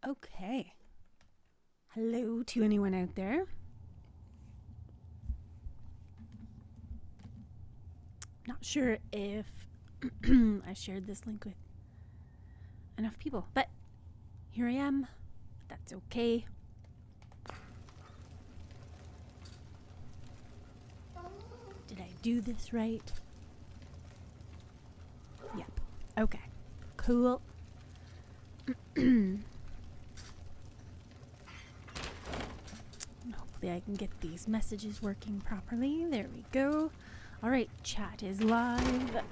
Okay. Hello to anyone out there. Not sure if I shared this link with enough people, but here I am. That's okay. Did I do this right? Yep. Okay. Cool. Hopefully I can get these messages working properly. There we go. Alright, chat is live.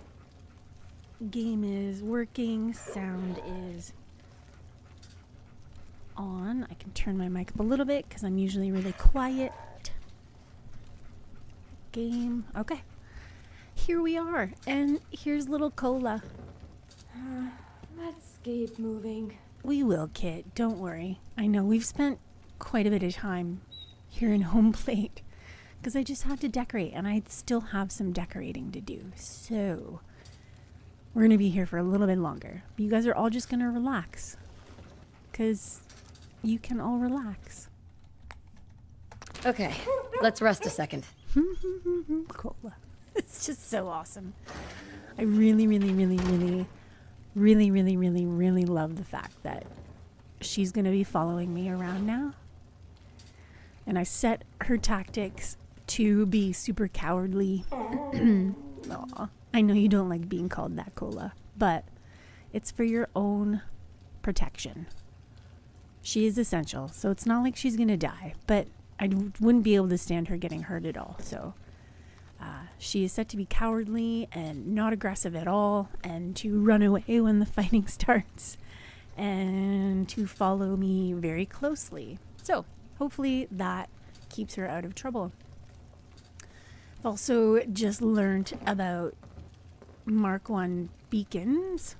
Game is working. Sound is on. I can turn my mic up a little bit because I'm usually really quiet. Game. Okay. Here we are. And here's little Cola. Let's keep moving. We will, Kit. Don't worry. I know we've spent quite a bit of time here in home plate because I just had to decorate and I still have some decorating to do. So we're going to be here for a little bit longer. But you guys are all just going to relax because you can all relax. Okay, let's rest a second. Cola. It's just so awesome. I really love the fact that she's going to be following me around now. And I set her tactics to be super cowardly. Aw, I know you don't like being called that, Cola, but it's for your own protection. She is essential, so it's not like she's going to die, but I wouldn't be able to stand her getting hurt at all. So she is set to be cowardly and not aggressive at all, and to run away when the fighting starts, and to follow me very closely. So hopefully that keeps her out of trouble. I've also just learned about Mark 1 beacons.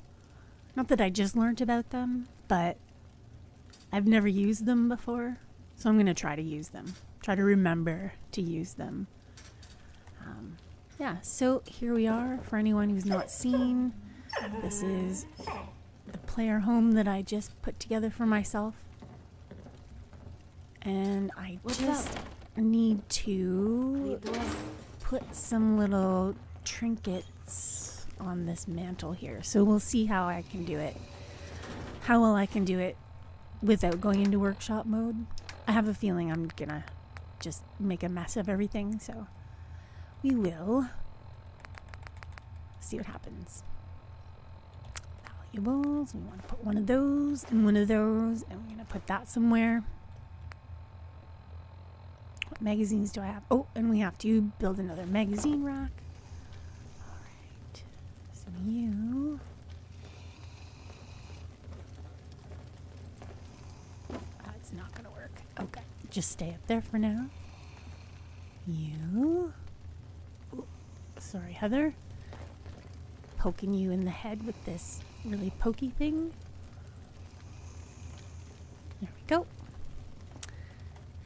Not that I just learned about them, but I've never used them before. So I'm going to try to use them. Try to remember to use them. Yeah, so here we are. For anyone who's not seen, this is the player home that I just put together for myself. And I just need to put some little trinkets on this mantle here. So we'll see how I can do it. How well I can do it without going into workshop mode. I have a feeling I'm gonna just make a mess of everything, so we will see what happens. Valuables, we want to put one of those and one of those, and we're gonna put that somewhere. What magazines do I have? Oh, and we have to build another magazine rack. Alright, so you... That's not gonna work. Okay, just stay up there for now. You... Ooh, sorry, Heather. Poking you in the head with this really pokey thing. There we go.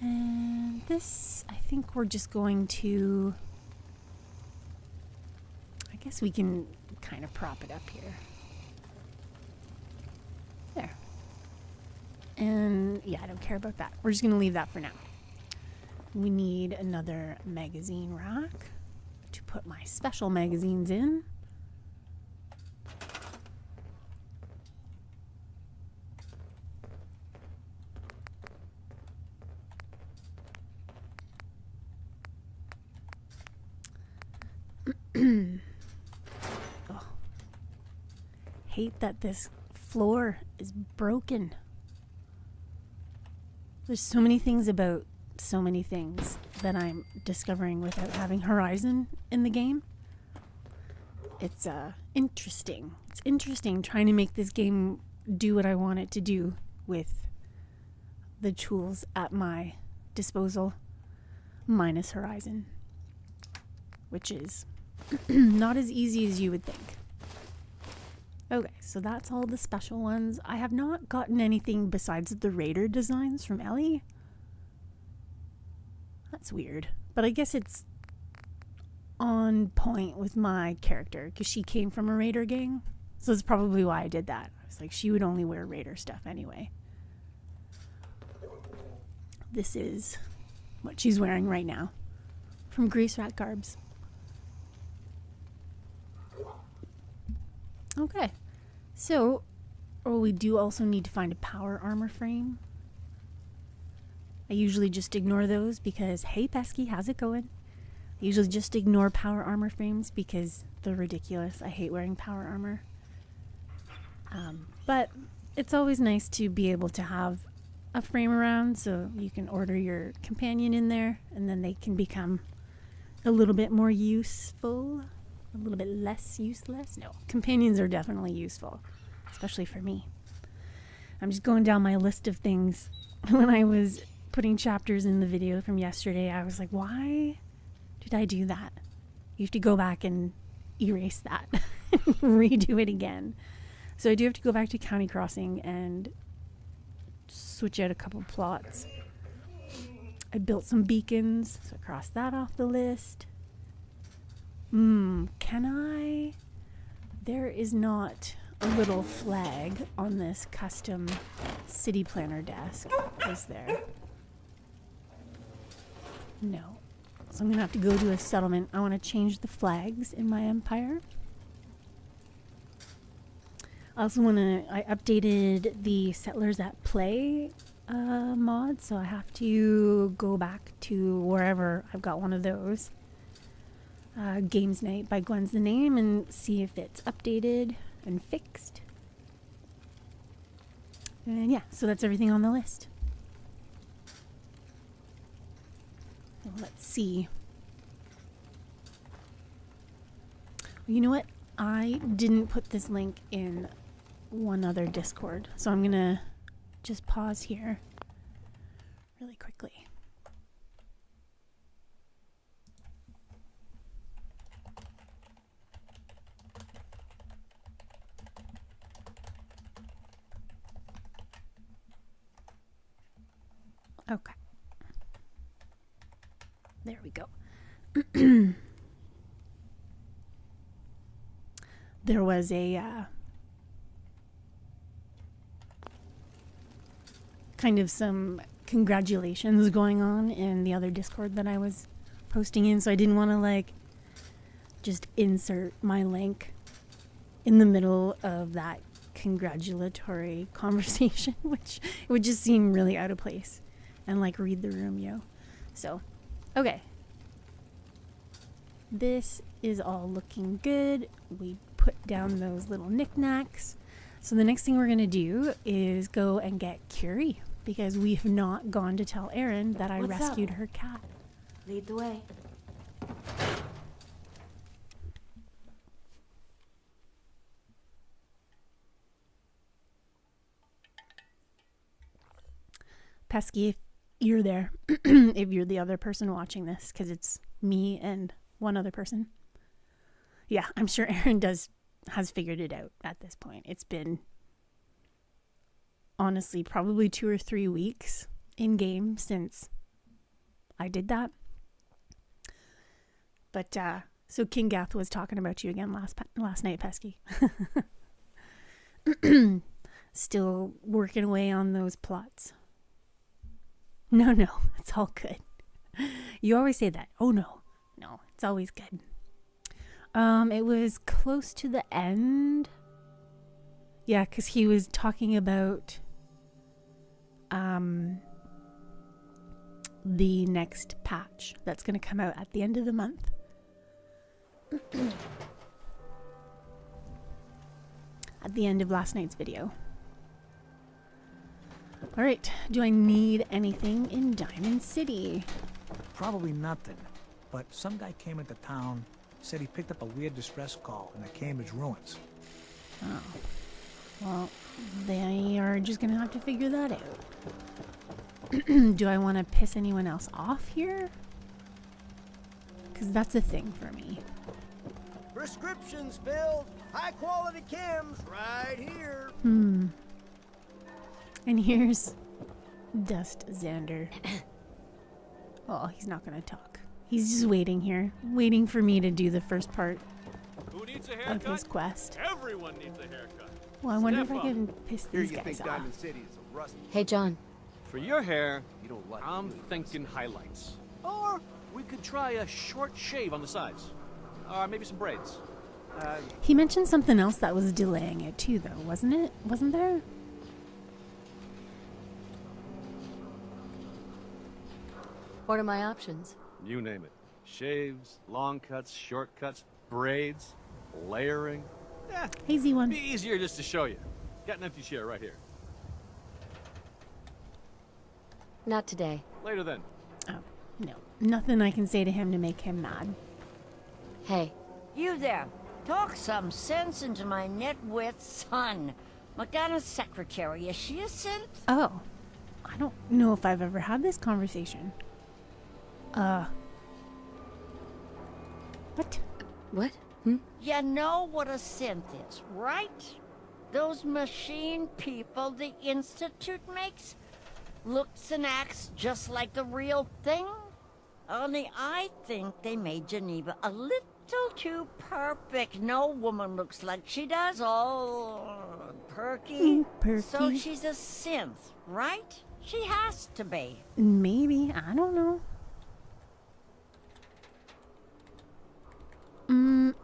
And this, I think we're just going to... I guess we can kind of prop it up here. There. And yeah, I don't care about that. We're just going to leave that for now. We need another magazine rack to put my special magazines in. Oh. Hate that this floor is broken. There's so many things about so many things that I'm discovering without having Horizon in the game. It's interesting. It's interesting trying to make this game do what I want it to do with the tools at my disposal, minus Horizon, which is not as easy as you would think. Okay, so that's all the special ones. I have not gotten anything besides the Raider designs from Ellie. That's weird, but I guess it's on point with my character because she came from a Raider gang, so that's probably why I did that. I was like, she would only wear Raider stuff anyway. this is what she's wearing right now from Grease Rat Garbs. Okay, so we do also need to find a power armor frame. I usually just ignore those because, hey Pesky, how's it going? I usually just ignore power armor frames because they're ridiculous. I hate wearing power armor. But it's always nice to be able to have a frame around so you can order your companion in there and then they can become a little bit more useful. A little bit less useless. No, companions are definitely useful, especially for me. I'm just going down my list of things. When I was putting chapters in the video from yesterday, I was like, why did I do that? You have to go back and erase that and redo it again. So I do have to go back to County Crossing and switch out a couple plots. I built some beacons, so I crossed that off the list. Can I? There is not a little flag on this custom city planner desk, is there? No. So I'm gonna have to go to a settlement. I want to change the flags in my empire. I also want to, I updated the Settlers at Play mod, so I have to go back to wherever I've got one of those. Games Night by Gwen's the name, and see if it's updated and fixed. And yeah, so that's everything on the list. Well, let's see. You know what? I didn't put this link in one other Discord, so I'm gonna just pause here really quickly. Okay. There we go. There was a kind of some congratulations going on in the other Discord that I was posting in, so I didn't want to like just insert my link in the middle of that congratulatory conversation, which would just seem really out of place and like read the room, yo. So, okay. This is all looking good. We put down those little knickknacks. So the next thing we're going to do is go and get Curie, because we have not gone to tell Erin that I rescued her cat. Lead the way. Pesky, if you're there, if you're the other person watching this, because it's me and one other person. Yeah, I'm sure Erin has figured it out at this point. It's been honestly probably 2 or 3 weeks in game since I did that. But so King Gath was talking about you again last night, Pesky. Still working away on those plots. No, it's all good. You always say that. Oh no, it's always good. It was close to the end. Yeah, because he was talking about the next patch that's going to come out at the end of the month. At the end of last night's video. All right, do I need anything in Diamond City? Probably nothing, but some guy came into town, said he picked up a weird distress call in the Cambridge ruins. Oh, well, they are just gonna have to figure that out. Do I want to piss anyone else off here? Because that's a thing for me. Prescriptions filled, high quality chems right here. And here's Dust Xander. Oh, he's not gonna talk. He's just waiting here, waiting for me to do the first part Who needs a haircut? of his quest. Everyone needs a haircut. Well, I wonder if Step I up. can piss Here these you guys think off. Diamond City is a rust. Hey, John. For your hair, you don't like I'm thinking highlights. Or we could try a short shave on the sides. Or maybe some braids. He mentioned something else that was delaying it too, though, wasn't it? Wasn't there? What are my options? You name it. Shaves, long cuts, short cuts, braids, layering. Yeah, Hazy one. be easier just to show you. Got an empty chair right here. Not today. Later then. Oh, no. Nothing I can say to him to make him mad. Hey, You there. Talk some sense into my nitwit son. Morgana's secretary, is she a synth? Oh. I don't know if I've ever had this conversation. What? what? You know what a synth is, right? Those machine people the Institute makes? Looks and acts just like the real thing? Only I think they made Geneva a little too perfect. No woman looks like she does. All perky. Perky. So she's a synth, right? She has to be. Maybe. I don't know.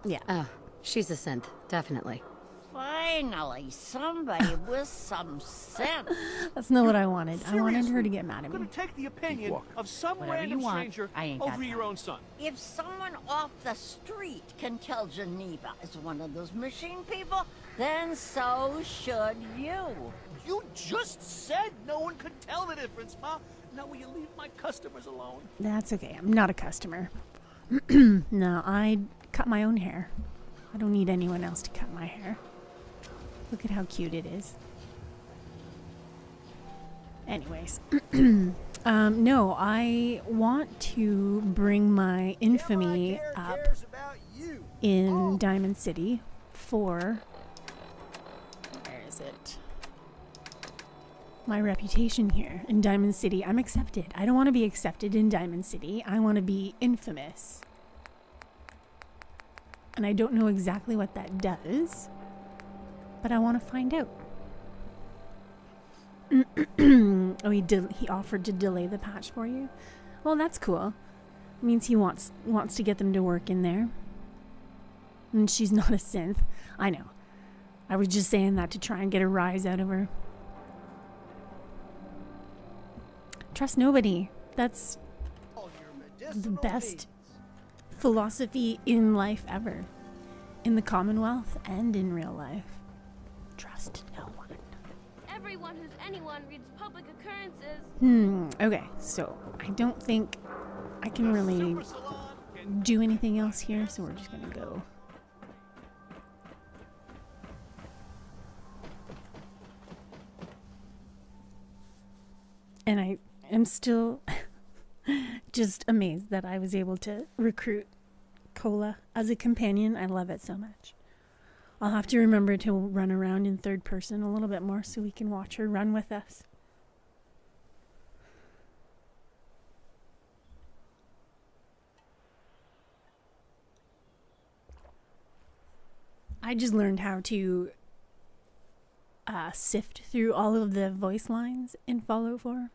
Yeah. Oh, she's a synth, definitely. Finally, somebody with some sense. That's not what I wanted. I wanted her to get mad at Gonna me. take the opinion of some Whatever random you want. stranger I ain't got over your time. own son. If someone off the street can tell Geneva is one of those machine people, then so should you. You just said no one could tell the difference, Ma. Now will you leave my customers alone? That's okay. I'm not a customer. No, I cut my own hair. I don't need anyone else to cut my hair. Look at how cute it is. Anyways. No, I want to bring my infamy up in Diamond City for... Where is it? My reputation here in Diamond City. I'm accepted. I don't want to be accepted in Diamond City. I want to be infamous. And I don't know exactly what that does, but I want to find out. Oh, he offered to delay the patch for you? Well, that's cool. Means he wants to get them to work in there. And she's not a synth. I know. I was just saying that to try and get a rise out of her. Trust nobody. That's the best philosophy in life ever. In the Commonwealth and in real life. Trust no one. Everyone who's anyone reads public occurrences. Okay, so I don't think I can really do anything else here, so we're just gonna go. And I am still just amazed that I was able to recruit Cola as a companion. I love it so much. I'll have to remember to run around in third person a little bit more so we can watch her run with us. I just learned how to sift through all of the voice lines in Fallout 4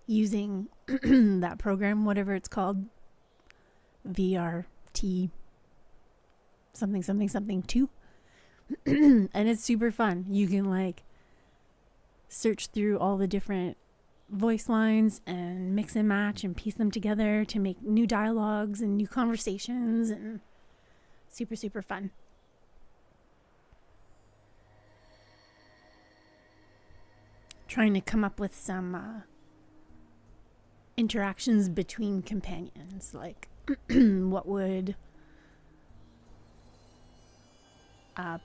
using that program, whatever it's called, VRT something 2. And it's super fun. You can like search through all the different voice lines and mix and match and piece them together to make new dialogues and new conversations, and super fun. Trying to come up with some interactions between companions, like what would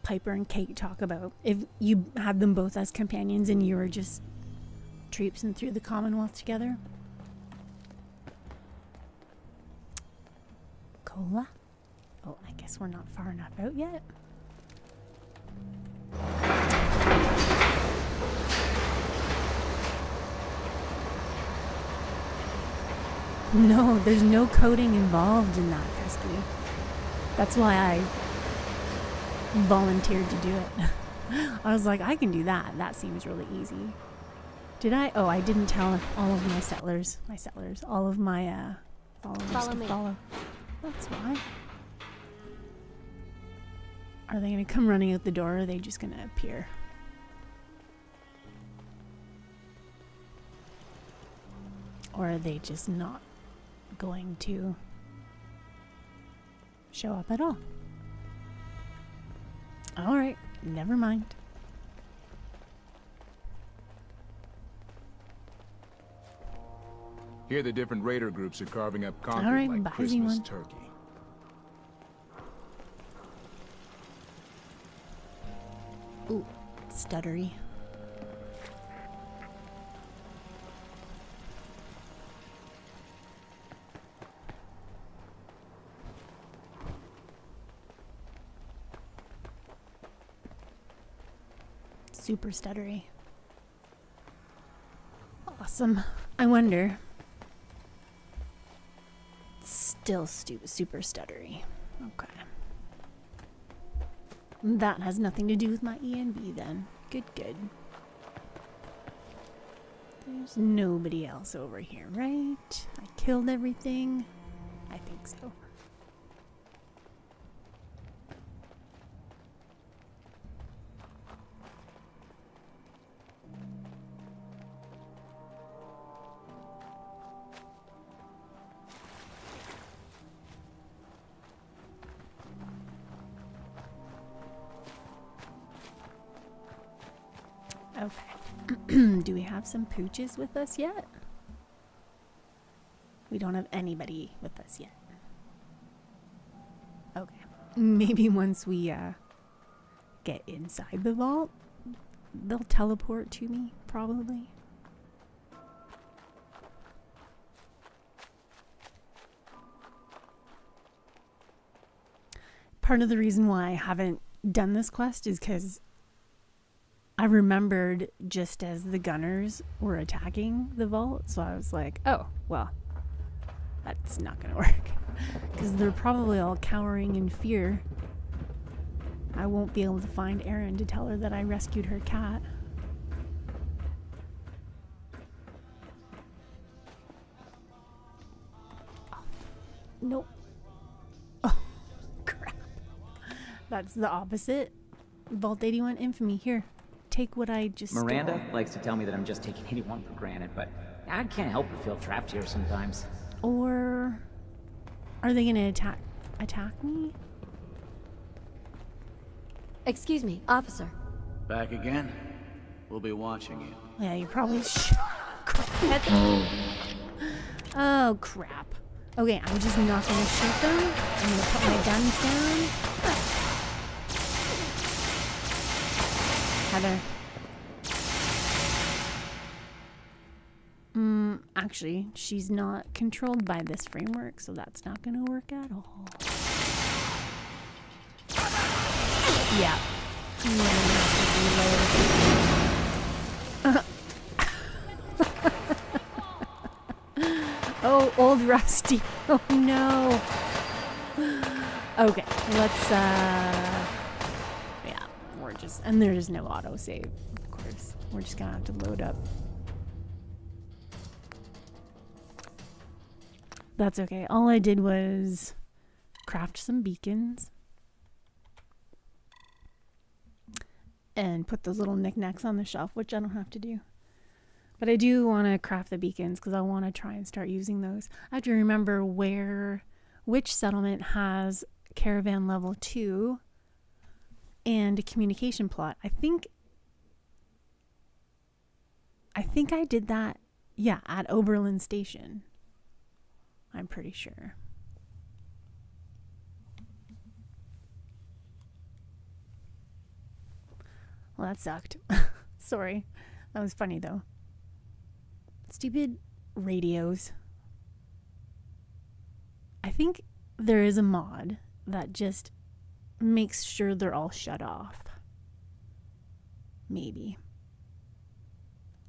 Piper and Kate talk about if you had them both as companions and you were just traipsing through the Commonwealth together. Cola? Oh, I guess we're not far enough out yet. No, there's no coding involved in that, Pesky. That's why I volunteered to do it. I was like, I can do that. That seems really easy. Did I? Oh, I didn't tell all of my settlers. All of my followers Follow to me. follow. That's why. Are they gonna come running out the door, or are they just gonna appear? Or are they just not going to show up at all? Alright, never mind. Here the different raider groups are carving up concrete All right, like bye, Christmas everyone. turkey. Ooh, stuttery. Super stuttery. Awesome. I wonder. Still super stuttery. Okay. That has nothing to do with my ENB then. Good, good. There's nobody else over here, right? I killed everything. I think so. Okay. Do we have some pooches with us yet? We don't have anybody with us yet. Okay. Maybe once we get inside the vault, they'll teleport to me, probably. Part of the reason why I haven't done this quest is because I remembered just as the gunners were attacking the vault, so I was like, oh, well, that's not gonna work. Because they're probably all cowering in fear. I won't be able to find Erin to tell her that I rescued her cat. Oh, nope. Oh, crap. That's the opposite. Vault 81 infamy. Here. Take what I just Miranda stole. likes to tell me that I'm just taking anyone for granted, but I can't help but feel trapped here sometimes. Or are they gonna attack me? Excuse me, officer. Back again? We'll be watching you. Yeah, you probably crap. Oh crap. Okay, I'm just not gonna shoot them. I'm gonna put my guns down. Heather. Actually, she's not controlled by this framework, so that's not gonna work at all. Yeah. Oh, old Rusty. Oh no. Okay, let's yeah, we're just, and there's no autosave, of course. We're just gonna have to load up. That's okay. All I did was craft some beacons and put those little knickknacks on the shelf, which I don't have to do. But I do want to craft the beacons because I want to try and start using those. I have to remember which settlement has caravan level 2 and a communication plot. I think I did that, yeah, at Oberlin Station. I'm pretty sure. Well, that sucked. Sorry. That was funny, though. Stupid radios. I think there is a mod that just makes sure they're all shut off. Maybe.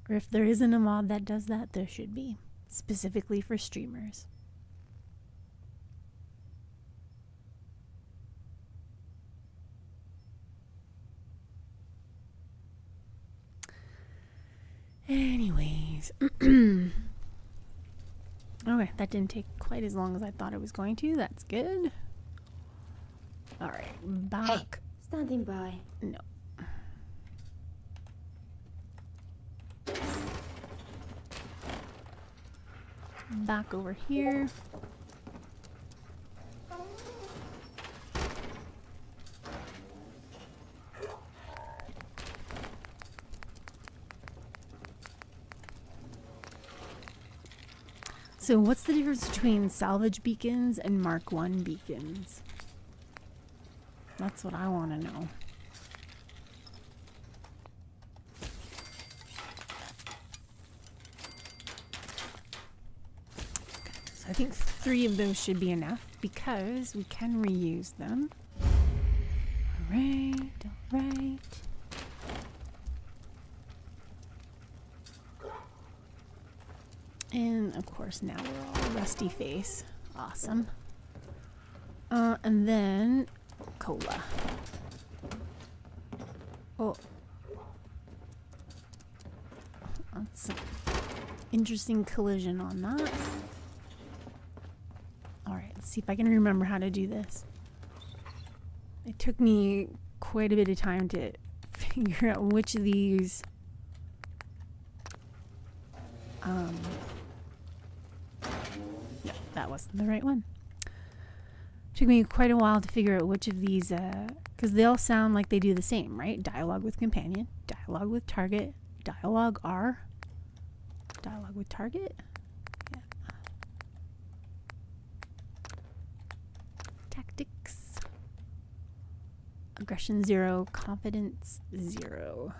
Or if there isn't a mod that does that, there should be. Specifically for streamers. Anyway. That didn't take quite as long as I thought it was going to. That's good. Alright, back. Standing by. No. Back over here. So what's the difference between salvage beacons and Mark 1 beacons? That's what I want to know. So I think 3 of those should be enough because we can reuse them. Alright, alright. And of course now we're all rusty face. Awesome. And then cola. Oh. That's an interesting collision on that. Alright, let's see if I can remember how to do this. It took me quite a bit of time to figure out which of these yeah, that wasn't the right one. Took me quite a while to figure out which of these, because they all sound like they do the same, right? Dialogue with companion, dialogue with target, dialogue R, dialogue with target. Yeah. Tactics. Aggression 0, confidence 0.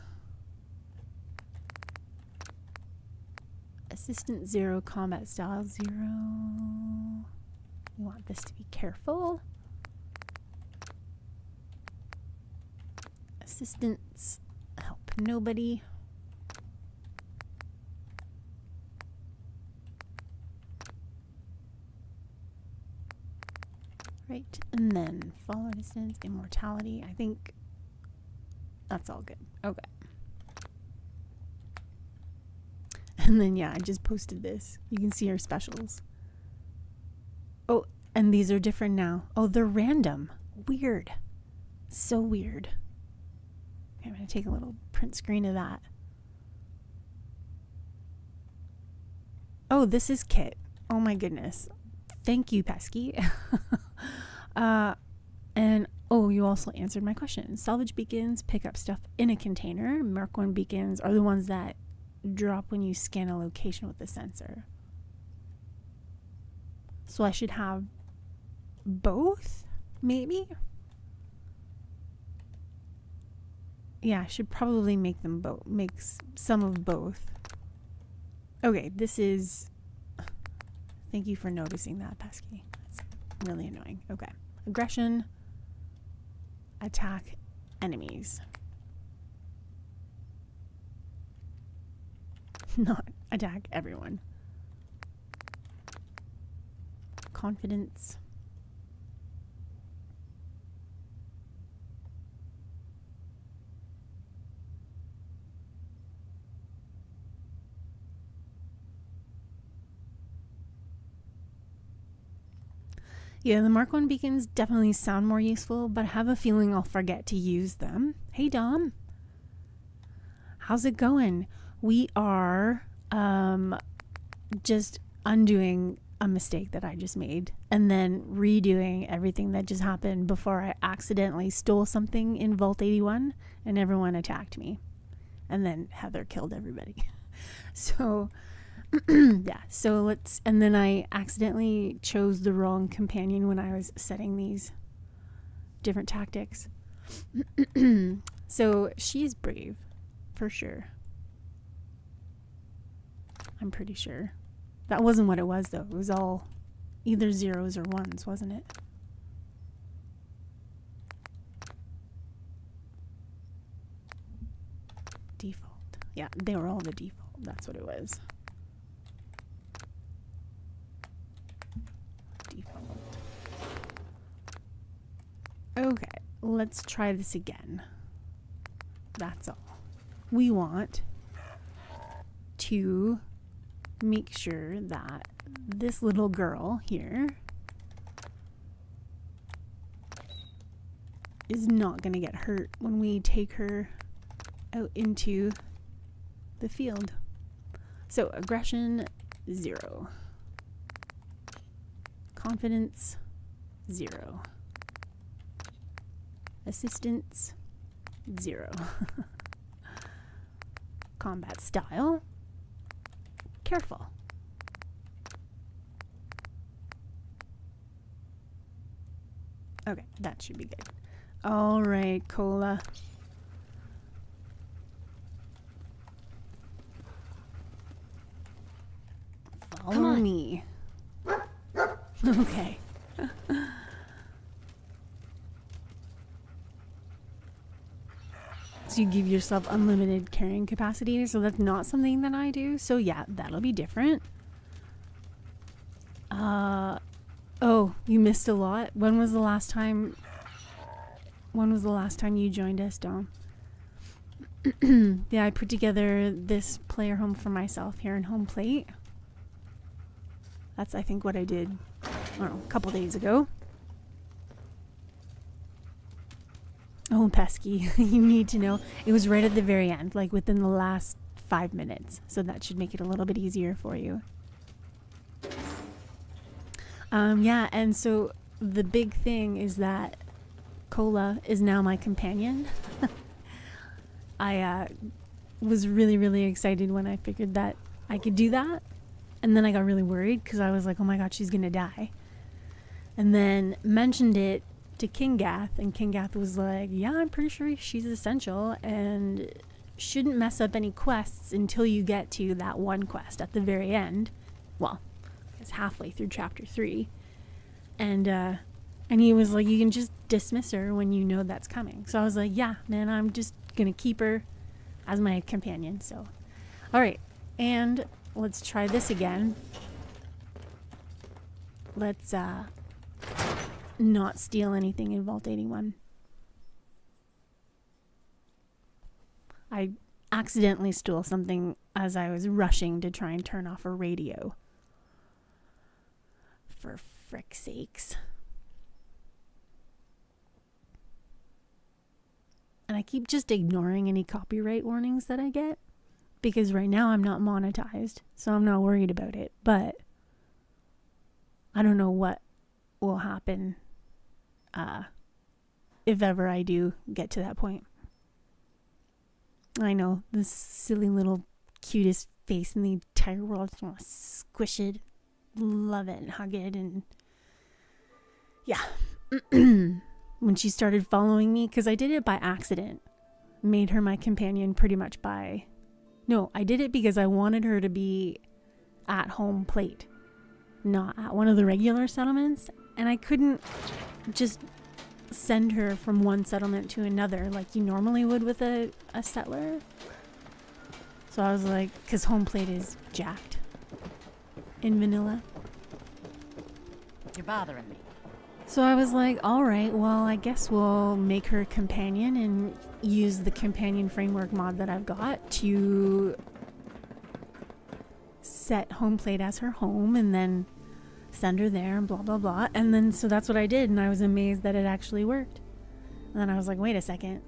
Assistant 0, combat style 0. We want this to be careful. Assistants help nobody. Right, and then follow distance, immortality. I think that's all good. Okay. And then, yeah, I just posted this. You can see our specials. Oh, and these are different now. Oh, they're random. Weird. So weird. Okay, I'm going to take a little print screen of that. Oh, this is Kit. Oh my goodness. Thank you, Pesky. And, oh, you also answered my question. Salvage beacons pick up stuff in a container. Mark 1 beacons are the ones that drop when you scan a location with the sensor. So I should have both, maybe? Yeah, I should probably make them both. Make some of both. Okay, this is... Thank you for noticing that, Pesky. That's really annoying. Okay. Aggression. Attack enemies. Not attack everyone. Confidence. Yeah, the Mark 1 beacons definitely sound more useful, but I have a feeling I'll forget to use them. Hey, Dom. How's it going? We are just undoing a mistake that I just made and then redoing everything that just happened before I accidentally stole something in Vault 81 and everyone attacked me. And then Heather killed everybody. So, yeah. So let's... And then I accidentally chose the wrong companion when I was setting these different tactics. So she's brave, for sure. I'm pretty sure. That wasn't what it was, though. It was all either zeros or ones, wasn't it? Default. Yeah, they were all the default. That's what it was. Default. Okay, let's try this again. That's all. We want to make sure that this little girl here is not going to get hurt when we take her out into the field. So aggression 0, confidence 0, assistance 0, combat style careful. Okay, that should be good. All right, Cola. Follow me. Okay. So you give yourself unlimited carrying capacity, so that's not something that I do. So yeah, that'll be different. Oh, you missed a lot. When was the last time you joined us, Dom? Yeah, I put together this player home for myself here in home plate. That's, I think, what I did, I don't know, a couple days ago. Oh, pesky. You need to know. It was right at the very end, like within the last 5 minutes. So that should make it a little bit easier for you. Yeah, and so the big thing is that Cola is now my companion. I was really, really excited when I figured that I could do that. And then I got really worried because I was like, oh my god, she's going to die. And then mentioned it to Kingath, and Kingath was like, yeah, I'm pretty sure she's essential and shouldn't mess up any quests until you get to that one quest at the very end. Well, it's halfway through chapter 3. And he was like, you can just dismiss her when you know that's coming. So I was like, yeah, man, I'm just gonna keep her as my companion. So, all right, and let's try this again. Let's not steal anything in Vault 81. I accidentally stole something as I was rushing to try and turn off a radio. For frick's sakes. And I keep just ignoring any copyright warnings that I get, because right now I'm not monetized, so I'm not worried about it. But I don't know what will happen if ever I do get to that point. I know, this silly little cutest face in the entire world. I just want to squish it, love it, and hug it, and yeah. When she started following me, because I did it by accident, made her my companion pretty much by... No, I did it because I wanted her to be at home plate, not at one of the regular settlements, and I couldn't just send her from one settlement to another like you normally would with a settler. So I was like, because home plate is jacked in vanilla. You're bothering me. So I was like, all right, well, I guess we'll make her a companion and use the companion framework mod that I've got to set home plate as her home and then send her there and blah, blah, blah. And then, so that's what I did. And I was amazed that it actually worked. And then I was like, wait a second.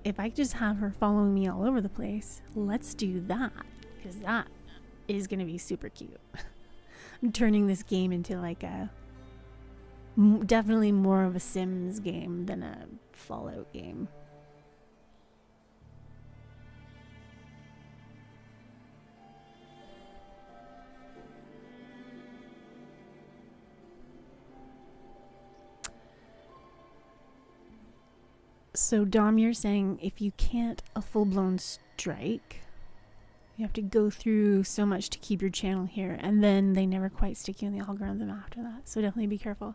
If I just have her following me all over the place, let's do that. Because that is going to be super cute. I'm turning this game into like a... definitely more of a Sims game than a Fallout game. So Dom, you're saying if you can't a full-blown strike, you have to go through so much to keep your channel here, and then they never quite stick you in the algorithm after that. So definitely be careful.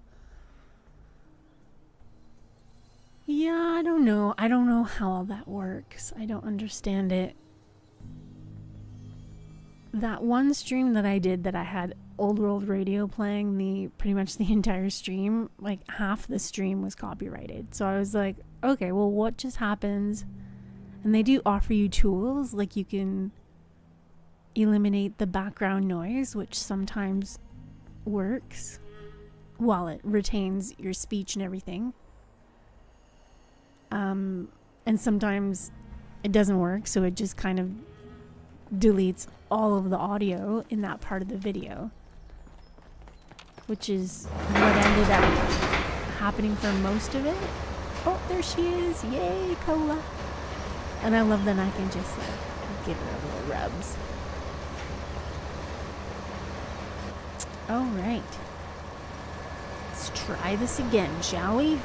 Yeah, I don't know. I don't know how all that works. I don't understand it. That one stream that I did that I had Old World Radio playing pretty much the entire stream, like half the stream was copyrighted. So I was like, okay, well, what just happens? And they do offer you tools, like you can eliminate the background noise, which sometimes works while it retains your speech and everything. And sometimes it doesn't work, so it just kind of deletes all of the audio in that part of the video, which is what ended up happening for most of it. Oh, there she is. Yay, Cola. And I love that I can just like give her a little rubs. All right. Let's try this again, shall we?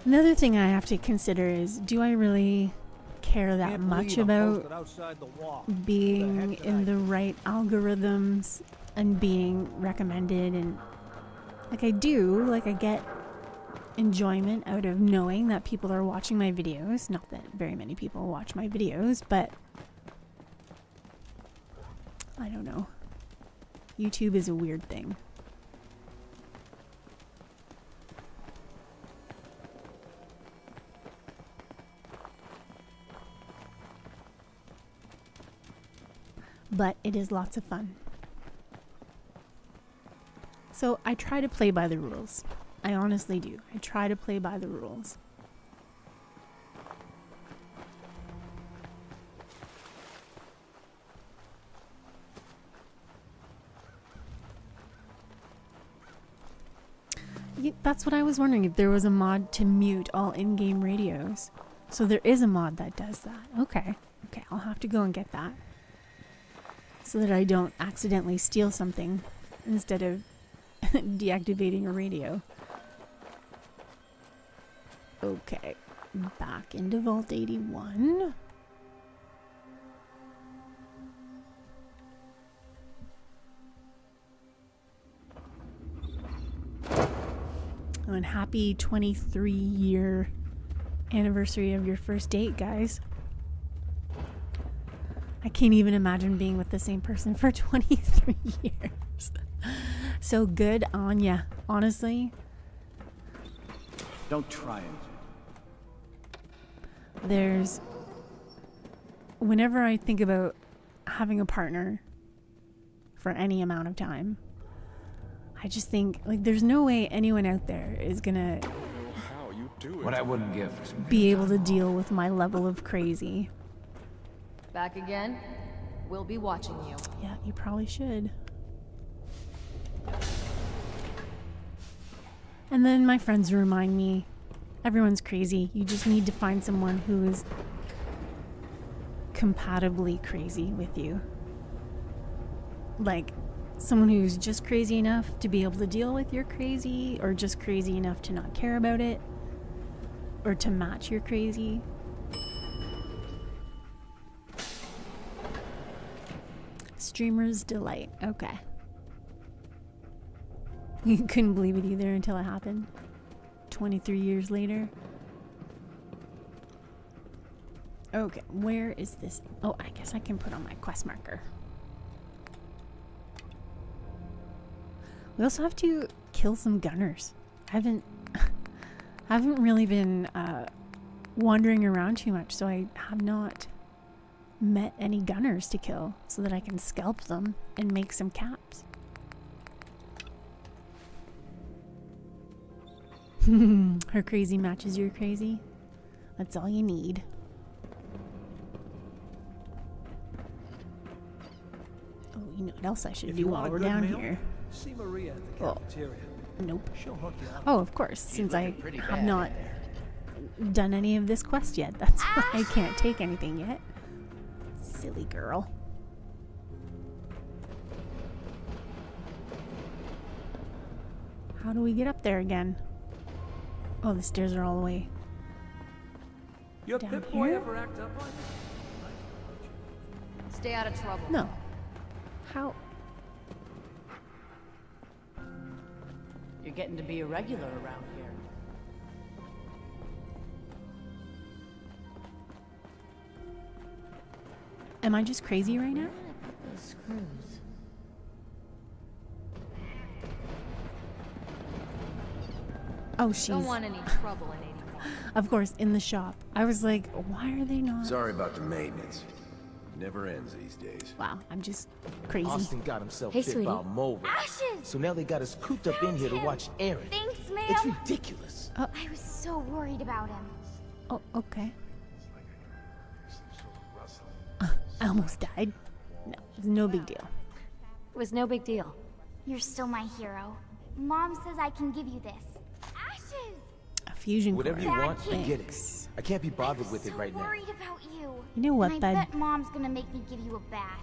Another thing I have to consider is, do I really care that much about being in the right algorithms and being recommended? And like I do, like I get enjoyment out of knowing that people are watching my videos. Not that very many people watch my videos, but I don't know. YouTube is a weird thing. But it is lots of fun. So I try to play by the rules. I honestly do. I try to play by the rules. Yeah, that's what I was wondering, if there was a mod to mute all in-game radios. So there is a mod that does that. Okay. Okay, I'll have to go and get that, so that I don't accidentally steal something instead of deactivating a radio. Okay, back into Vault 81. Oh, and happy 23-year anniversary of your first date, guys. I can't even imagine being with the same person for 23 years. So good on ya, honestly. Don't try it. There's... Whenever I think about having a partner for any amount of time, I just think, like, there's no way anyone out there is gonna What I wouldn't give. be able to deal with my level of crazy. Back again? We'll be watching you. Yeah, you probably should. And then my friends remind me, everyone's crazy. You just need to find someone who is compatibly crazy with you. Like, someone who's just crazy enough to be able to deal with your crazy, or just crazy enough to not care about it, or to match your crazy. Streamer's delight. Okay. You couldn't believe it either until it happened. 23 years later. Okay, where is this? Oh, I guess I can put on my quest marker. We also have to kill some gunners. I haven't really been wandering around too much, so I have not met any gunners to kill so that I can scalp them and make some caps. Her crazy matches your crazy. That's all you need. Oh, you know what else I should do while we're down here? See Maria at the cafeteria. Nope. She'll hook you up. Oh, of course, since I have not done any of this quest yet. That's why I can't take anything yet. Silly girl. How do we get up there again? Oh, the stairs are all the way Your down Pip-Boy here? ever act up on you? Stay out of trouble. No. How? You're getting to be a regular around here. Am I just crazy right now? Where did I put those screws? Oh, she's... Don't want any trouble in 81. Of course, in the shop. I was like, why are they not... Sorry about the maintenance. Never ends these days. Wow, I'm just crazy. Austin got himself Hey, bit sweetie. by a mole rat. Ashes! So now they got us cooped up in here to watch Errand. Thanks, ma'am. It's ridiculous. I was so worried about him. Oh, okay. I almost died. No, it was no big deal. It was no big deal. You're still my hero. Mom says I can give you this. Ashes! A fusion Whatever you core. want, I get it. Thanks. I can't be bothered with it right now. I'm worried about you. You know what, and bud? I bet Mom's gonna make me give you a bath.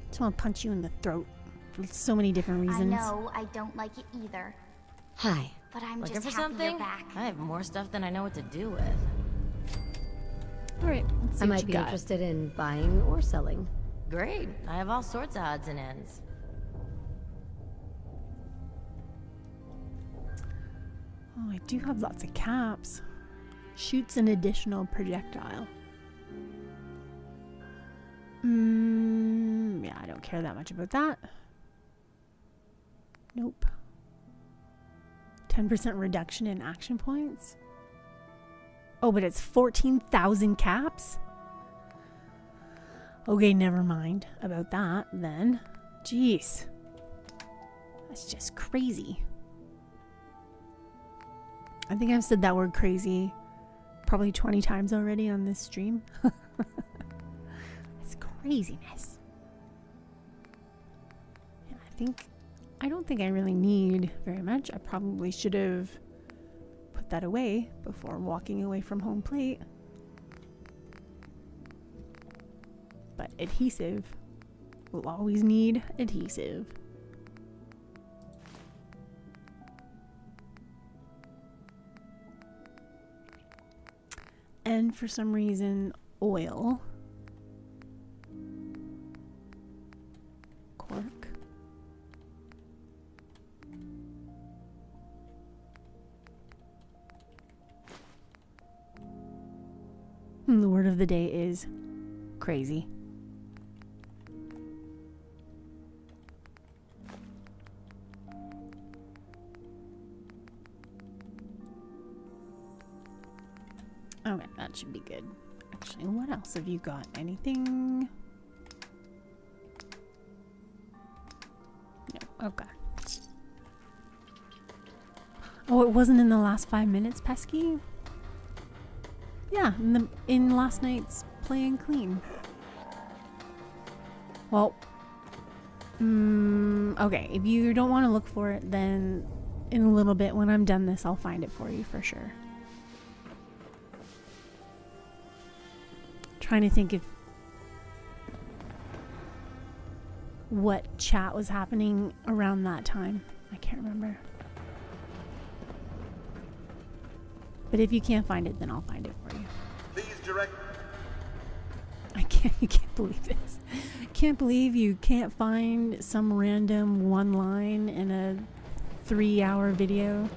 Just want to punch you in the throat for so many different reasons. I know I don't like it either, Hi. but I'm Looking just for happy something? you're back. I have more stuff than I know what to do with. All right, let's see I what might you be got. interested in buying or selling. Great. I have all sorts of odds and ends. Oh, I do have lots of caps. Shoots an additional projectile. Yeah, I don't care that much about that. Nope. 10% reduction in action points. Oh, but it's 14,000 caps? Okay, never mind about that then. Jeez. That's just crazy. I think I've said that word crazy probably 20 times already on this stream. It's craziness. And I don't think I really need very much. I probably should have put that away before walking away from home plate. But adhesive. We'll always need adhesive. And for some reason, oil. Cork. The word of the day is crazy. Okay, that should be good. Actually, what else have you got? Anything? No, okay. Oh, it wasn't in the last 5 minutes, Pesky? Yeah, in last night's Play and Clean. Well, okay, if you don't want to look for it, then in a little bit when I'm done this, I'll find it for you for sure. Trying to think of what chat was happening around that time. I can't remember. But if you can't find it, then I'll find it for you. Please direct. I can't believe this. I can't believe you can't find some random one line in a 3-hour video.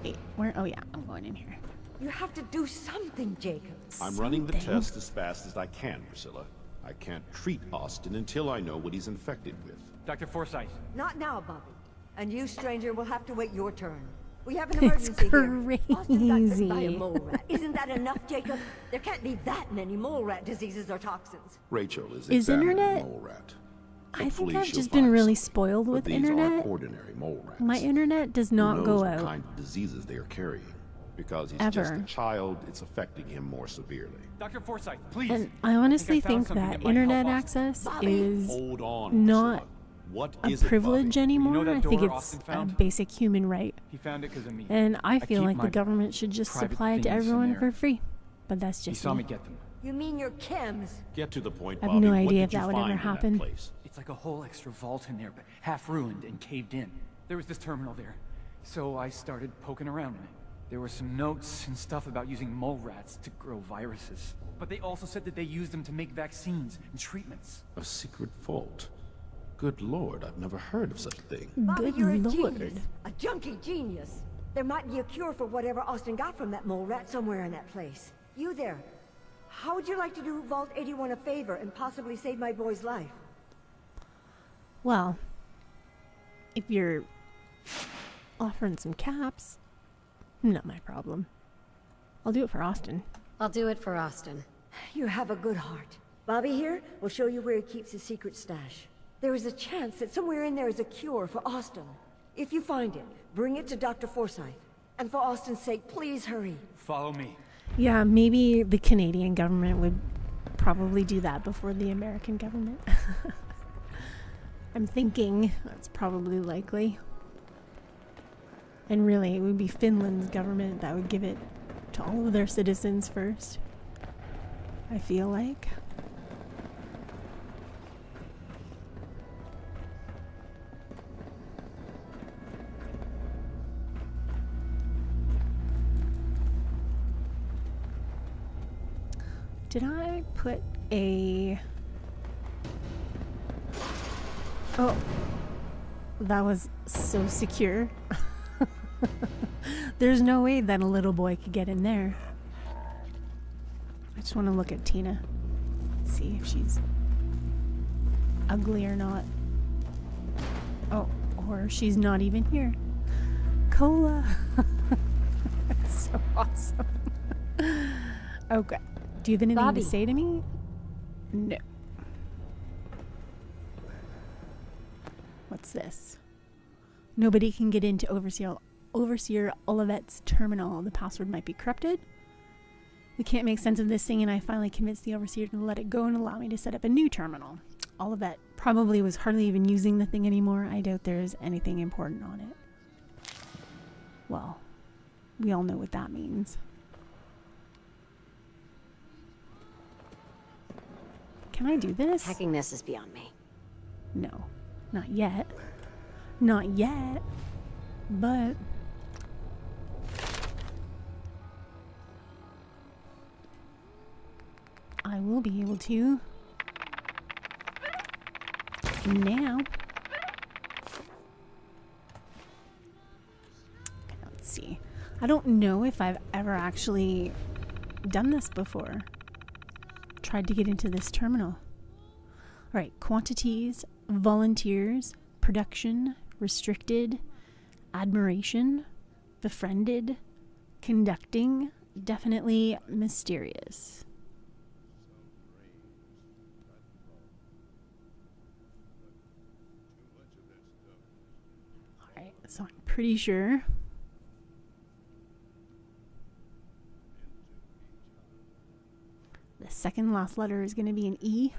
Wait, where? Oh yeah, I'm going in here. You have to do something, Jacob. I'm running the test as fast as I can, Priscilla. I can't treat Austin until I know what he's infected with. Dr. Forsyth. Not now, Bobby. And you, stranger, will have to wait your turn. We have an It's emergency crazy. here. Austin got bitten by a mole rat. Isn't that enough, Jacob? There can't be that many mole rat diseases or toxins. Rachel is internet? examining mole rat. I think Hopefully I've she'll just been find really something. spoiled But with these internet. aren't ordinary mole rats. My internet does Who not knows go what out. kind of diseases they are carrying? Because he's just Ever. a child, it's affecting him more severely. Dr. Forsyth, please. And I honestly found think something that might internet help access Bobby. is Hold on, not Priscilla. What a is it, privilege Bobby? anymore. You know that I think door it's Austin a found? basic human right. He found it because of me. And I feel keep like the my government should just private supply it to things in everyone there. for free. But that's He just saw me. me get them. You mean your chems? Get to the point, I have Bobby. no What idea did if you that would find ever in that happen. place? It's like a whole extra vault in there, but half ruined and caved in. There was this terminal there. So I started poking around in it. There were some notes and stuff about using mole rats to grow viruses. But they also said that they used them to make vaccines and treatments. A secret vault. Good Lord, I've never heard of such a thing. Bobby, Good you're a Lord. genius. A junkie genius. There might be a cure for whatever Austin got from that mole rat somewhere in that place. You there. How would you like to do Vault 81 a favor and possibly save my boy's life? Well, if you're offering some caps, not my problem. I'll do it for Austin. I'll do it for Austin. You have a good heart. Bobby here will show you where he keeps his secret stash. There is a chance that somewhere in there is a cure for Austin. If you find it, bring it to Dr. Forsyth. And for Austin's sake, please hurry. Follow me. Yeah, maybe the Canadian government would probably do that before the American government. I'm thinking that's probably likely. And really, it would be Finland's government that would give it to all of their citizens first. I feel like. Did I put a... Oh, that was so secure. There's no way that a little boy could get in there. I just want to look at Tina. See if she's ugly or not. Oh, or she's not even here. Cola. That's so awesome. Okay. Do you have anything Bobby. to say to me? No. What's this? Nobody can get into Overseer Olivet's terminal. The password might be corrupted. We can't make sense of this thing, and I finally convinced the Overseer to let it go and allow me to set up a new terminal. Olivet probably was hardly even using the thing anymore. I doubt there's anything important on it. Well, we all know what that means. Can I do this? Hacking this is beyond me. No, not yet. Not yet. But I will be able to now. Okay, let's see. I don't know if I've ever actually done this before. Tried to get into this terminal. All right, quantities, volunteers, production, restricted, admiration, befriended, conducting, definitely mysterious. All right, so I'm pretty sure the second last letter is going to be an E.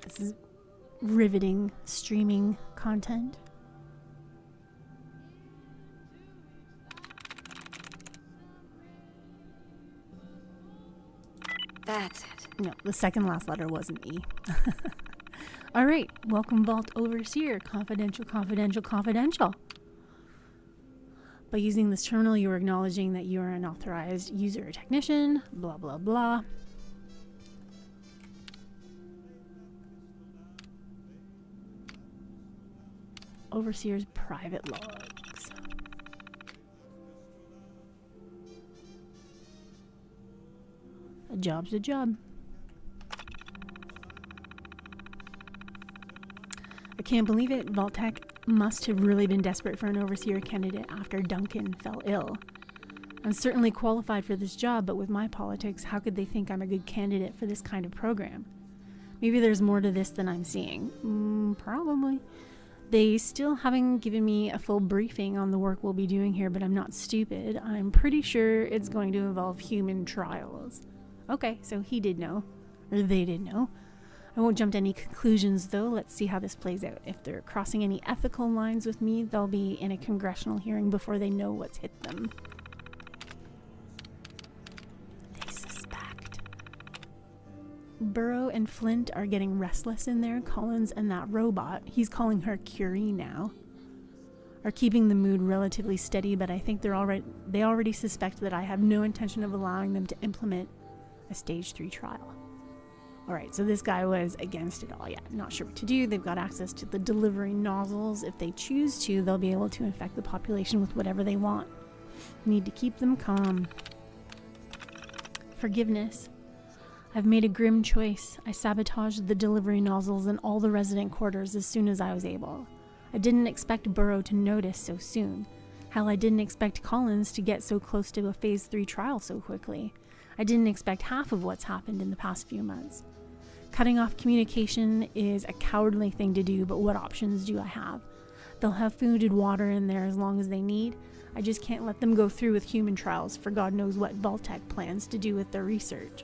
This is riveting streaming content. That's it. No, the second last letter was an E. All right, welcome Vault Overseer. Confidential, confidential, confidential. By using this terminal, you are acknowledging that you are an authorized user or technician, blah, blah, blah. Overseer's private logs. A job's a job. I can't believe it. Vault-Tec must have really been desperate for an overseer candidate after Duncan fell ill. I'm certainly qualified for this job, but with my politics, how could they think I'm a good candidate for this kind of program? Maybe there's more to this than I'm seeing. Probably. They still haven't given me a full briefing on the work we'll be doing here, but I'm not stupid. I'm pretty sure it's going to involve human trials. Okay, so he did know. Or they did know. I won't jump to any conclusions, though. Let's see how this plays out. If they're crossing any ethical lines with me, they'll be in a congressional hearing before they know what's hit them. They suspect. Burrow and Flint are getting restless in there. Collins and that robot, he's calling her Curie now, are keeping the mood relatively steady, but I think they already suspect that I have no intention of allowing them to implement a stage 3 trial. Alright, so this guy was against it all. Yeah, not sure what to do. They've got access to the delivery nozzles. If they choose to, they'll be able to infect the population with whatever they want. Need to keep them calm. Forgiveness. I've made a grim choice. I sabotaged the delivery nozzles in all the resident quarters as soon as I was able. I didn't expect Burrow to notice so soon. Hell, I didn't expect Collins to get so close to a Phase 3 trial so quickly. I didn't expect half of what's happened in the past few months. Cutting off communication is a cowardly thing to do, but what options do I have? They'll have food and water in there as long as they need. I just can't let them go through with human trials for God knows what Vault-Tec plans to do with their research.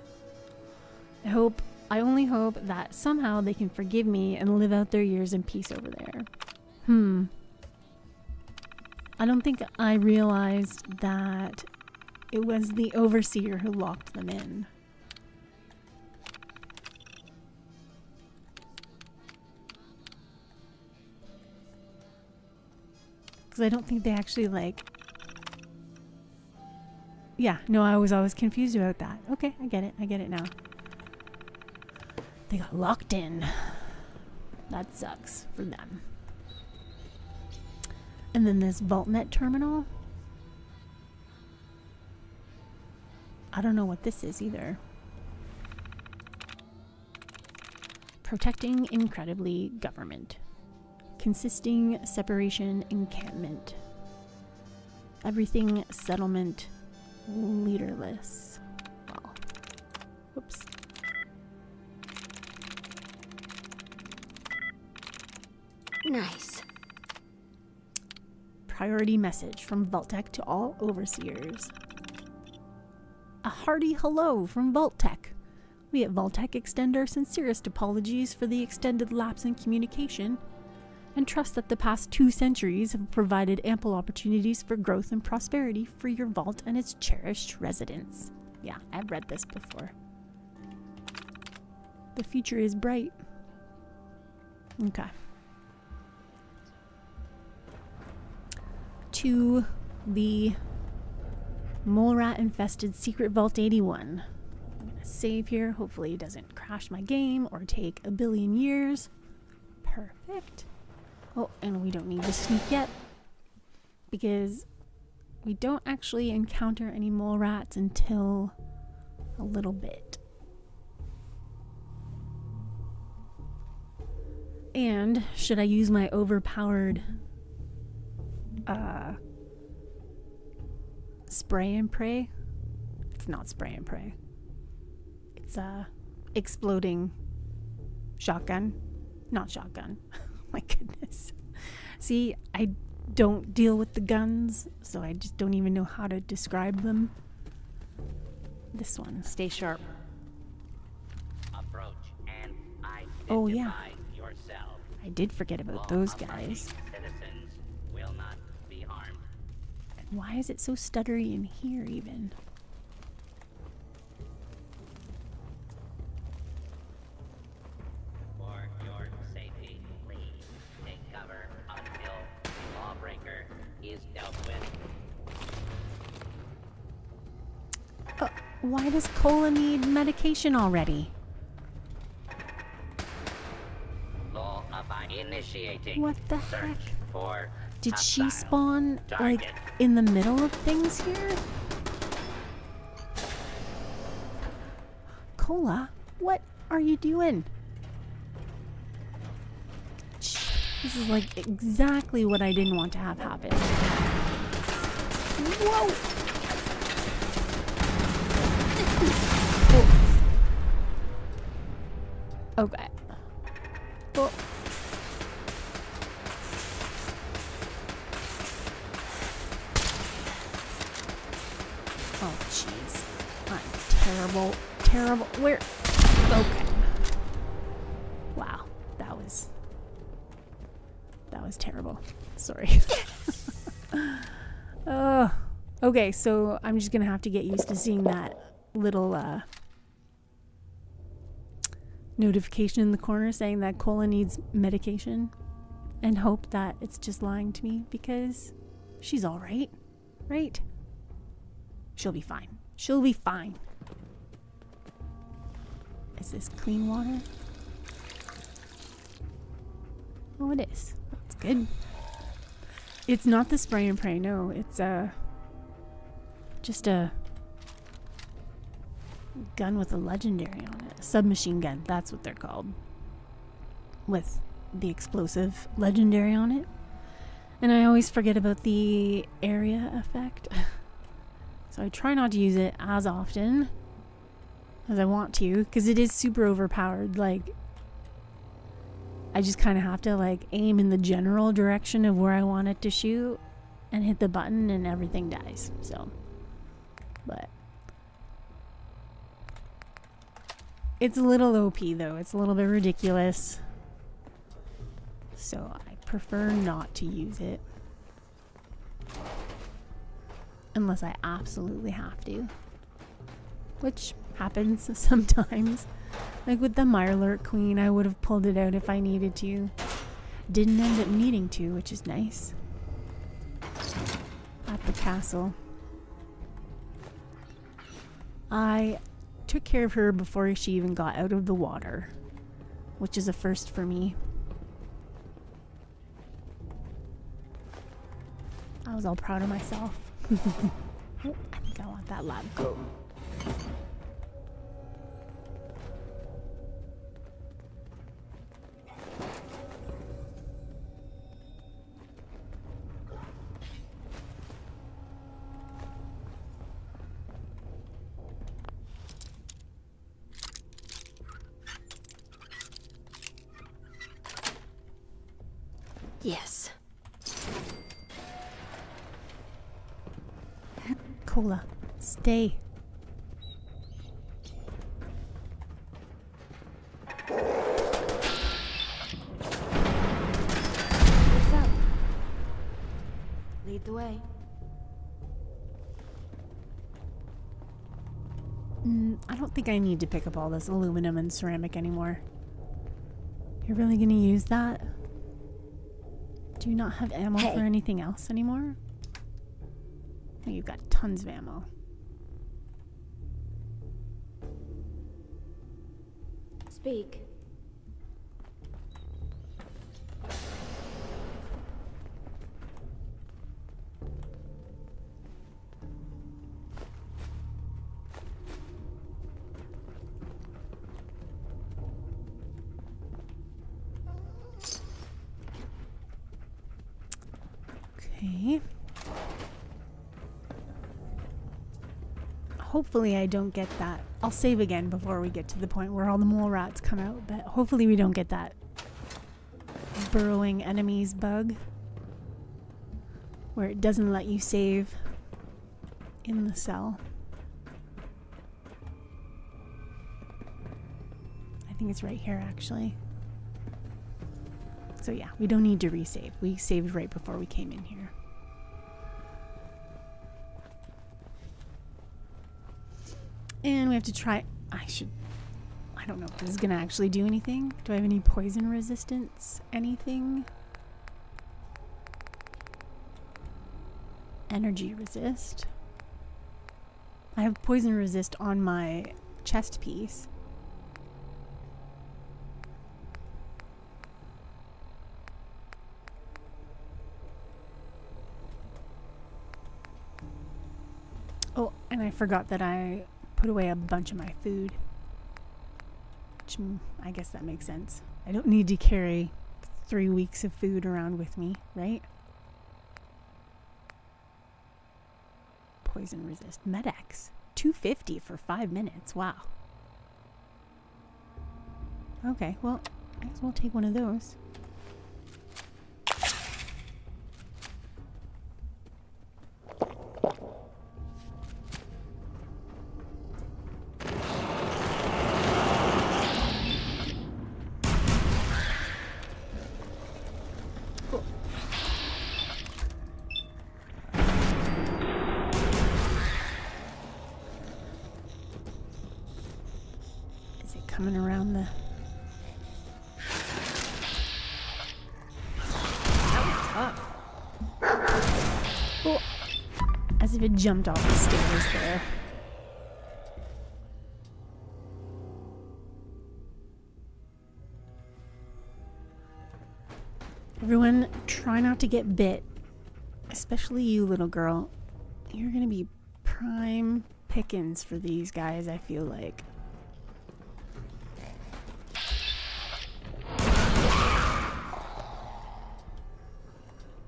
I only hope that somehow they can forgive me and live out their years in peace over there. I don't think I realized that it was the Overseer who locked them in. Because I don't think they actually, like... Yeah, no, I was always confused about that. Okay, I get it now. They got locked in. That sucks for them. And then this VaultNet terminal. I don't know what this is either. Protecting incredibly government. Consisting separation encampment. Everything settlement leaderless. Well, whoops. Nice. Priority message from Vault-Tec to all Overseers. A hearty hello from Vault-Tec. We at Vault-Tec extend our sincerest apologies for the extended lapse in communication and trust that the past 2 centuries have provided ample opportunities for growth and prosperity for your vault and its cherished residents. Yeah, I've read this before. The future is bright. Okay. To the Mole-Infested Secret Vault 81. I'm gonna save here. Hopefully it doesn't crash my game or take a billion years. Perfect. Oh, and we don't need to sneak yet, because we don't actually encounter any mole rats until a little bit. And should I use my overpowered spray and pray? It's not spray and pray. It's exploding shotgun. Not shotgun. My goodness. See, I don't deal with the guns, so I just don't even know how to describe them. This one. Stay sharp. Approach and identify oh yeah. yourself. I did forget about those guys. Citizens will not be harmed. And why is it so stuttery in here even? For your safety, please take cover until the lawbreaker is dealt with. Why does Cola need medication already? Law of initiating. What the Search heck? For Did she hostile spawn, target. like, in the middle of things here? Cola, what are you doing? This is, like, exactly what I didn't want to have happen. Whoa! Oh. Okay. Oh. Oh, jeez. I'm terrible. Where? Okay. Wow. That was terrible. Sorry. Okay, so I'm just gonna have to get used to seeing that little notification in the corner saying that Cola needs medication and hope that it's just lying to me, because she's all right, right? She'll be fine. She'll be fine. Is this clean water? Oh, it is. That's good. It's not the spray and pray, no. It's just a gun with a legendary on it. A submachine gun, that's what they're called. With the explosive legendary on it. And I always forget about the area effect. So I try not to use it as often as I want to, because it is super overpowered. Like, I just kind of have to like aim in the general direction of where I want it to shoot and hit the button and everything dies. So, but it's a little OP though. It's a little bit ridiculous. So I prefer not to use it. Unless I absolutely have to. Which happens sometimes. Like with the Mirelurk Queen, I would have pulled it out if I needed to. Didn't end up needing to, which is nice. At the castle. I took care of her before she even got out of the water. Which is a first for me. I was all proud of myself. Oh, I think I want that lab coat. Yes. Cola, stay. What's up? Lead the way. I don't think I need to pick up all this aluminum and ceramic anymore. You're really gonna use that? Do you not have ammo for anything else anymore? Oh, you've got tons of ammo. Speak. Okay. Hopefully I don't get that. I'll save again before we get to the point where all the mole rats come out, but hopefully we don't get that burrowing enemies bug where it doesn't let you save in the cell. I think it's right here actually. So yeah, we don't need to resave. We saved right before we came in here. And we have to try... I don't know if this is going to actually do anything. Do I have any poison resistance? Anything? Energy resist. I have poison resist on my chest piece. Oh, and I forgot that I put away a bunch of my food. Which, I guess that makes sense. I don't need to carry 3 weeks of food around with me, right? Poison resist. Med-X. 250 for 5 minutes. Wow. Okay, well, I guess we'll take one of those. Coming around the... That was tough. Oh, as if it jumped off the stairs there. Everyone, try not to get bit. Especially you, little girl. You're gonna be prime pickings for these guys, I feel like.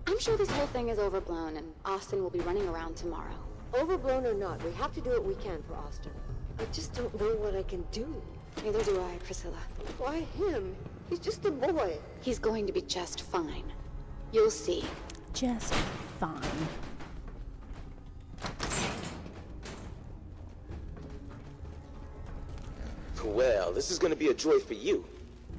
I'm sure this whole thing is overblown and Austin will be running around tomorrow. Overblown or not, we have to do what we can for Austin. I just don't know what I can do. Neither do I, Priscilla. Why him? He's just a boy. He's going to be just fine. You'll see. Just fine. Well, this is gonna be a joy for you.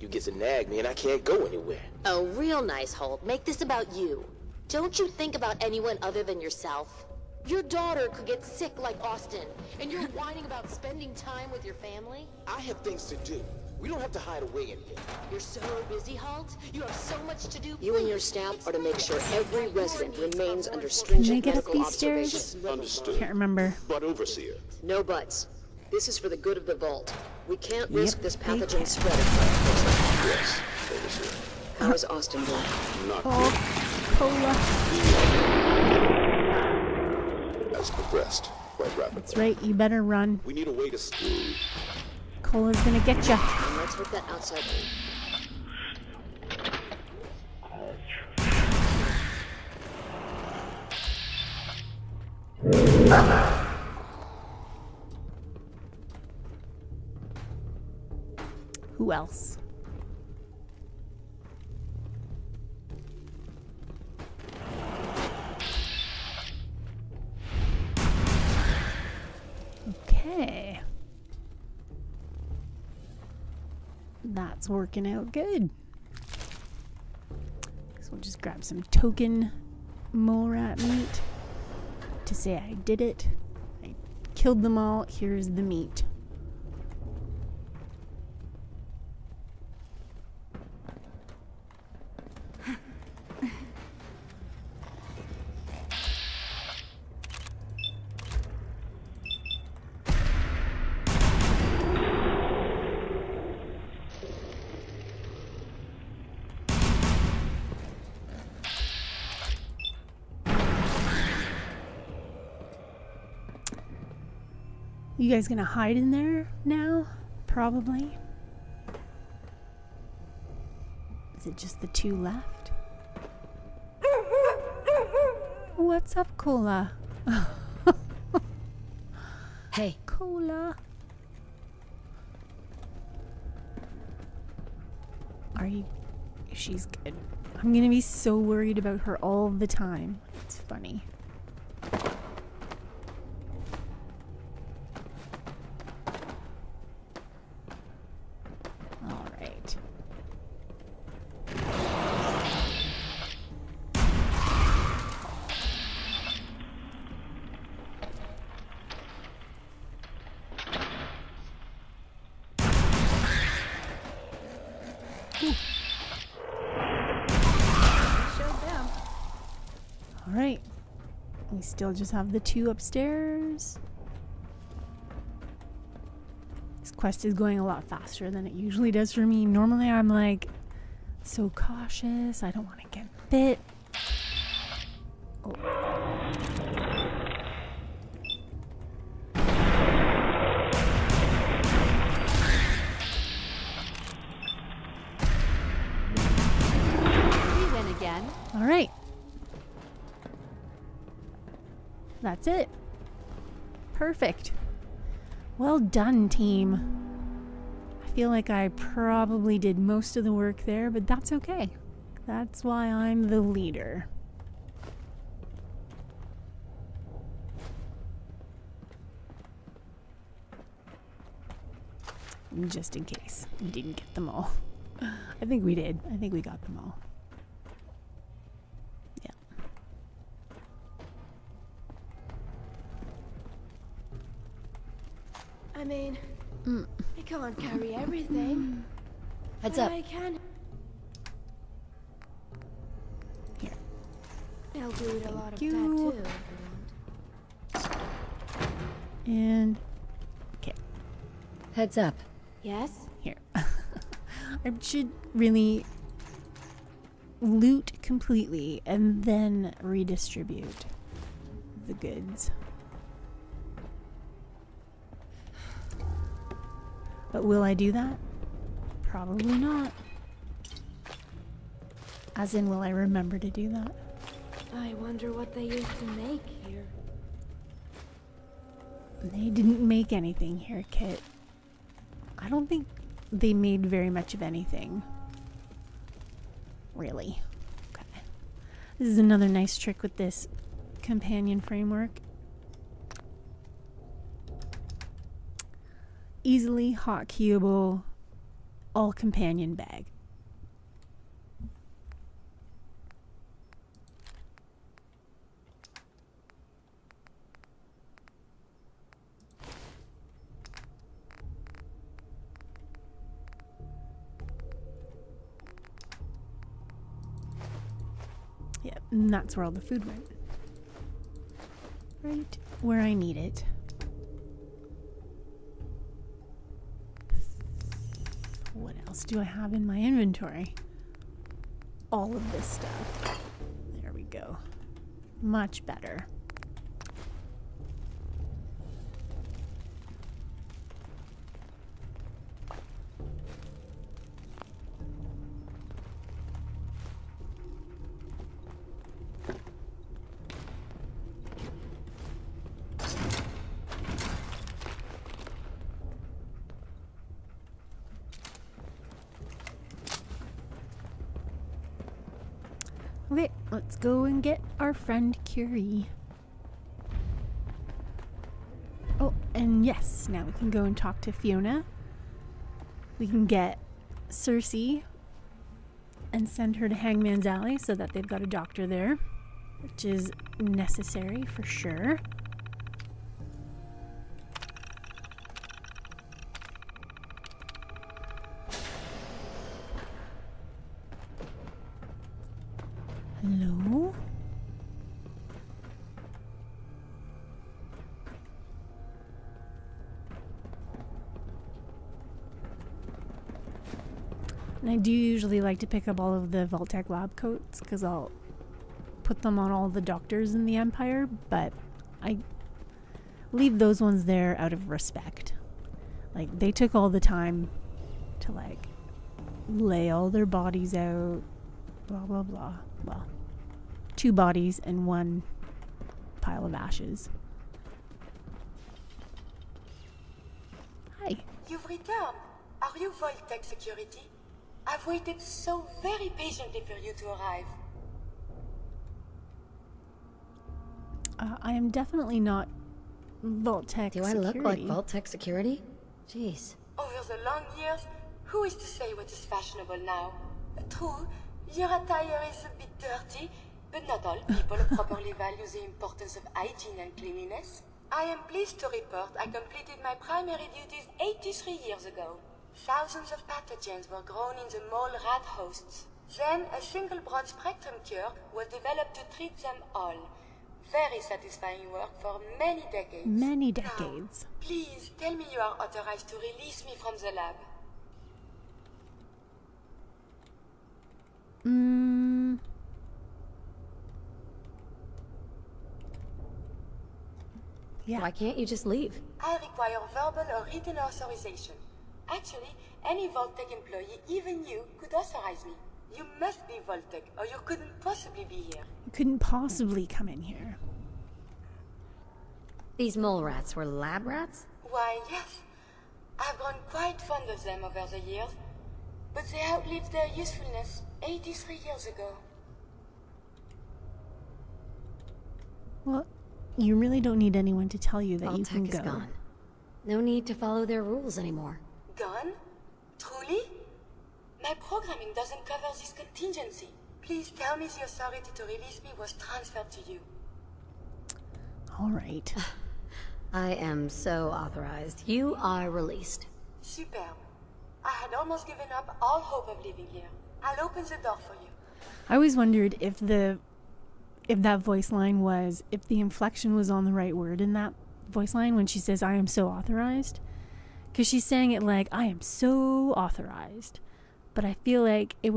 You get to nag me and I can't go anywhere. Oh, real nice, Holt. Make this about you. Don't you think about anyone other than yourself? Your daughter could get sick like Austin, and you're whining about spending time with your family? I have things to do. We don't have to hide away in here. You're so busy, Holt. You have so much to do. You and your staff are to make sure every resident remains under stringent get up medical these stairs? observation. Understood. Can't remember. But Overseer. No buts. This is for the good of the Vault. We can't Yep, risk this they pathogen can. spreading. Yes, Overseer. How is Austin doing? Not Cola. good. Has progressed quite rapidly. That's right, you better run. We need a way to Cola's gonna get ya. And let's hope that outside Who else? Okay. That's working out good. So we'll just grab some token mole rat meat to say I did it. I killed them all. Here's the meat. You guys gonna hide in there now? Probably. Is it just the two left? What's up, Cola? Hey. Cola. Are you... She's good. I'm gonna be so worried about her all the time. It's funny. Alright. We still just have the two upstairs. This quest is going a lot faster than it usually does for me. Normally I'm like so cautious. I don't want to get bit. Oh. We win again. Alright. That's it. Perfect. Well done, team. I feel like I probably did most of the work there, but that's okay. That's why I'm the leader. Just in case we didn't get them all. I think we did. I think we got them all. I mean, I can't carry everything. Heads but up. I can. Here. I'll do it a lot of you. that too. And okay. Heads up. Yes? Here. I should really loot completely and then redistribute the goods. But will I do that? Probably not. As in, will I remember to do that? I wonder what they used to make here. They didn't make anything here, Kit. I don't think they made very much of anything. Really. Okay. This is another nice trick with this companion framework. Easily hotkeyable all companion bag. Yep, and that's where all the food went. Right where I need it. What else do I have in my inventory? All of this stuff. There we go. Much better. Okay, let's go and get our friend Curie. Oh, and yes, now we can go and talk to Fiona. We can get Circe and send her to Hangman's Alley so that they've got a doctor there, which is necessary for sure. Hello? And I do usually like to pick up all of the Vault-Tec lab coats because I'll put them on all the doctors in the Empire, but I leave those ones there out of respect. Like, they took all the time to, like, lay all their bodies out, blah, blah, blah. Well, 2 bodies and 1 pile of ashes. Hi. You've returned. Are you Vault-Tec security? I've waited so very patiently for you to arrive. I am definitely not Vault-Tec security. Do I look like Vault-Tec security? Jeez. Over the long years, who is to say what is fashionable now? True, your attire is a bit dirty, but not all people properly value the importance of hygiene and cleanliness. I am pleased to report I completed my primary duties 83 years ago. Thousands of pathogens were grown in the mole rat hosts. Then a single broad spectrum cure was developed to treat them all. Very satisfying work for many decades. Many decades. Now, please tell me you are authorized to release me from the lab. Yeah. Why can't you just leave? I require verbal or written authorization. Actually, any Vault-Tec employee, even you, could authorize me. You must be Vault-Tec, or you couldn't possibly be here. You couldn't possibly come in here. These mole rats were lab rats? Why, yes. I've grown quite fond of them over the years, but they outlived their usefulness 83 years ago. Well, you really don't need anyone to tell you that you can go. Vault-Tec is gone. No need to follow their rules anymore. Gone? Truly? My programming doesn't cover this contingency. Please tell me the authority to release me was transferred to you. All right. I am so authorized. You are released. Superb. I had almost given up all hope of living here. I'll open the door for you. I always wondered if that voice line was, if the inflection was on the right word in that voice line when she says, I am so authorized. Because she's saying it like, I am so authorized. But I feel like it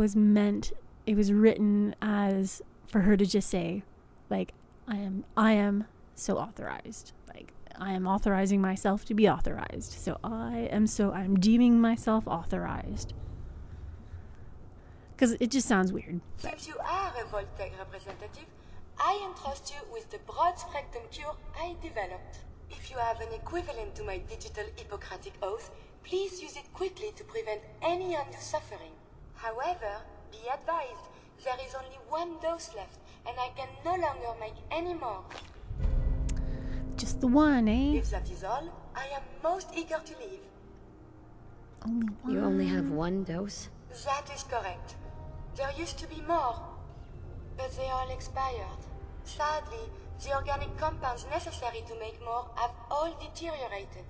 it was written as for her to just say, like, I am so authorized. Like, I am authorizing myself to be authorized. So I'm deeming myself authorized. Because it just sounds weird. Since you are a Voltec representative, I entrust you with the broad spectrum cure I developed. If you have an equivalent to my digital Hippocratic oath, please use it quickly to prevent any undue suffering. However, be advised, there is only one dose left, and I can no longer make any more. Just the one, eh? If that is all, I am most eager to leave. Only one. You only have one dose? That is correct. There used to be more, but they all expired. Sadly, the organic compounds necessary to make more have all deteriorated.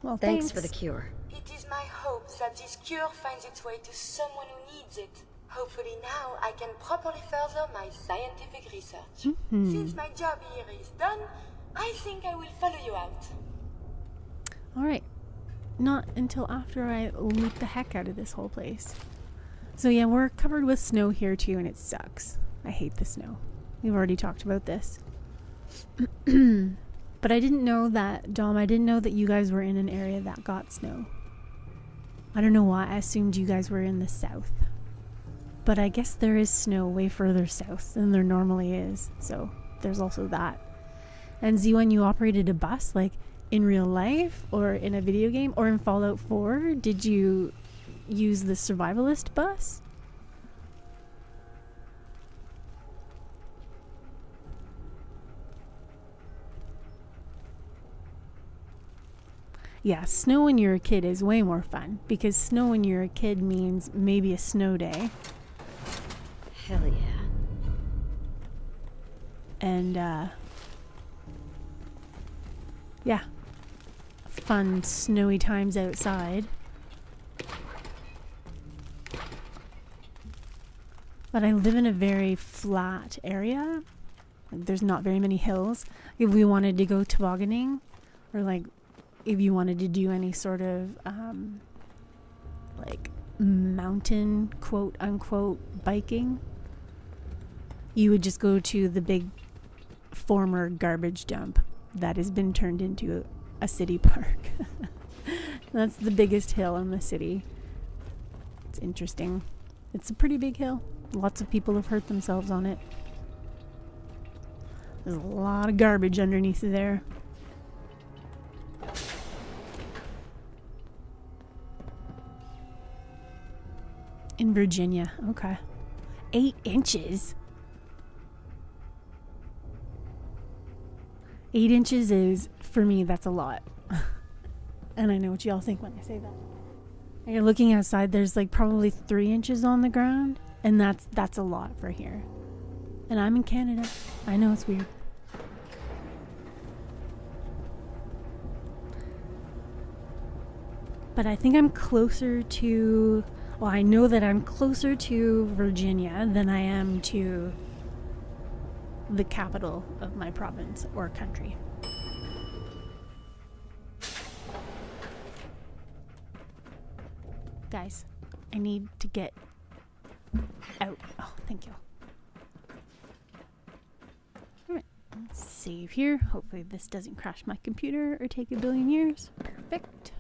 Well, thanks for the cure. It is my hope that this cure finds its way to someone who needs it. Hopefully now I can properly further my scientific research. Since my job here is done, I think I will follow you out. Alright. Not until after I loot the heck out of this whole place. So yeah, we're covered with snow here too, and it sucks. I hate the snow. We've already talked about this. But I didn't know that, Dom, I didn't know that you guys were in an area that got snow. I don't know why, I assumed you guys were in the south. But I guess there is snow way further south than there normally is. So there's also that. And Z1, you operated a bus, like, in real life or in a video game or in Fallout 4? Did you use the survivalist bus? Yeah, snow when you're a kid is way more fun because snow when you're a kid means maybe a snow day. Hell yeah. And yeah, fun snowy times outside. But I live in a very flat area. Like, there's not very many hills. If we wanted to go tobogganing, or like if you wanted to do any sort of like mountain quote unquote biking, you would just go to the big former garbage dump that has been turned into a city park. That's the biggest hill in the city. It's interesting. It's a pretty big hill. Lots of people have hurt themselves on it. There's a lot of garbage underneath there. In Virginia, okay. 8 inches. 8 inches is, for me, that's a lot. And I know what y'all think when I say that. And you're looking outside, there's like probably 3 inches on the ground. And that's a lot for here. And I'm in Canada. I know it's weird. But I think I'm closer to... Well, I know that I'm closer to Virginia than I am to the capital of my province or country. Guys, I need to get out. Oh, thank you. Alright, let's save here. Hopefully this doesn't crash my computer or take a billion years. Perfect.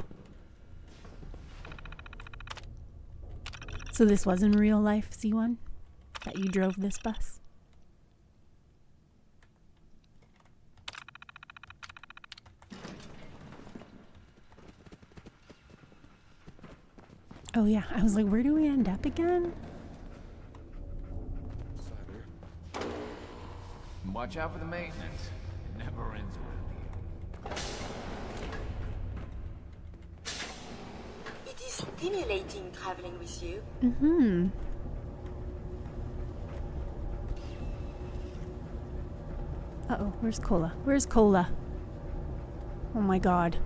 So this was in real life, C1? That you drove this bus? Oh yeah, I was like, where do we end up again? Watch out for the maintenance. It never ends around here. It is stimulating traveling with you. Mm-hmm. Uh-oh, where's Cola? Where's Cola? Oh my god.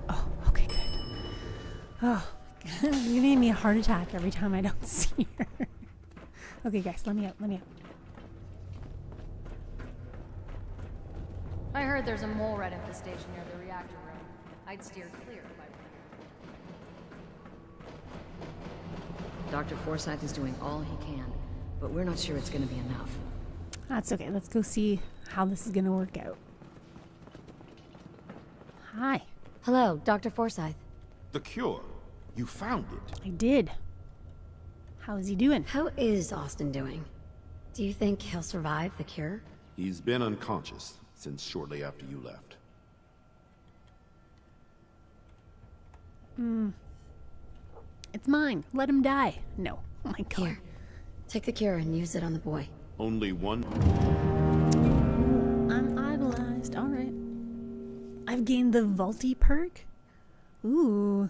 Oh, okay, good. Oh, you gave me a heart attack every time I don't see her. Okay, guys, let me out, let me out. I heard there's a mole rat infestation near the reactor room. I'd steer clear if I Dr. Forsyth is doing all he can, but we're not sure it's going to be enough. That's okay. Let's go see how this is going to work out. Hi. Hello, Dr. Forsyth. The cure. You found it. I did. How is he doing? How is Austin doing? Do you think he'll survive the cure? He's been unconscious since shortly after you left. It's mine. Let him die. No. Oh my god. Here. Take the cure and use it on the boy. Only one. I'm idolized. Alright. I've gained the Vaulty perk. Ooh.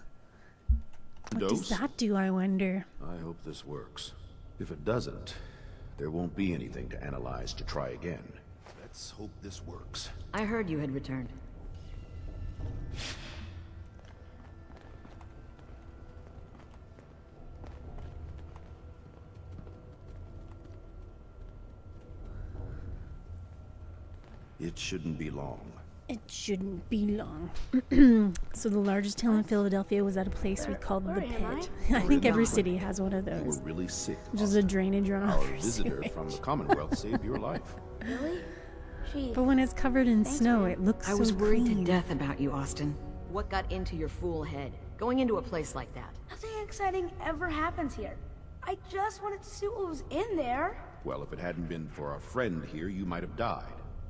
What does that do, I wonder? I hope this works. If it doesn't, there won't be anything to analyze to try again. Let's hope this works. I heard you had returned. It shouldn't be long. It shouldn't be long. So the largest hill in Philadelphia was at a place we called the Pit. I think every city has one of You those. were really sick. Which is a drainage Our runoff. visitor from the Commonwealth saved your life. Really? But when it's covered in snow, it looks so I was worried clean. to death about you, Austin. What got into your fool head? Going into a place like that. Nothing exciting ever happens here. I just wanted to see what was in there. Well, if it hadn't been for our friend here, you might have died.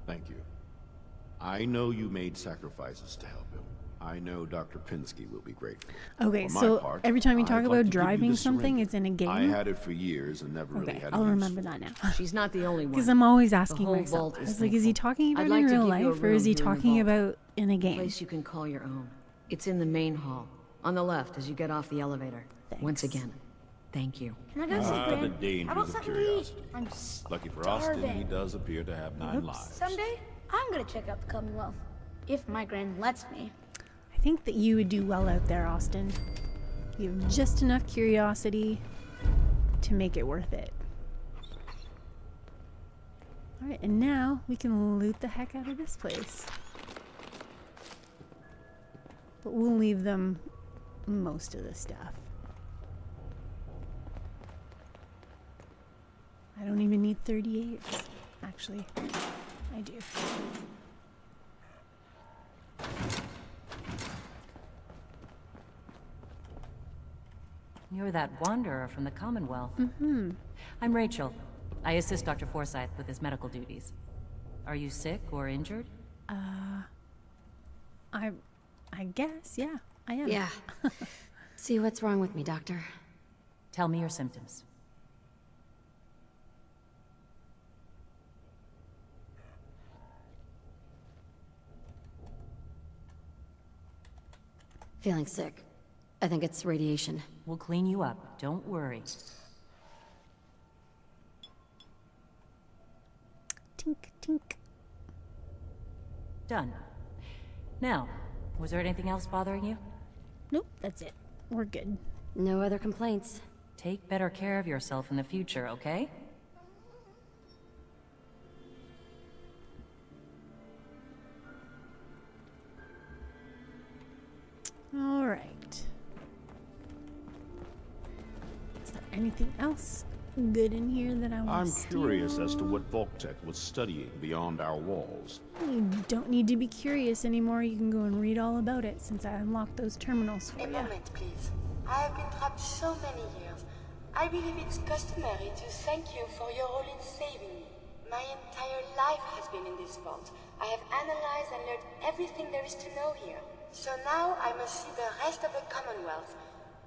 Thank you. I know you made sacrifices to help him. I know Dr. Pinsky will be grateful. Okay, For my so part, every time you I'd talk like about to give you driving the something, syringe. it's in a game. I had it for years and never really Okay, had I'll a use remember for that it. now. She's not the only one. Because I'm always The asking whole myself, vault is it's like, is he thankful. talking about I'd it like in to real give you a life, or is room he here in the talking vault. about in a A game? place you can call your own. It's in the main hall, on the left as you get off the elevator. Once again, thank you. Can I go see The Gran? dangers How about of something to eat? curiosity. I'm Lucky for Austin, he starving. does appear to have 9 lives. Someday, I'm gonna check out the Commonwealth. If my Gran lets me. I think that you would do well out there, Austin. You have just enough curiosity to make it worth it. Alright, and now we can loot the heck out of this place. But we'll leave them most of the stuff. I don't even need 38s. Actually, I do. You're that wanderer from the Commonwealth. Mm-hmm. I'm Rachel. I assist Dr. Forsyth with his medical duties. Are you sick or injured? I guess, yeah, I am. Yeah. See what's wrong with me, Doctor. Tell me your symptoms. Feeling sick. I think it's radiation. We'll clean you up. Don't worry. Tink, tink. Done. Now, was there anything else bothering you? Nope, that's it. We're good. No other complaints. Take better care of yourself in the future, okay? All right. Is there anything else good in here that I want I'm to steal? curious as to what Volktech was studying beyond our walls. You don't need to be curious anymore. You can go and read all about it since I unlocked those terminals for A you. moment, please. I have been trapped so many years. I believe it's customary to thank you for your role in saving me. My entire life has been in this vault. I have analyzed and learned everything there is to know here. So now I must see the rest of the Commonwealth,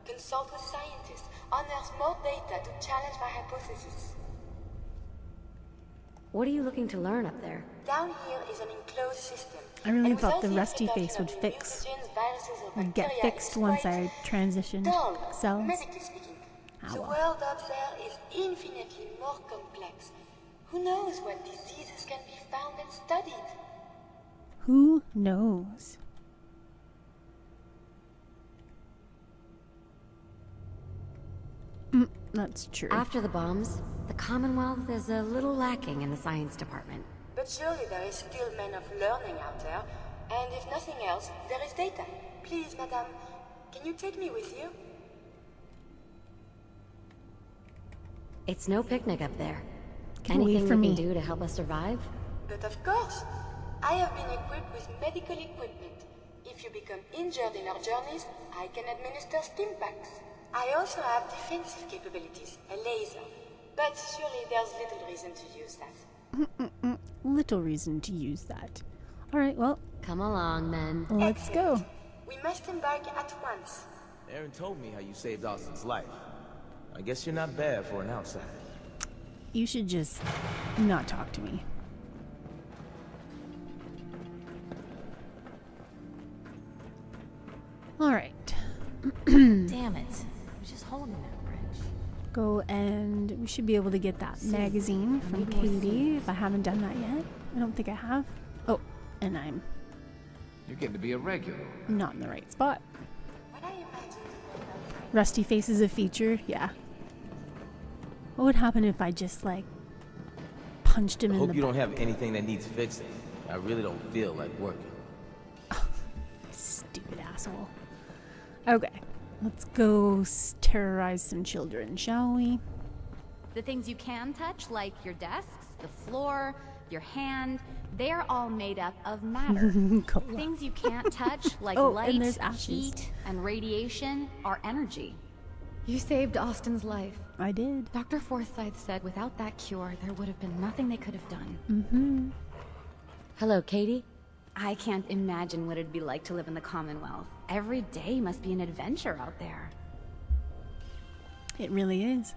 consult with scientists, unearth more data to challenge my hypothesis. What are you looking to learn up there? Down here is an enclosed system. I really and thought the without rusty introduction face would of fix. mutagens, viruses, or Would get bacteria, fixed it's once quite I transitioned dull, cells. medically speaking. Ah, The well. world up there is infinitely more complex. Who knows what diseases can be found and studied? Who knows? That's true. After the bombs, the Commonwealth is a little lacking in the science department. But surely there is still men of learning out there, and if nothing else, there is data. Please, madame, can you take me with you? It's no picnic up there. Get away Anything from we me. can do to help us survive? But of course, I have been equipped with medical equipment. If you become injured in our journeys, I can administer stim packs. I also have defensive capabilities, a laser. But surely there's little reason to use that. Little reason to use that. Alright, well. Come along, then. Let's go. We must embark at once. Aaron told me how you saved Austin's life. I guess you're not bad for an outsider. You should just not talk to me. Alright. Damn it. I was just holding that wrench. Go and we should be able to get that magazine from Katie if I haven't done that yet. I don't think I have. Oh, and I'm You're getting to be a regular. not in the right spot. Rusty face is a feature, yeah. What would happen if I just like punched him I in the hope you butt? don't have anything that needs fixing. I really don't feel like working. Stupid asshole. Okay, let's go terrorize some children, shall we? The things you can touch, like your desks, the floor, your hand, they're all made up of matter. Cola. Things you can't touch, like Oh, and light, there's ashes. heat, and radiation, are energy. You saved Austin's life. I did. Dr. Forsyth said without that cure, there would have been nothing they could have done. Mm-hmm. Hello, Katie. I can't imagine what it'd be like to live in the Commonwealth. Every day must be an adventure out there. It really is.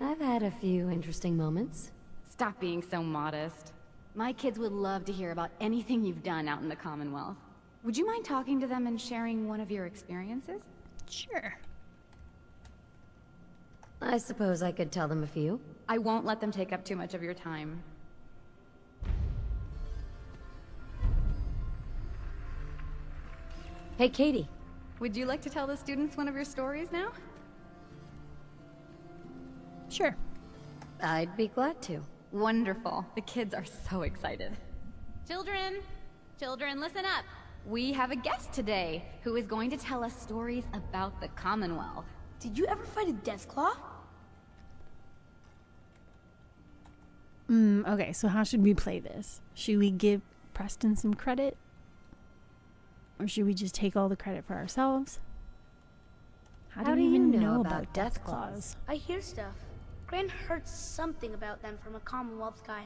I've had a few interesting moments. Stop being so modest. My kids would love to hear about anything you've done out in the Commonwealth. Would you mind talking to them and sharing one of your experiences? Sure. I suppose I could tell them a few. I won't let them take up too much of your time. Hey, Katie. Would you like to tell the students one of your stories now? Sure. I'd be glad to. Wonderful. The kids are so excited. Children! Children, listen up! We have a guest today who is going to tell us stories about the Commonwealth. Did you ever fight a Deathclaw? Okay, so how should we play this? Should we give Preston some credit? Or should we just take all the credit for ourselves? How do we even know about Deathclaws? I hear stuff. Gran heard something about them from a Commonwealth guy.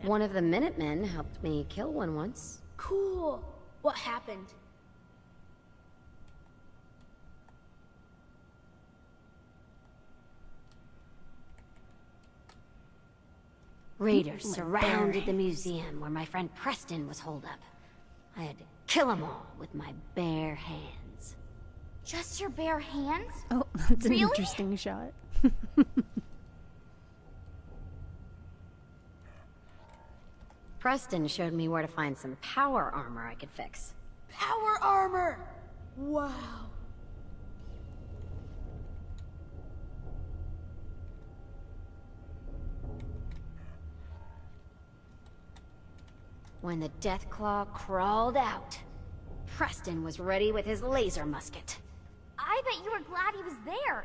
One of the Minutemen helped me kill one once. Cool. What happened? Raiders surrounded the museum where my friend Preston was holed up. I had to kill them all with my bare hands. Just your bare hands? Oh, that's an Really? interesting shot. Preston showed me where to find some power armor I could fix. Power armor! Wow. When the Deathclaw crawled out, Preston was ready with his laser musket. I bet you were glad he was there.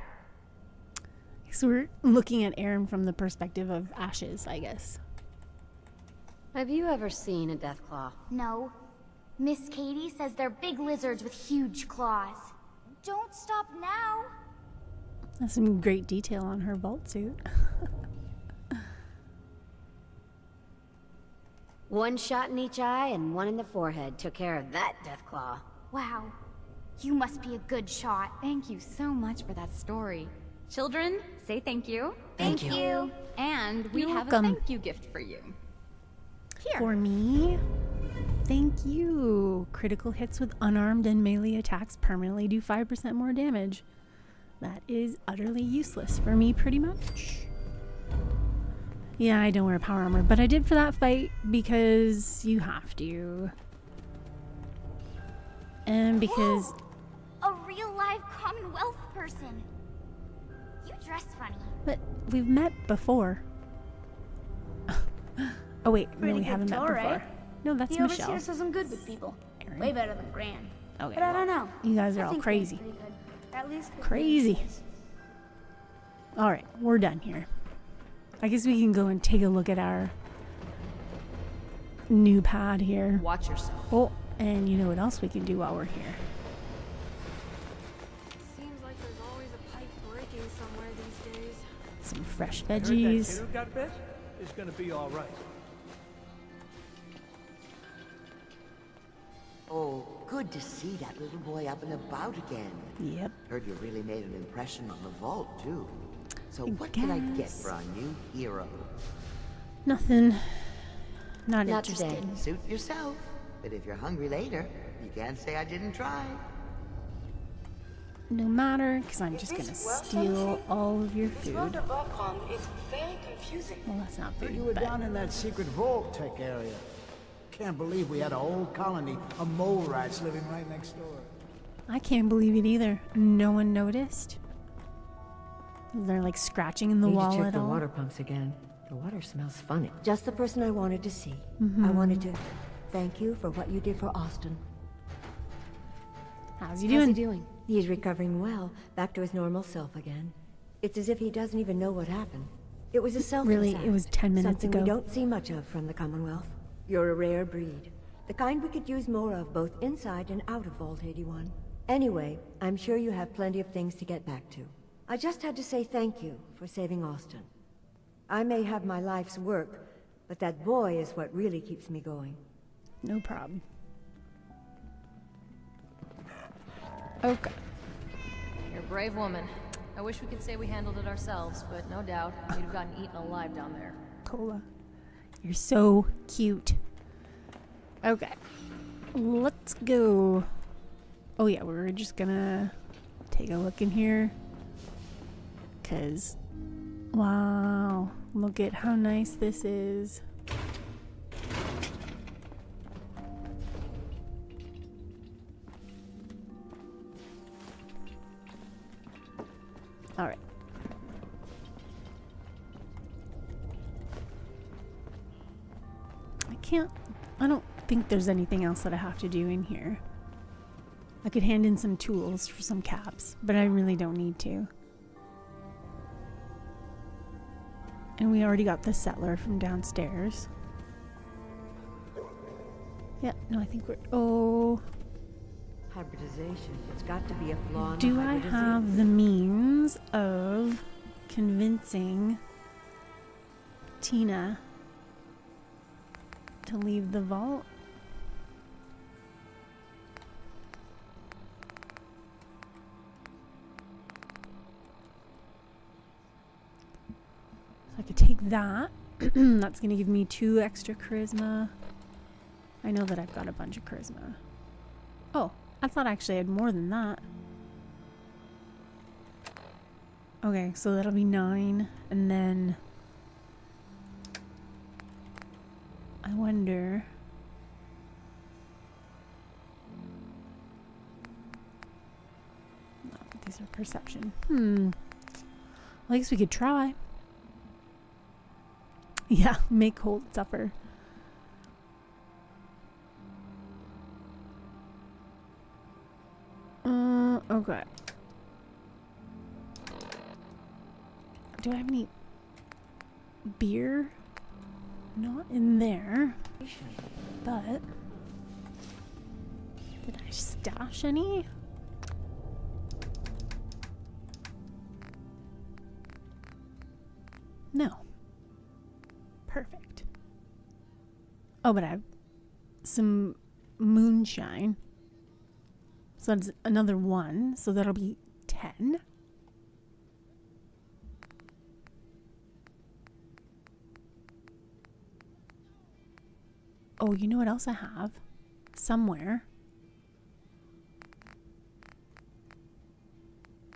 So we're looking at Aaron from the perspective of Ashes, I guess. Have you ever seen a Deathclaw? No. Miss Katie says they're big lizards with huge claws. Don't stop now. That's some great detail on her vault suit. One shot in each eye and one in the forehead took care of that Deathclaw. Wow. You must be a good shot. Thank you so much for that story. Children, say thank you. Thank you. And we You're have welcome. a thank you gift for you. Here. For me? Thank you. Critical hits with unarmed and melee attacks permanently do 5% more damage. That is utterly useless for me, pretty much. Yeah, I don't wear power armor, but I did for that fight because you have to. And because... A real live Commonwealth person. You dress funny. But we've met before. Oh wait, no, Pretty we good haven't met tour, before. right? No, that's The Michelle. overseer says I'm good with people. Aaron. Way better than Gran. Okay, But I don't know. You guys are I all think crazy. Gran's pretty good. At least Crazy. All right, we're done here. I guess we can go and take a look at our new pad here. Watch yourself. Oh, and you know what else we can do while we're here? Seems like there's always a pipe breaking somewhere these days. Some fresh I heard that veggies. kid who got bit is gonna be all right. Oh, good to see that little boy up and about again. Yep. Heard you really made an impression on the vault, too. So what can I get for our new hero? Nothing. Not Not interested. today. Suit yourself. But if you're hungry later, you can't say I didn't try. No matter, because I'm just gonna steal all of your This world food. of background is very confusing. Well, that's not food. You were but down in that secret vault tech area. Can't believe we had a whole colony of mole rats living right next door. I can't believe it either. No one noticed. They're like scratching in the Need to wall check at the all. water pumps again. The water smells funny. Just the person I wanted to see. Mhm. I wanted to thank you for what you did for Austin. How's he doing? He's recovering well, back to his normal self again. It's as if he doesn't even know what happened. It was a selfless Really? act, It was 10 minutes something ago? we don't see much of from the Commonwealth. You're a rare breed. The kind we could use more of both inside and out of Vault 81. Anyway, I'm sure you have plenty of things to get back to. I just had to say thank you for saving Austin. I may have my life's work, but that boy is what really keeps me going. No problem. Okay. You're a brave woman. I wish we could say we handled it ourselves, but no doubt we'd have gotten eaten alive down there. Cola. You're so cute. Okay. Let's go. Oh yeah, we're just gonna take a look in here. 'Cause, wow, look at how nice this is. All right. I don't think there's anything else that I have to do in here. I could hand in some tools for some caps, but I really don't need to. And we already got the settler from downstairs. Yeah, no, I think we're... Oh... Hybridization. It's got to be a flaw in Do the I hybridization. have the means of convincing Tina to leave the vault? So I could take that. That's going to give me 2 extra charisma. I know that I've got a bunch of charisma. Oh, I thought actually I had more than that. Okay, so that'll be 9, and then I wonder. No, these are perception. Well, I guess we could try. Yeah, make Holt suffer. Okay. Do I have any beer? Not in there. But did I stash any? No. Perfect. Oh, but I have some moonshine. So that's another 1. So that'll be 10. Oh, you know what else I have? Somewhere.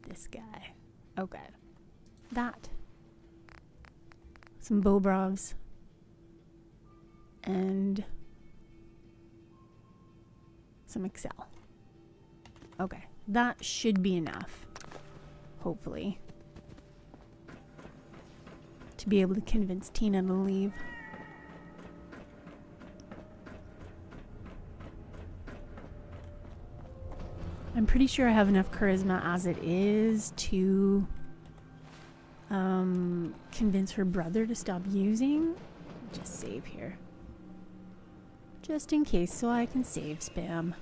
This guy. Okay. That. Some Bobrovs. And some Excel. Okay. That should be enough. Hopefully. to be able to convince Tina to leave. I'm pretty sure I have enough charisma as it is to convince her brother to stop using. Just save here. Just in case, so I can save spam.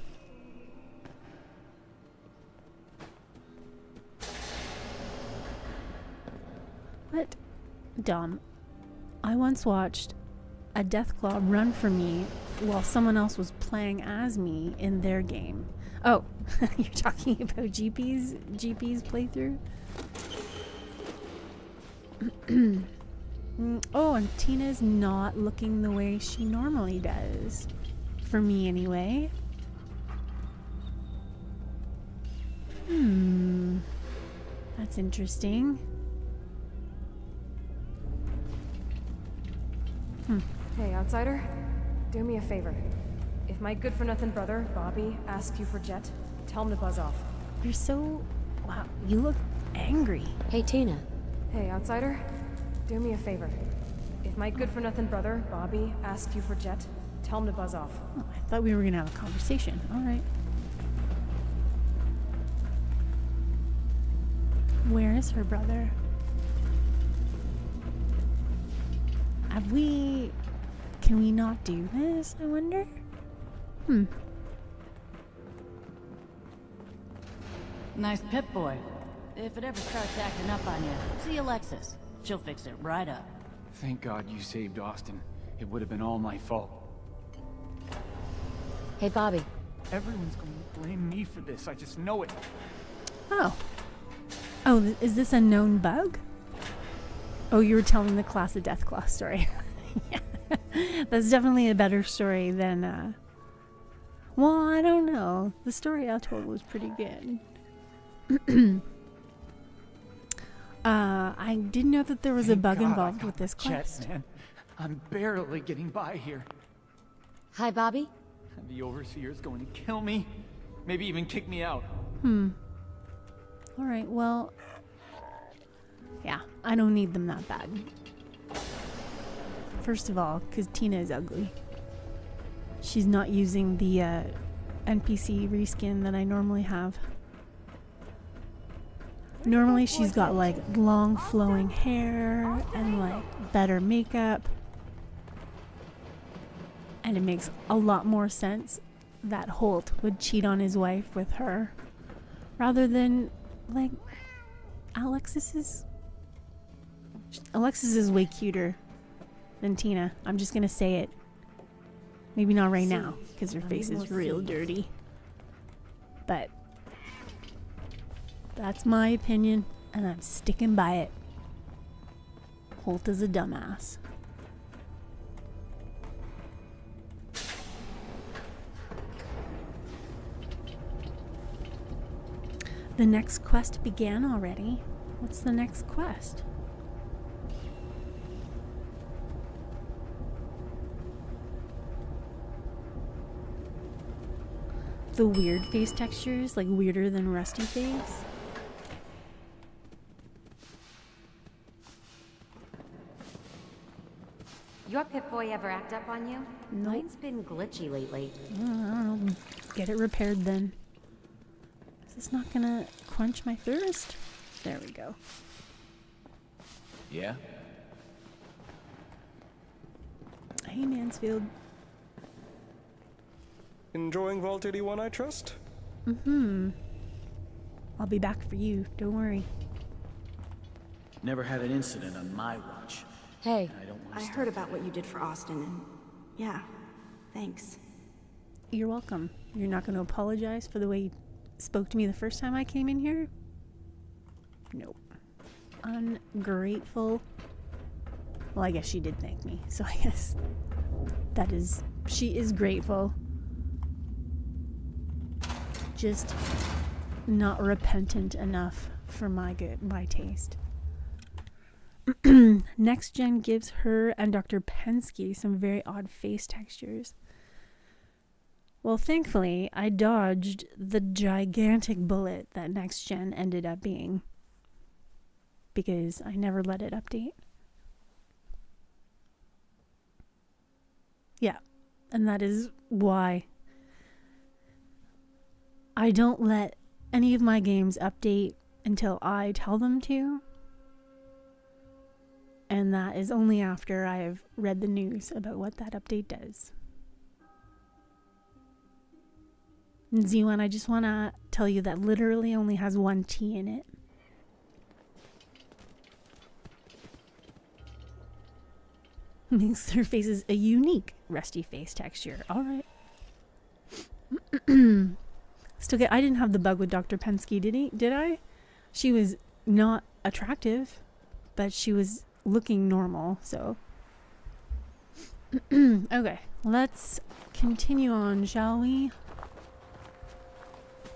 What? Dumb. I once watched a Deathclaw run for me while someone else was playing as me in their game. Oh, you're talking about GP's playthrough? Oh, and Tina's not looking the way she normally does. For me, anyway. That's interesting. Hey, outsider. Do me a favor. If my good-for-nothing brother, Bobby, asks you for Jet, tell him to buzz off. You're so... Wow, you look angry. Hey, Tina. Hey, outsider. Do me a favor. If my good-for-nothing brother, Bobby, asks you for Jet, tell him to buzz off. Oh, I thought we were gonna have a conversation. Alright. Where is her brother? Have we... Can we not do this, I wonder? Nice Pip-Boy. If it ever starts acting up on you, see Alexis. She'll fix it right up. Thank God you saved Austin. It would have been all my fault. Hey, Bobby. Everyone's going to blame me for this. I just know it. Oh. Oh, is this a known bug? Oh, you were telling the class of Deathclaw story. Yeah. That's definitely a better story than, well, I don't know. The story I told was pretty good. I didn't know that there was a bug involved with this quest. Jet, man. I'm barely getting by here. Hi, Bobby. And the Overseer's going to kill me. Maybe even kick me out. Alright, well... Yeah, I don't need them that bad. First of all, because Tina is ugly. She's not using the NPC reskin that I normally have. Normally she's got like long flowing hair and like better makeup. And it makes a lot more sense that Holt would cheat on his wife with her. Rather than like Alexis is way cuter than Tina. I'm just gonna say it. Maybe not right now, because her face is real dirty. But that's my opinion, and I'm sticking by it. Holt is a dumbass. The next quest began already. What's the next quest? The weird face textures, like weirder than Rusty face. Your Pip-Boy ever act up on you? Nope. Mine's been glitchy lately. I don't know. Get it repaired then. Is this not gonna quench my thirst? There we go. Yeah? Hey, Mansfield. Enjoying Vault 81, I trust? I'll be back for you, don't worry. Never had an incident on my watch. Hey, I heard about what you did for Austin, and yeah, thanks. You're welcome. You're not going to apologize for the way you spoke to me the first time I came in here? Nope. Ungrateful. Well, I guess she did thank me, so I guess that is... She is grateful. Just not repentant enough for my taste. Next Gen gives her and Dr. Pensky some very odd face textures. Well, thankfully, I dodged the gigantic bullet that Next Gen ended up being, because I never let it update. Yeah, and that is why I don't let any of my games update until I tell them to. And that is only after I've read the news about what that update does. And Z1, I just want to tell you that literally only has one T in it. Makes their faces a unique rusty face texture. Alright. Still I didn't have the bug with Dr. Pensky, did I? She was not attractive, but she was looking normal, so. Okay, let's continue on, shall we?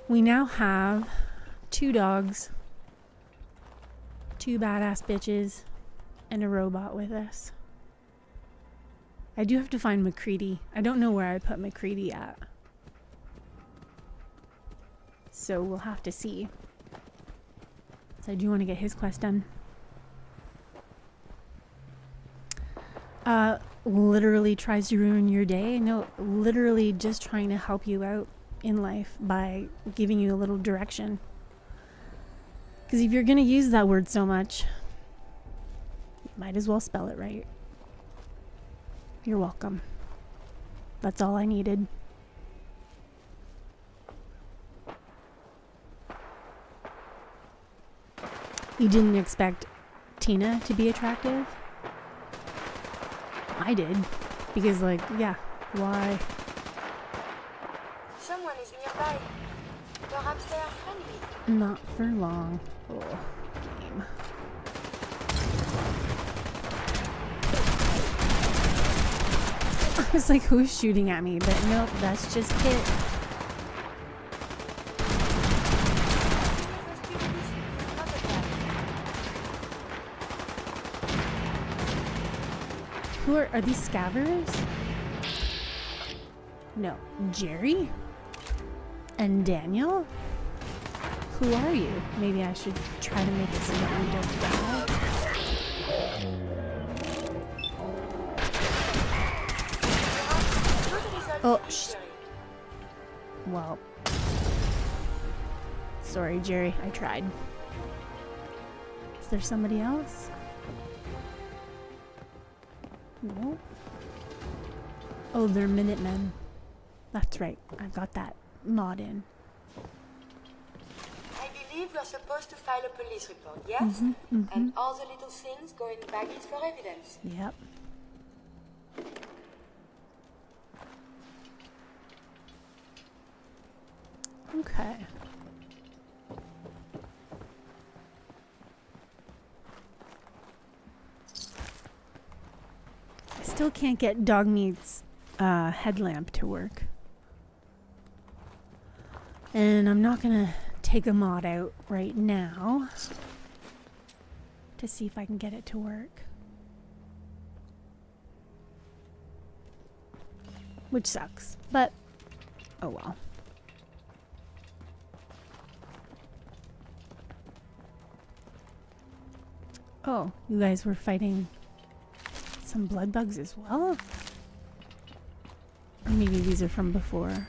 We now have 2 dogs, 2 badass bitches, and a robot with us. I do have to find McCready. I don't know where I put McCready at. So we'll have to see. So I do want to get his quest done. Literally tries to ruin your day. No, literally just trying to help you out in life by giving you a little direction. Because if you're going to use that word so much, you might as well spell it right. You're welcome. That's all I needed. You didn't expect Tina to be attractive? I did. Because, like, yeah, why? Someone is nearby. Perhaps they are friendly. Not for long. Oh, game. I was like, who's shooting at me? But nope, that's just Kit. Who are these scavengers? No, Jerry? And Daniel? Who are you? Maybe I should try to make it so that we don't die. Oh, well. Sorry, Jerry. I tried. Is there somebody else? No. Oh, they're Minutemen. That's right. I've got that mod in. I believe you're supposed to file a police report, yes? And all the little things go in baggies for evidence. Yep. Okay. I still can't get Dogmeat's headlamp to work. And I'm not gonna take a mod out right now to see if I can get it to work. Which sucks, but oh well. Oh, you guys were fighting some blood bugs as well? Or maybe these are from before.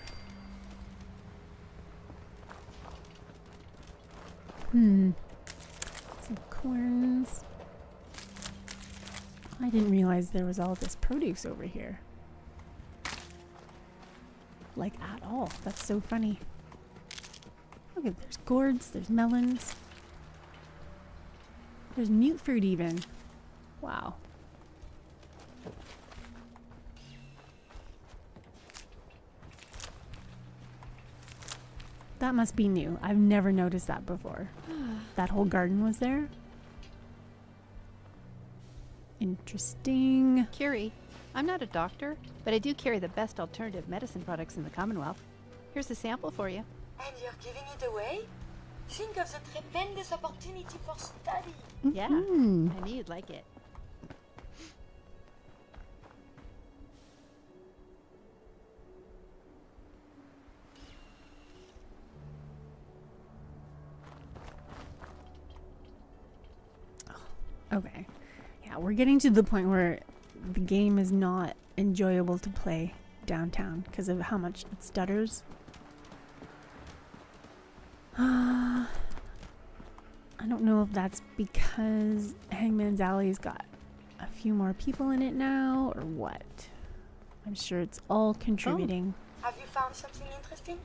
Some corns. I didn't realize there was all this produce over here. Like at all. That's so funny. Look at, there's gourds, there's melons. There's mute fruit even. Wow. That must be new. I've never noticed that before. That whole garden was there. Interesting. Curie, I'm not a doctor, but I do carry the best alternative medicine products in the Commonwealth. Here's a sample for you. And you're giving it away? Think of the tremendous opportunity for study. Yeah, I knew you'd like it. Okay. Yeah, we're getting to the point where the game is not enjoyable to play downtown because of how much it stutters. I don't know if that's because Hangman's Alley's got a few more people in it now or what. I'm sure it's all contributing. Have you found something interesting?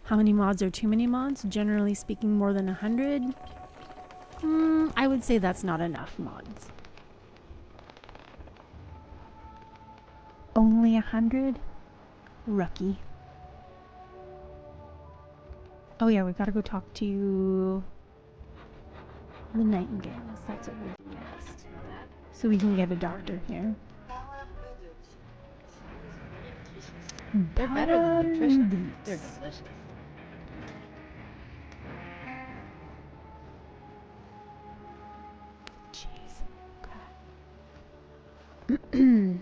How many mods are too many mods? Generally speaking, more than 100. I would say that's not enough mods. Only 100? Rookie. Oh yeah, we've got to go talk to the Nightingales. That's what we do next. So we can get a doctor here. They're better than nutrition. They're delicious. Jeez. Okay.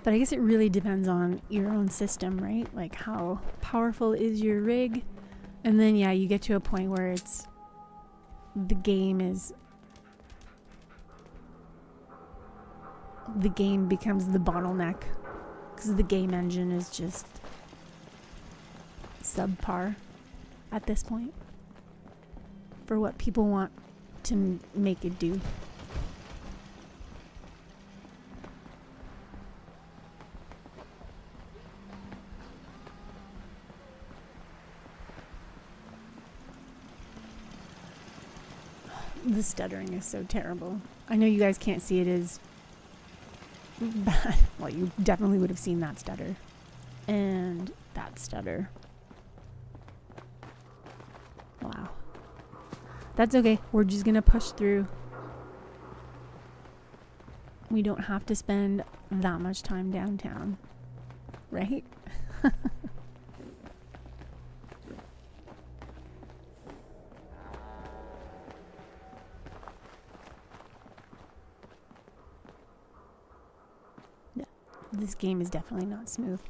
But I guess it really depends on your own system, right? Like how powerful is your rig? And then yeah, you get to a point where it's the game becomes the bottleneck because the game engine is just subpar at this point for what people want to make it do. The stuttering is so terrible. I know you guys can't see it as bad. Well, you definitely would have seen that stutter. And that stutter. Wow. That's okay. We're just gonna push through. We don't have to spend that much time downtown. Right? This game is definitely not smooth.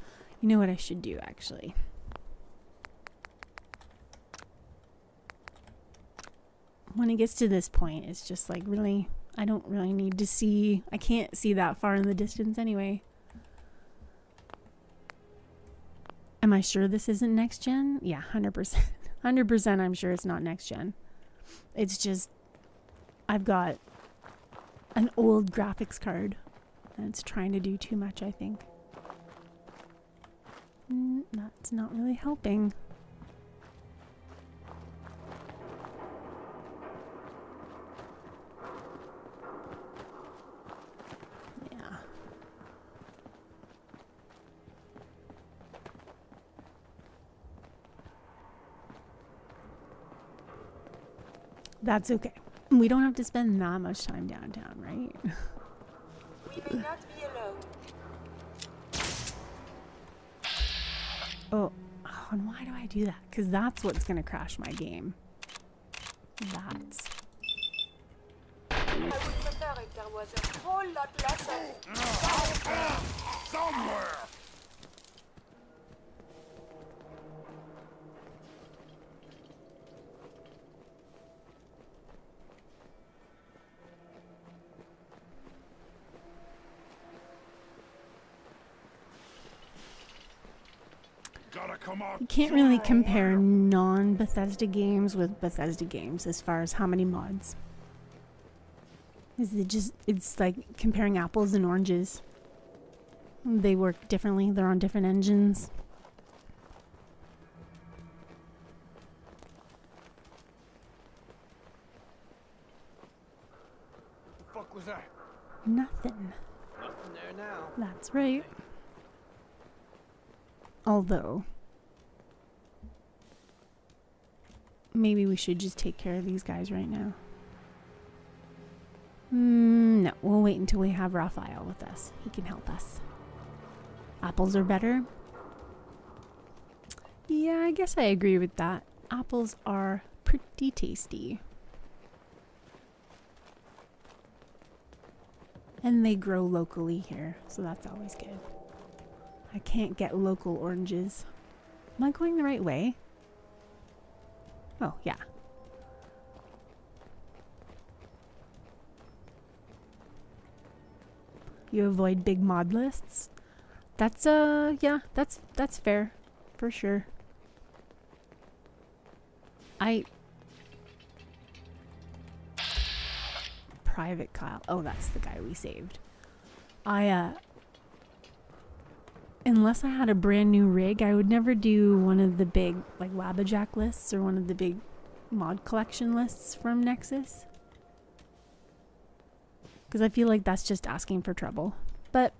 You know what I should do, actually? When it gets to this point, it's just like, really, I don't really need to see. I can't see that far in the distance anyway. Am I sure this isn't next gen? Yeah, 100%. 100% I'm sure it's not next gen. It's just, I've got an old graphics card. And it's trying to do too much, I think. That's not really helping. Yeah. That's okay. We don't have to spend that much time downtown, right? We may not be alone. Oh, and why do I do that? Because that's what's going to crash my game. That's. I would prefer if there was a whole lot less of somewhere. You can't really compare non-Bethesda games with Bethesda games as far as how many mods. It's like comparing apples and oranges. They work differently. They're on different engines. The fuck was that? Nothing. Nothing there now. That's right. Although, maybe we should just take care of these guys right now. No, we'll wait until we have Raphael with us. He can help us. Apples are better. Yeah, I guess I agree with that. Apples are pretty tasty. And they grow locally here, so that's always good. I can't get local oranges. Am I going the right way? Oh, yeah. You avoid big mod lists. That's yeah, that's fair. For sure. Private Kyle. Oh, that's the guy we saved. Unless I had a brand new rig, I would never do one of the big, like, Wabbajack lists or one of the big mod collection lists from Nexus. Because I feel like that's just asking for trouble. But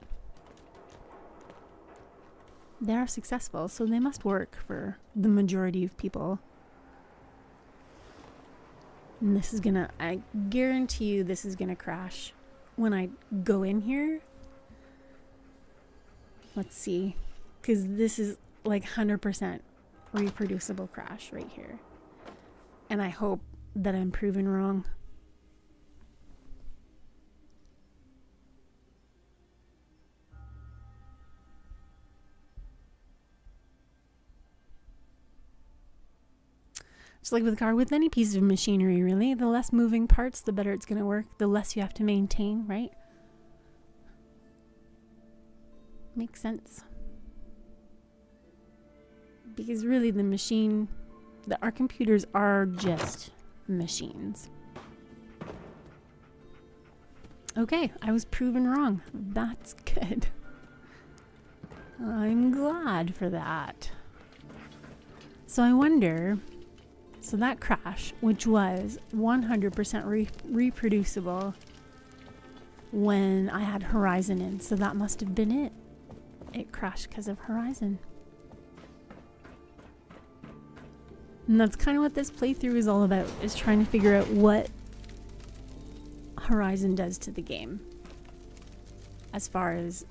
they are successful, so they must work for the majority of people. And this is gonna, I guarantee you this is gonna crash when I go in here. Let's see, because this is like 100% reproducible crash right here. And I hope that I'm proven wrong. Just like with a car, with any piece of machinery, really, the less moving parts, the better it's going to work. The less you have to maintain, right? Makes sense. Because really the machine, our computers are just machines. Okay, I was proven wrong. That's good. I'm glad for that. So I wonder, so that crash, which was 100% reproducible when I had Horizon in, so that must have been it. It crashed because of Horizon. And that's kind of what this playthrough is all about, is trying to figure out what Horizon does to the game. As far as,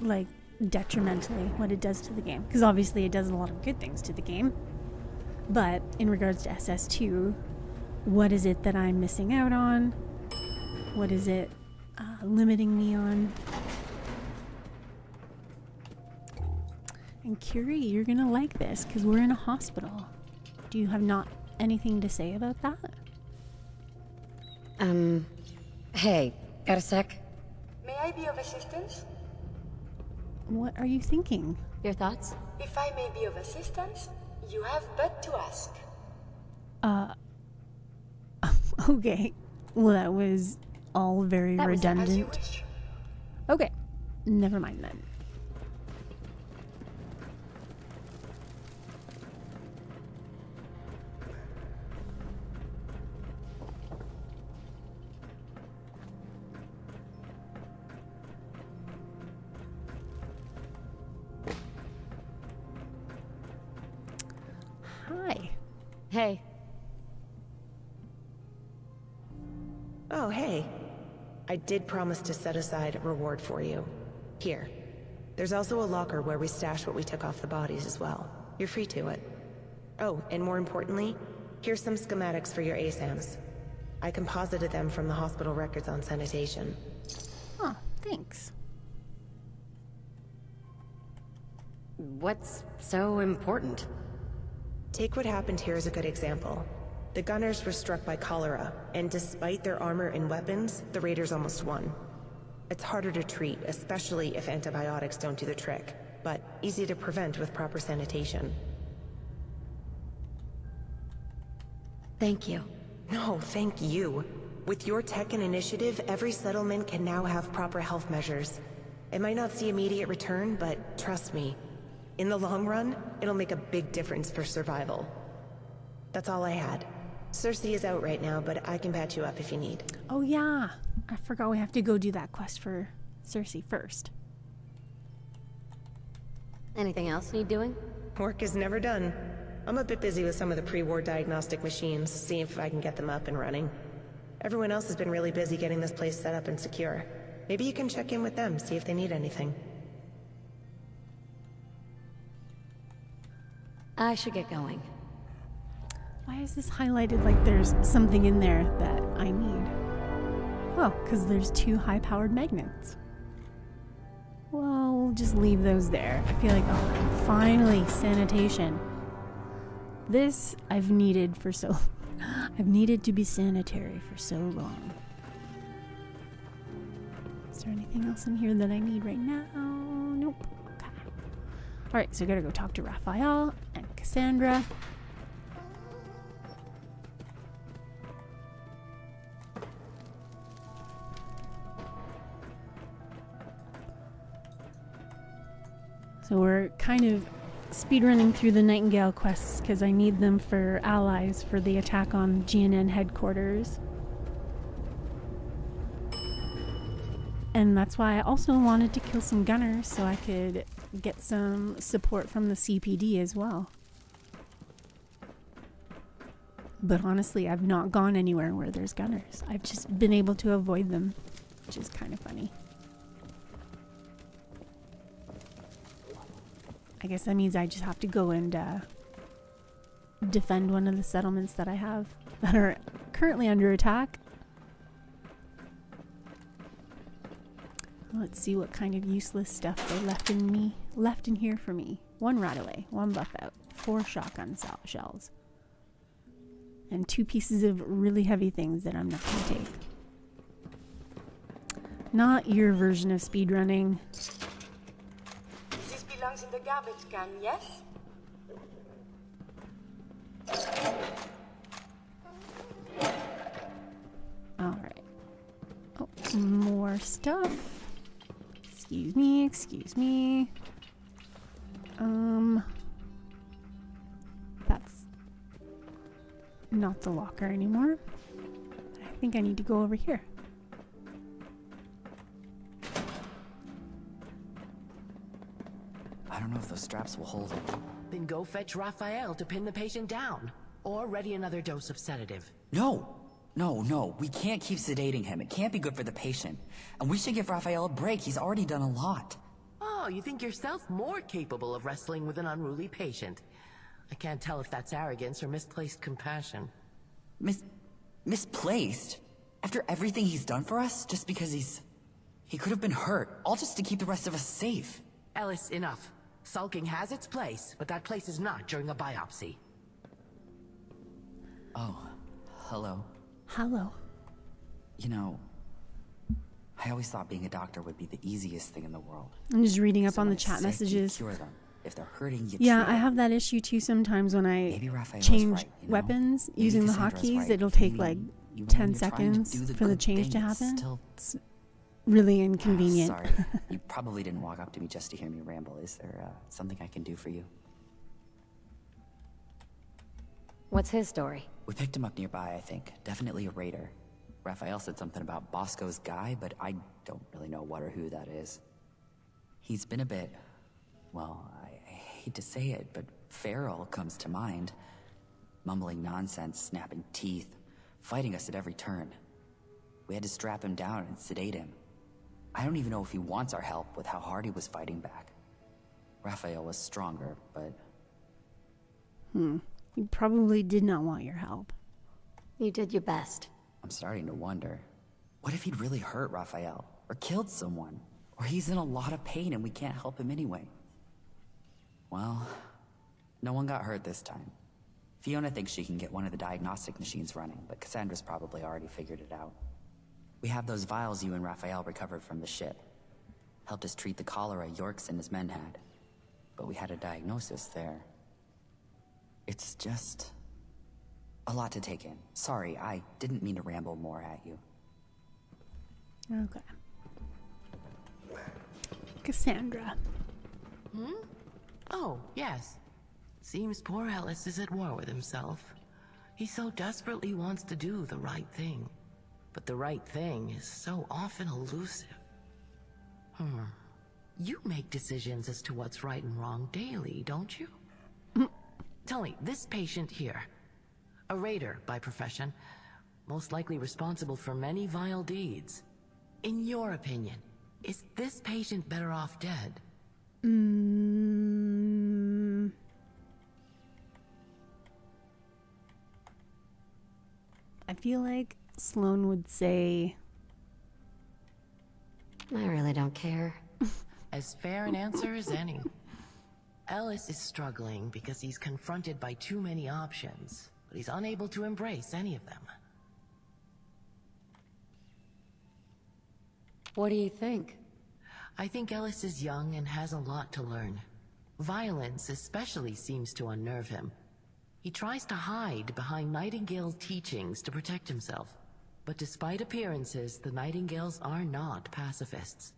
like, detrimentally, what it does to the game. Because obviously it does a lot of good things to the game. But in regards to SS2, what is it that I'm missing out on? What is it limiting me on? And Curie, you're gonna like this because we're in a hospital. Do you have not anything to say about that? Hey, got a sec? May I be of assistance? What are you thinking? Your thoughts? If I may be of assistance, you have but to ask. Okay. Well, that was all very redundant. As you wish. Okay. Never mind then. Hi. Hey. Oh, hey. I did promise to set aside a reward for you. Here. There's also a locker where we stash what we took off the bodies as well. You're free to it. Oh, and more importantly, here's some schematics for your ASAMs. I composited them from the hospital records on sanitation. Oh, thanks. What's so important? Take what happened here as a good example. The gunners were struck by cholera, and despite their armor and weapons, the raiders almost won. It's harder to treat, especially if antibiotics don't do the trick, but easy to prevent with proper sanitation. Thank you. No, thank you. With your tech and initiative, every settlement can now have proper health measures. It might not see immediate return, but trust me, in the long run, it'll make a big difference for survival. That's all I had. Circe is out right now, but I can patch you up if you need. Oh yeah, I forgot we have to go do that quest for Circe first. Anything else need doing? Work is never done. I'm a bit busy with some of the pre-war diagnostic machines, seeing if I can get them up and running. Everyone else has been really busy getting this place set up and secure. Maybe you can check in with them, see if they need anything. I should get going. Why is this highlighted like there's something in there that I need? Oh, because there's 2 high-powered magnets. Well, we'll just leave those there. I feel like, oh, finally, sanitation. This I've needed for so... I've needed to be sanitary for so long. Is there anything else in here that I need right now? Nope. Okay. Alright, so I gotta go talk to Raphael and Cassandra. So we're kind of speedrunning through the Nightingale quests because I need them for allies for the attack on GNN headquarters. And that's why I also wanted to kill some gunners so I could get some support from the CPD as well. But honestly, I've not gone anywhere where there's gunners. I've just been able to avoid them, which is kind of funny. I guess that means I just have to go and defend one of the settlements that I have that are currently under attack. Let's see what kind of useless stuff they left in here for me. 1 rat away, 1 buff out, 4 shotgun shells, and 2 pieces of really heavy things that I'm not going to take. Not your version of speedrunning. This belongs in the garbage can, yes? Alright. Oh, more stuff. Excuse me, excuse me. That's not the locker anymore. I think I need to go over here. I don't know if those straps will hold him. Then go fetch Raphael to pin the patient down. Or ready another dose of sedative. No! No, we can't keep sedating him. It can't be good for the patient. And we should give Raphael a break. He's already done a lot. Oh, you think yourself more capable of wrestling with an unruly patient. I can't tell if that's arrogance or misplaced compassion. Misplaced? After everything he's done for us? Just because he could have been hurt. All just to keep the rest of us safe. Ellis, enough. Sulking has its place, but that place is not during a biopsy. Oh, hello. Hello. You know, I always thought being a doctor would be the easiest thing in the world. I'm just reading up So on the when chat sick, messages. You cure them. If they're hurting, you Yeah, treat I them. have that issue too sometimes when I Raphael's change right, you know? weapons Maybe using the Cassandra's hotkeys. right. It'll take I like mean, even 10 when you're trying to seconds do the for the good change thing, to it's happen. still- It's really inconvenient. Sorry, you probably didn't walk up to me just to hear me ramble. Is there something I can do for you? What's his story? We picked him up nearby, I think. Definitely a raider. Raphael said something about Bosco's guy, but I don't really know what or who that is. He's been a bit... well, I hate to say it, but feral comes to mind. Mumbling nonsense, snapping teeth, fighting us at every turn. We had to strap him down and sedate him. I don't even know if he wants our help with how hard he was fighting back. Raphael was stronger, but... You probably did not want your help. You did your best. I'm starting to wonder. What if he'd really hurt Raphael? Or killed someone? Or he's in a lot of pain and we can't help him anyway? Well, no one got hurt this time. Fiona thinks she can get one of the diagnostic machines running, but Cassandra's probably already figured it out. We have those vials you and Raphael recovered from the ship. Helped us treat the cholera Yorks and his men had. But we had a diagnosis there. It's just... a lot to take in. Sorry, I didn't mean to ramble more at you. Okay. Cassandra. Oh, yes. Seems poor Ellis is at war with himself. He so desperately wants to do the right thing. But the right thing is so often elusive. You make decisions as to what's right and wrong daily, don't you? Tell me, this patient here, a raider by profession, most likely responsible for many vile deeds. In your opinion, is this patient better off dead? I feel like Sloane would say... I really don't care. As fair an answer as any. Ellis is struggling because he's confronted by too many options, but he's unable to embrace any of them. What do you think? I think Ellis is young and has a lot to learn. Violence especially seems to unnerve him. He tries to hide behind Nightingale's teachings to protect himself. But despite appearances, the Nightingales are not pacifists.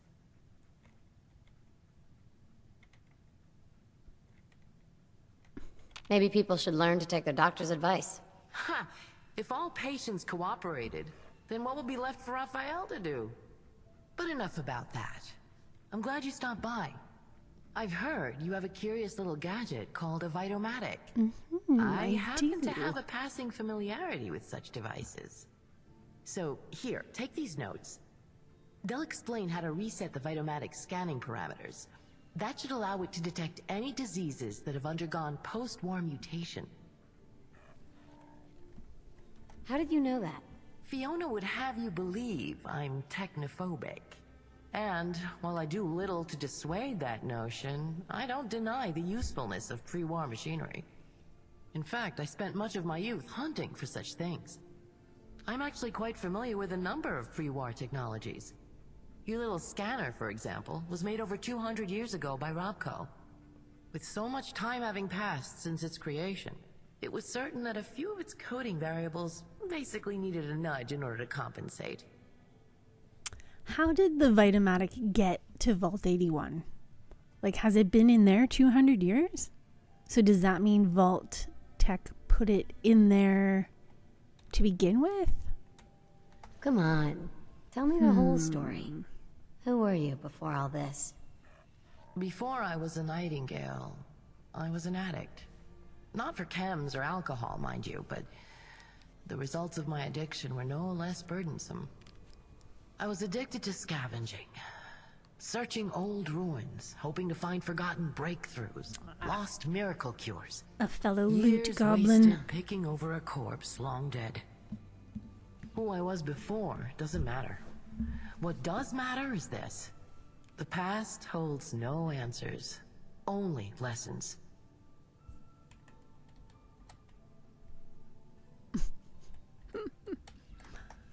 Maybe people should learn to take their doctor's advice. Ha! If all patients cooperated, then what will be left for Raphael to do? But enough about that. I'm glad you stopped by. I've heard you have a curious little gadget called a Vitomatic. I happen to have a passing familiarity with such devices. So, here, take these notes. They'll explain how to reset the Vitomatic scanning parameters. That should allow it to detect any diseases that have undergone post-war mutation. How did you know that? Fiona would have you believe I'm technophobic. And, while I do little to dissuade that notion, I don't deny the usefulness of pre-war machinery. In fact, I spent much of my youth hunting for such things. I'm actually quite familiar with a number of pre-war technologies. Your little scanner, for example, was made over 200 years ago by Robco. With so much time having passed since its creation, it was certain that a few of its coding variables basically needed a nudge in order to compensate. How did the Vitomatic get to Vault 81? Like, has it been in there 200 years? So does that mean Vault Tech put it in there to begin with? Come on. Tell me the whole story. Who were you before all this? Before I was a Nightingale, I was an addict. Not for chems or alcohol, mind you, but the results of my addiction were no less burdensome. I was addicted to scavenging, searching old ruins, hoping to find forgotten breakthroughs, lost miracle cures. A fellow loot Years goblin. wasted picking over a corpse long dead. Who I was before doesn't matter. What does matter is this. The past holds no answers, only lessons.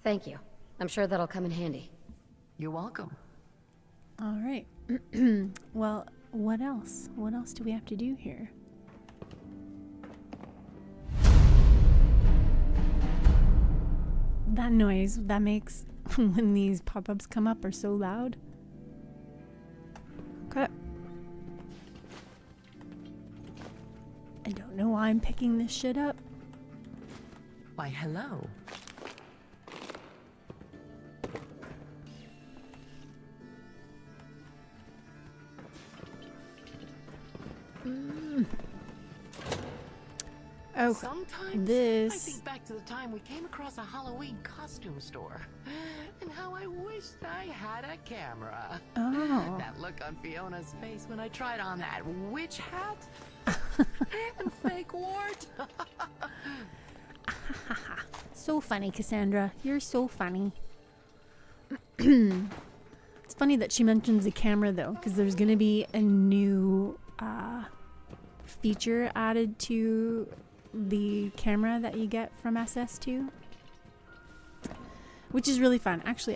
Thank you. I'm sure that'll come in handy. You're welcome. All right. Well, what else? What else do we have to do here? That noise that makes when these pop-ups come up are so loud. Okay. I don't know why I'm picking this shit up. Why, hello. Oh, sometimes this. I think back to the time we came across a Halloween costume store, and how I wished I had a camera. Oh. That look on Fiona's face when I tried on that witch hat and fake wart. So funny, Cassandra. You're so funny. It's funny that she mentions a camera, though, because there's going to be a new feature added to the camera that you get from SS2, which is really fun. Actually,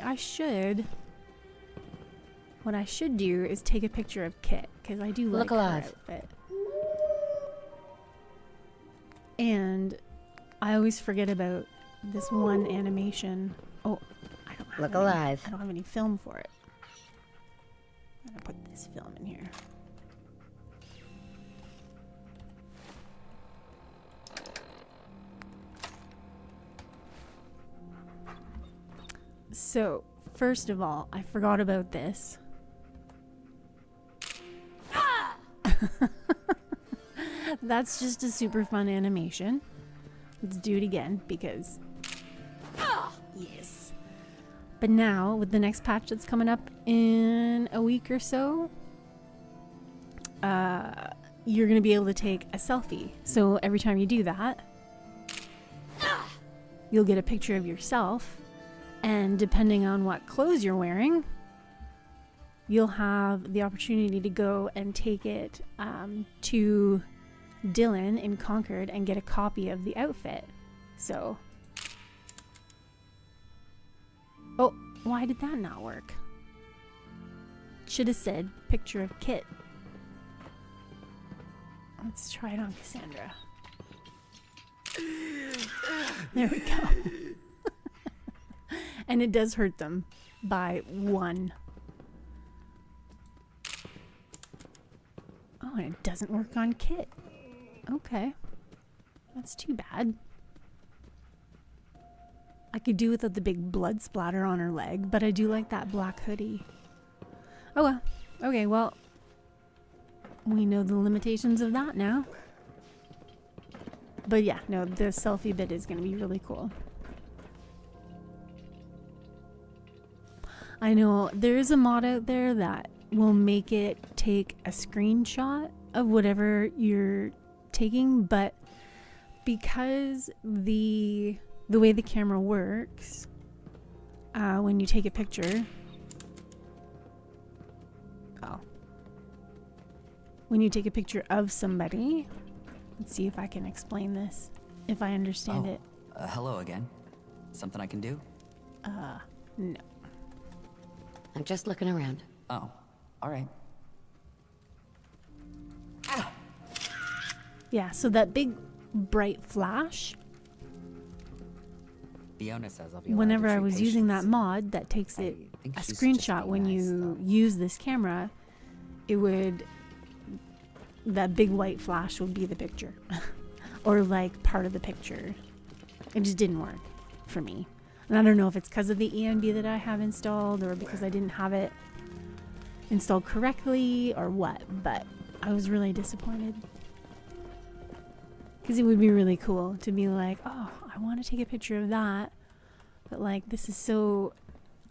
what I should do is take a picture of Kit, because I do like her outfit. And I always forget about this one animation. Oh, I don't have I don't have any film for it. I'm gonna put this film in here. So, first of all, I forgot about this. That's just a super fun animation. Let's do it again because... yes. But now, with the next patch that's coming up in a week or so, you're going to be able to take a selfie. So every time you do that, you'll get a picture of yourself. And depending on what clothes you're wearing, you'll have the opportunity to go and take it to Dylan in Concord and get a copy of the outfit. So, oh, why did that not work? Should have said picture of Kit. Let's try it on Cassandra. There we go. And it does hurt them by 1. Oh, and it doesn't work on Kit. Okay. That's too bad. I could do without the big blood splatter on her leg, but I do like that black hoodie. Oh well. Okay, well, we know the limitations of that now. But yeah, no, the selfie bit is going to be really cool. I know there is a mod out there that will make it take a screenshot of whatever you're taking, but because the way the camera works, when you take a picture, when you take a picture of somebody, let's see if I can explain this, if I understand it. Hello again. Something I can do? No. I'm just looking around. Oh, all right. Yeah, so that big bright flash, Fiona says I'll be whenever I was using that mod that takes it a screenshot when you use this camera, it would, that big white flash would be the picture. Or like part of the picture. It just didn't work for me. And I don't know if it's because of the ENB that I have installed or because I didn't have it installed correctly or what, but I was really disappointed. Because it would be really cool to be like, oh, I want to take a picture of that, but like this is so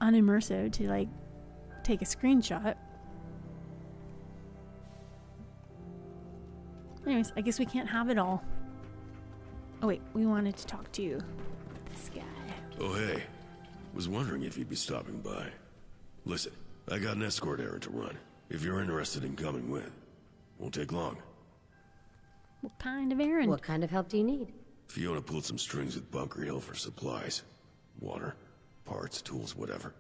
unimmersive to like take a screenshot. Anyways, I guess we can't have it all. Oh wait, we wanted to talk to this guy. Oh hey, was wondering if you'd be stopping by. Listen, I got an escort errand to run. If you're interested in coming with, won't take long. What kind of errand? What kind of help do you need? Fiona pulled some strings with Bunker Hill for supplies. Water, parts, tools, whatever.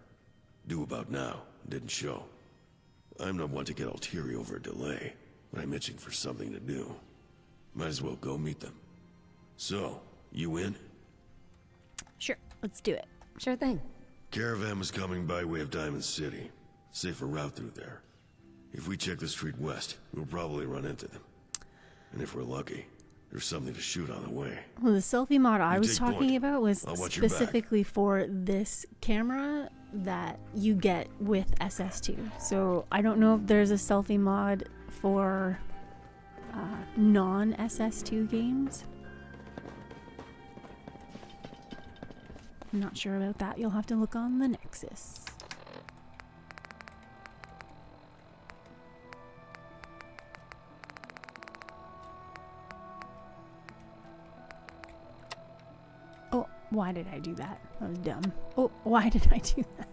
Due about now, didn't show. I'm not one to get all teary over a delay, but I'm itching for something to do. Might as well go meet them. So, you in? Sure, let's do it. Sure thing. Caravan was coming by way of Diamond City. Safer route through there. If we check the street west, we'll probably run into them. And if we're lucky, there's something to shoot on the way. Well, the selfie mod I was talking about was specifically for this camera that you get with SS2. So I don't know if there's a selfie mod for non-SS2 games. I'm not sure about that. You'll have to look on the Nexus. Oh, why did I do that? That was dumb. Oh, why did I do that?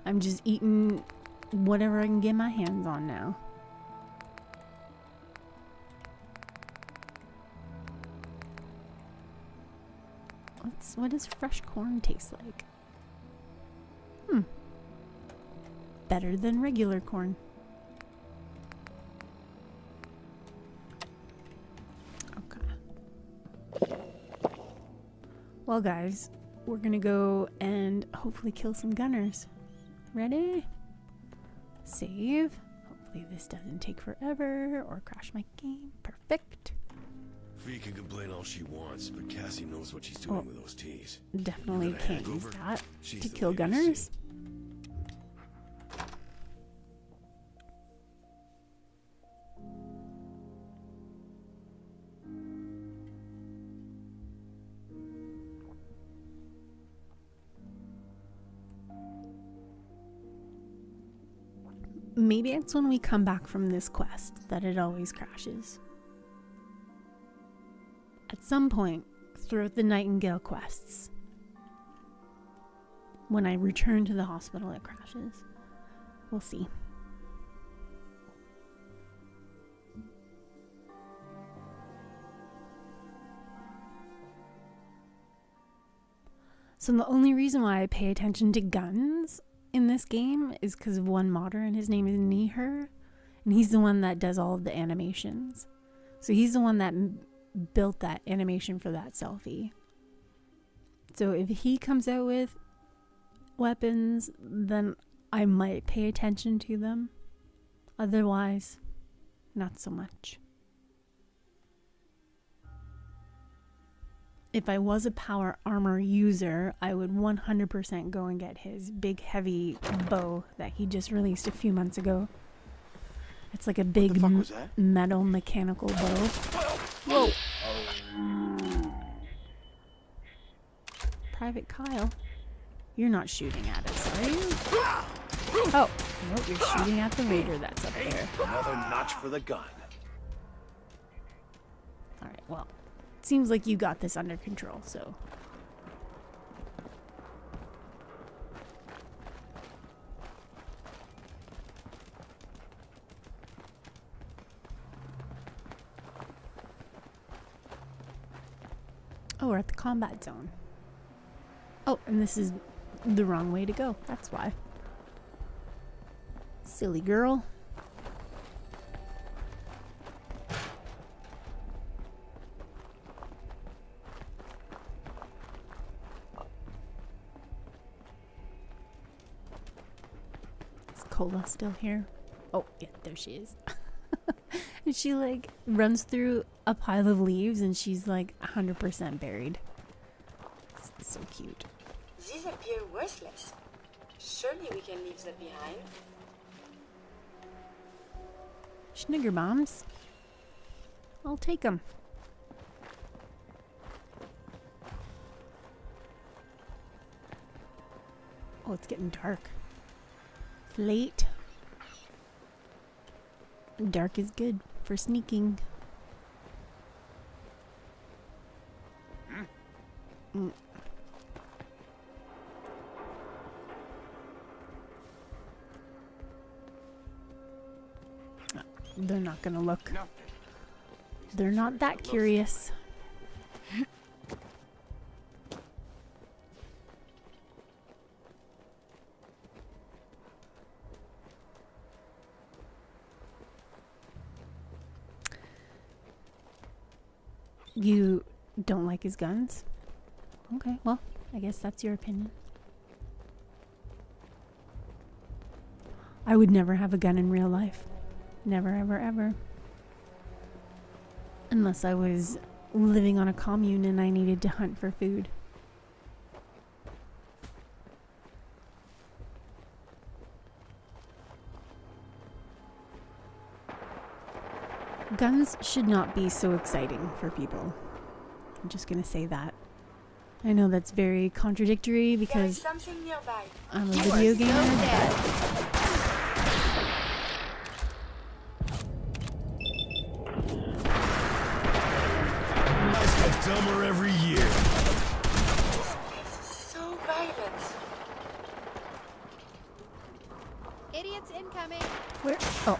I'm just eating whatever I can get my hands on now. What does fresh corn taste like? Better than regular corn. Okay. Well, guys, we're gonna go and hopefully kill some gunners. Ready? Save. Hopefully this doesn't take forever or crash my game. Perfect. Fee can complain all she wants, but Cassie knows what she's doing with those teas. Definitely can't use that to kill gunners. Maybe it's when we come back from this quest that it always crashes. At some point throughout the Nightingale quests, when I return to the hospital, it crashes. We'll see. So the only reason why I pay attention to guns in this game is because of one modder, and his name is Niher, and he's the one that does all of the animations. So he's the one that built that animation for that selfie. So if he comes out with weapons, then I might pay attention to them. Otherwise, not so much. If I was a power armor user, I would 100% go and get his big heavy bow that he just released a few months ago. It's like a big metal mechanical bow. Whoa! Private Kyle, you're not shooting at us, are you? Oh, nope, you're shooting at the raider that's up there. Another notch for the gun. Alright, well, it seems like you got this under control, so. Oh, we're at the combat zone. Oh, and this is the wrong way to go. That's why. Silly girl. Is Cola still here? Oh, yeah, there she is. And she like runs through a pile of leaves and she's like 100% buried. It's so cute. These appear worthless. Surely we can leave that behind. Schnigger bombs. I'll take them. Oh, it's getting dark. It's late. Dark is good for sneaking. They're not gonna look. They're not that curious. You don't like his guns? Okay, well, I guess that's your opinion. I would never have a gun in real life. Never, ever, ever. Unless I was living on a commune and I needed to hunt for food. Guns should not be so exciting for people. I'm just gonna say that. I know that's very contradictory because I'm a video gamer. Dumber every year. This place is so violent. Idiots incoming. Where? Oh.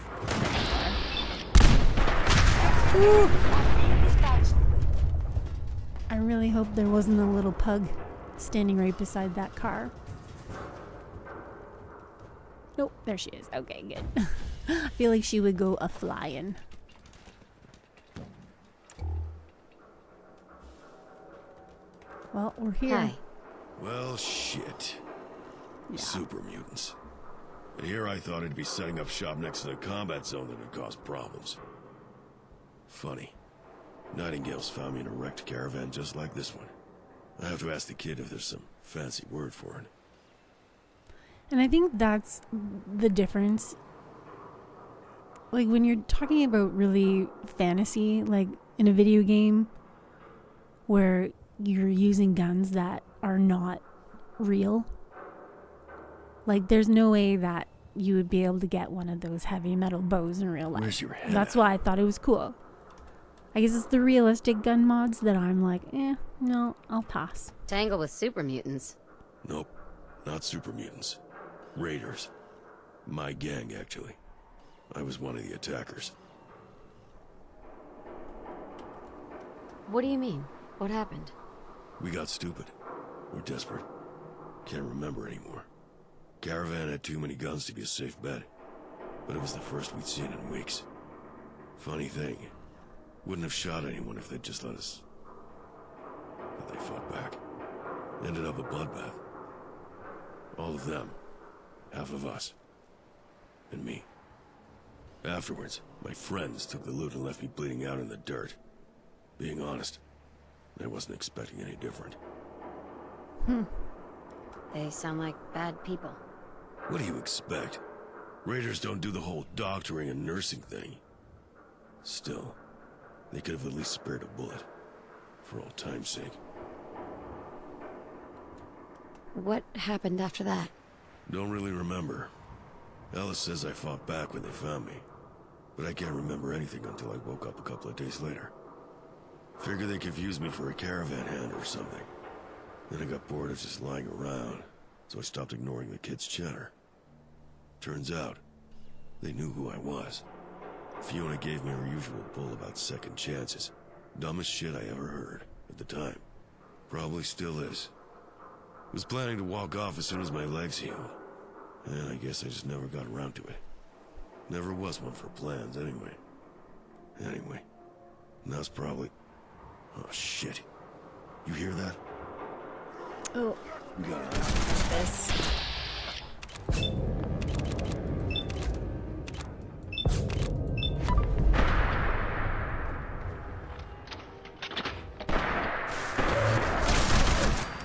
I really hope there wasn't a little pug standing right beside that car. Nope, there she is. Okay, good. I feel like she would go a-flying. Well, we're here. Hi. Well, shit. Yeah. Super mutants. And here I thought I'd be setting up shop next to the combat zone that would cause problems. Funny. Nightingales found me in a wrecked caravan just like this one. I have to ask the kid if there's some fancy word for it. And I think that's the difference. Like, when you're talking about really fantasy, like in a video game where you're using guns that are not real. Like, there's no way that you would be able to get one of those heavy metal bows in real life. Where's your head That's why I thought it was cool. I guess it's the realistic gun mods that I'm like, no, I'll pass. Tangle with super mutants. Nope, not super mutants. Raiders. My gang, actually. I was one of the attackers. What do you mean? What happened? We got stupid. We're desperate. Can't remember anymore. Caravan had too many guns to be a safe bet, but it was the first we'd seen in weeks. Funny thing, wouldn't have shot anyone if they'd just let us. But they fought back. Ended up a bloodbath. All of them. Half of us. And me. Afterwards, my friends took the loot and left me bleeding out in the dirt. Being honest, I wasn't expecting any different. They sound like bad people. What do you expect? Raiders don't do the whole doctoring and nursing thing. Still, they could have at least spared a bullet. For old time's sake. What happened after that? Don't really remember. Alice says I fought back when they found me. But I can't remember anything until I woke up a couple of days later. Figure they confused me for a caravan hand or something. Then I got bored of just lying around, so I stopped ignoring the kids' chatter. Turns out, they knew who I was. Fiona gave me her usual bull about second chances. Dumbest shit I ever heard, at the time. Probably still is. Was planning to walk off as soon as my legs healed. And I guess I just never got around to it. Never was one for plans, anyway. Anyway, now's probably... Oh, shit. You hear that? Oh. We got this.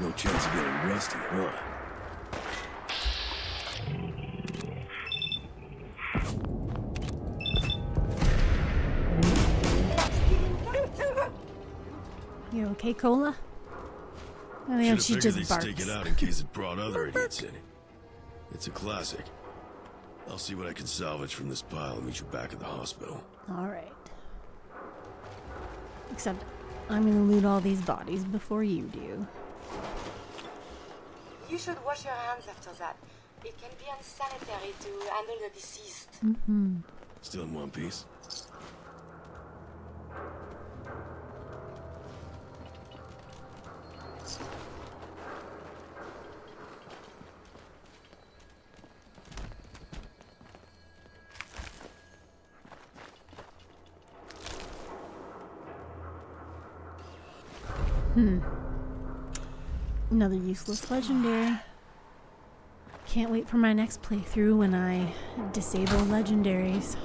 No chance of getting rusty, huh? You okay, Cola? Oh, yeah, she just barks. They'd stake it out in case it brought other idiots in. It's a classic. I'll see what I can salvage from this pile and meet you back at the hospital. All right. Except I'm gonna loot all these bodies before you do. You should wash your hands after that. It can be unsanitary to handle the deceased. Still in one piece? Another useless legendary. Can't wait for my next playthrough when I disable legendaries.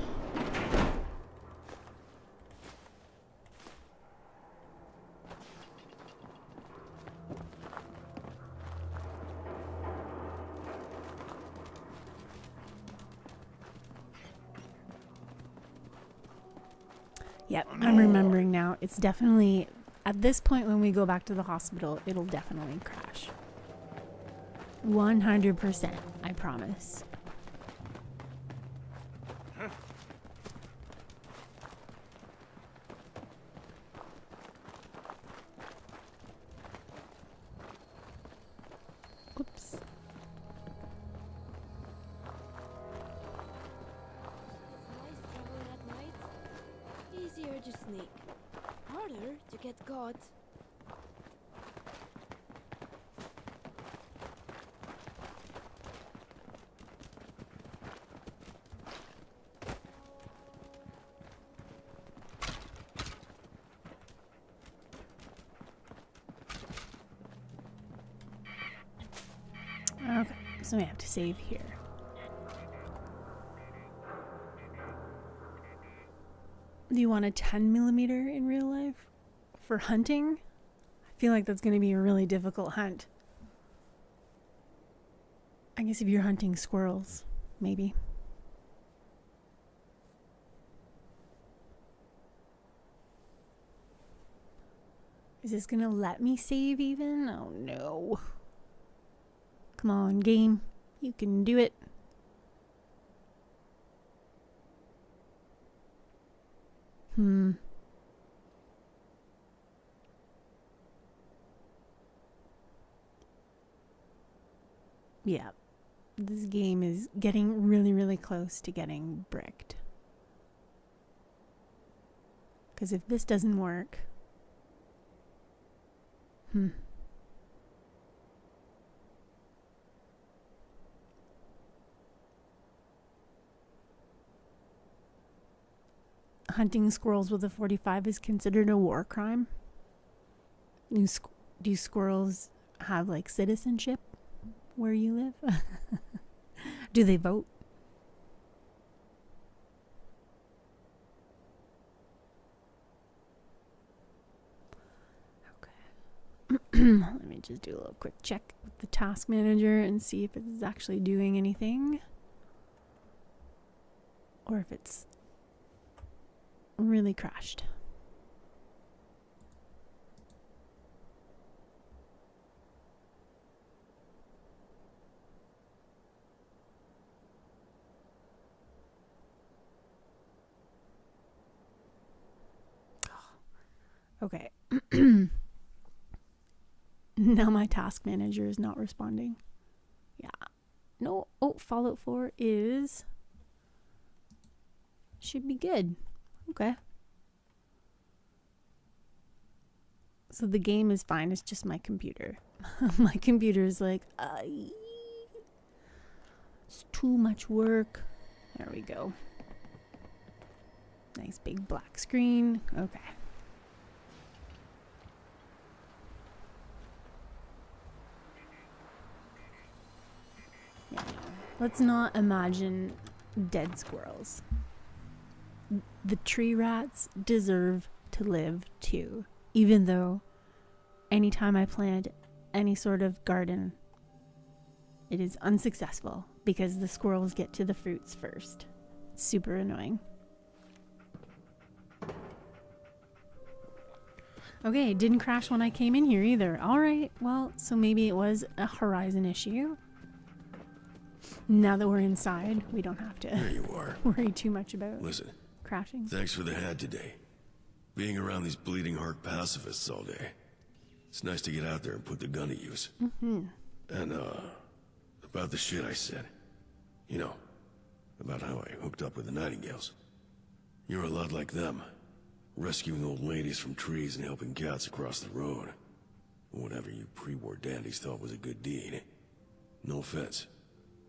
Yep, I'm remembering now. It's definitely... At this point, when we go back to the hospital, it'll definitely crash. 100%, I promise. Oops. Easier to sneak. Harder to get caught. Okay, so we have to save here. Do you want a 10mm in real life? For hunting? I feel like that's going to be a really difficult hunt. I guess if you're hunting squirrels, maybe. Is this going to let me save even? Oh no. Come on, game. You can do it. Yeah. This game is getting really, really close to getting bricked. Because if this doesn't work... hunting squirrels with a 45 is considered a war crime? Do squirrels have like citizenship where you live? Do they vote? Let me just do a little quick check with the task manager and see if it's actually doing anything. Or if it's really crashed. Okay. Now my task manager is not responding. Yeah. No. Oh, Fallout 4 is... should be good. Okay. So the game is fine. It's just my computer. My computer is like, it's too much work. There we go. Nice big black screen. Okay. Yeah. Let's not imagine dead squirrels. The tree rats deserve to live too, even though anytime I plant any sort of garden, it is unsuccessful because the squirrels get to the fruits first. It's super annoying. Okay, it didn't crash when I came in here either. Alright, well, so maybe it was a Horizon issue. Now that we're inside, we don't have to There you are. worry too much about Listen, crashing. thanks for the hat today. Being around these bleeding heart pacifists all day. It's nice to get out there and put the gun to use. Mm-hmm. And, about the shit I said. You know, about how I hooked up with the Nightingales. You're a lot like them. Rescuing old ladies from trees and helping cats across the road. Whatever you pre-war dandies thought was a good deed. No offense.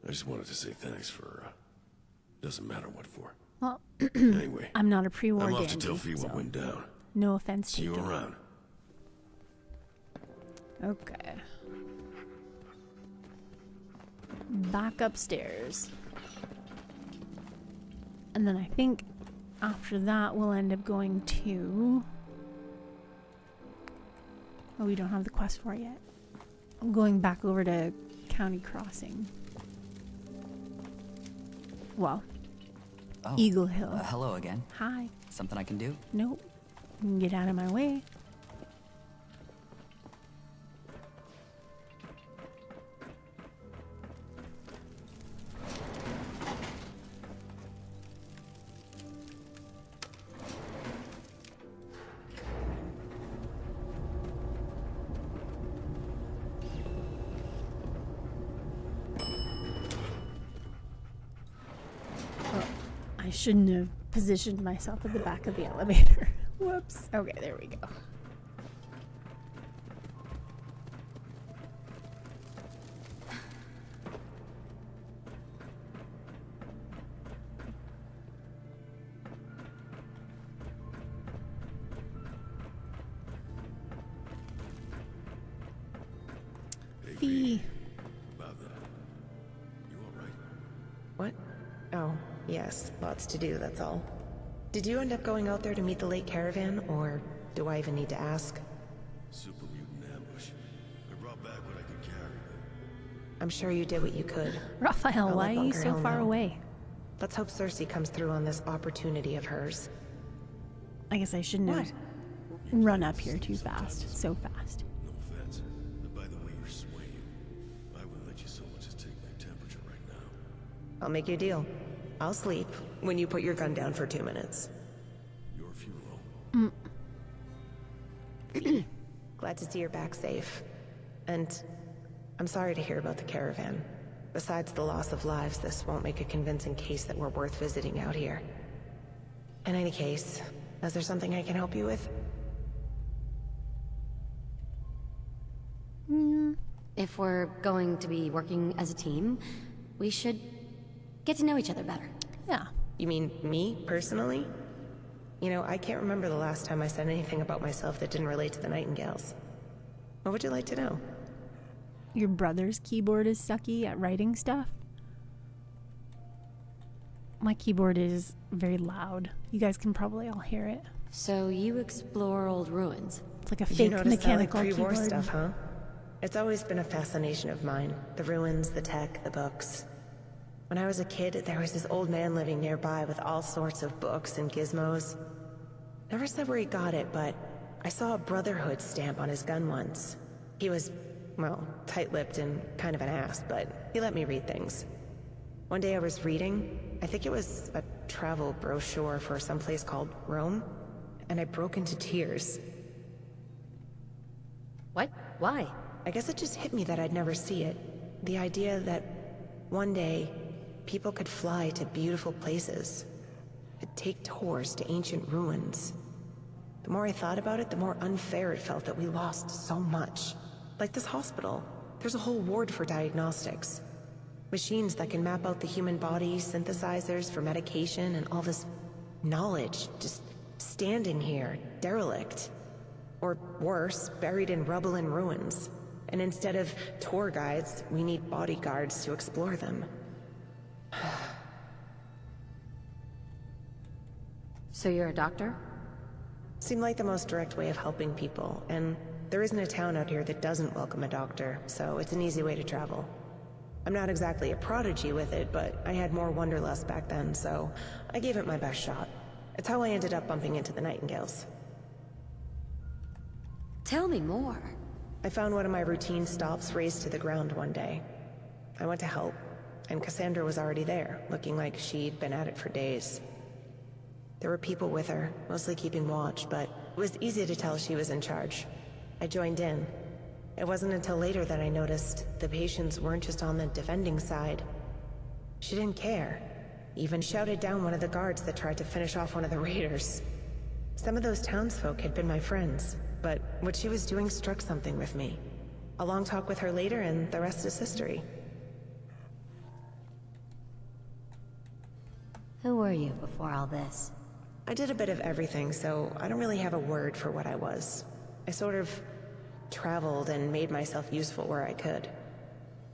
I just wanted to say thanks for, doesn't matter what for. Well, anyway, I'm not a pre-war I'm dandy. off to tell Fee what went down. No offense See you taken. around. Okay. Back upstairs. And then I think after that we'll end up going to... Oh, we don't have the quest for it yet. I'm going back over to County Crossing. Well, Eagle Hill. Hello again. Hi. Something I can do? Nope. You can get out of my way. I shouldn't have positioned myself at the back of the elevator. Whoops. Okay, there we go. Fee. About that. You alright? What? Oh, yes. Lots to do, that's all. Did you end up going out there to meet the late caravan, or do I even need to ask? Super mutant ambush. I brought back what I could carry, but... I'm sure you did what you could. Raphael, I'll why let are you Bunker so Hill far know. away? Let's hope Circe comes through on this opportunity of hers. I guess I shouldn't have run up here too fast. So fast. No offense, but by the way you're swaying, I wouldn't let you so much as take my temperature right now. I'll make you a deal. I'll sleep when you put your gun down for 2 minutes. Your funeral. Glad to see you're back safe. And I'm sorry to hear about the caravan. Besides the loss of lives, this won't make a convincing case that we're worth visiting out here. In any case, is there something I can help you with? If we're going to be working as a team, we should get to know each other better. Yeah. You mean me, personally? You know, I can't remember the last time I said anything about myself that didn't relate to the Nightingales. What would you like to know? Your brother's keyboard is sucky at writing stuff. My keyboard is very loud. You guys can probably all hear it. So you explore old ruins? It's like a fake mechanical that, like, pre-war keyboard. stuff, huh? It's always been a fascination of mine. The ruins, the tech, the books. When I was a kid, there was this old man living nearby with all sorts of books and gizmos. Never said where he got it, but I saw a Brotherhood stamp on his gun once. He was, well, tight-lipped and kind of an ass, but he let me read things. One day I was reading, I think it was a travel brochure for some place called Rome, and I broke into tears. What? Why? I guess it just hit me that I'd never see it. The idea that one day, people could fly to beautiful places, could take tours to ancient ruins. The more I thought about it, the more unfair it felt that we lost so much. Like this hospital, there's a whole ward for diagnostics. Machines that can map out the human body, synthesizers for medication, and all this knowledge just standing here, derelict. Or worse, buried in rubble and ruins. And instead of tour guides, we need bodyguards to explore them. So you're a doctor? Seemed like the most direct way of helping people, and there isn't a town out here that doesn't welcome a doctor, so it's an easy way to travel. I'm not exactly a prodigy with it, but I had more wanderlust back then, so I gave it my best shot. It's how I ended up bumping into the Nightingales. Tell me more. I found one of my routine stops razed to the ground one day. I went to help, and Cassandra was already there, looking like she'd been at it for days. There were people with her, mostly keeping watch, but it was easy to tell she was in charge. I joined in. It wasn't until later that I noticed the patients weren't just on the defending side. She didn't care. Even shouted down one of the guards that tried to finish off one of the raiders. Some of those townsfolk had been my friends, but what she was doing struck something with me. A long talk with her later, and the rest is history. Who were you before all this? I did a bit of everything, so I don't really have a word for what I was. I sort of traveled and made myself useful where I could.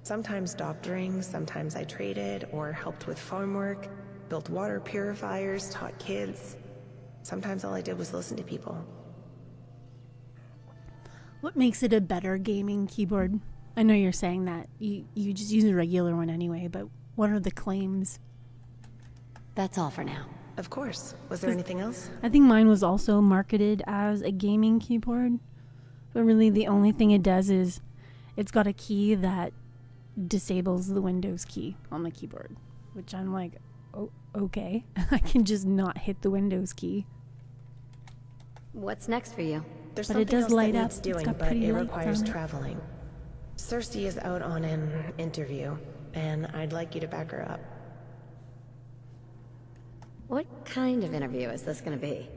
Sometimes doctoring, sometimes I traded or helped with farm work, built water purifiers, taught kids. Sometimes all I did was listen to people. What makes it a better gaming keyboard? I know you're saying that you just use a regular one anyway, but what are the claims? That's all for now. Of course. Was there anything else? I think mine was also marketed as a gaming keyboard, but really the only thing it does is it's got a key that disables the Windows key on the keyboard, which I'm like, oh, okay. I can just not hit the Windows key. What's next for you? There's But something it does else light that up. needs doing, It's got but pretty it lights requires on it. traveling. Circe is out on an interview, and I'd like you to back her up. What kind of interview is this gonna be?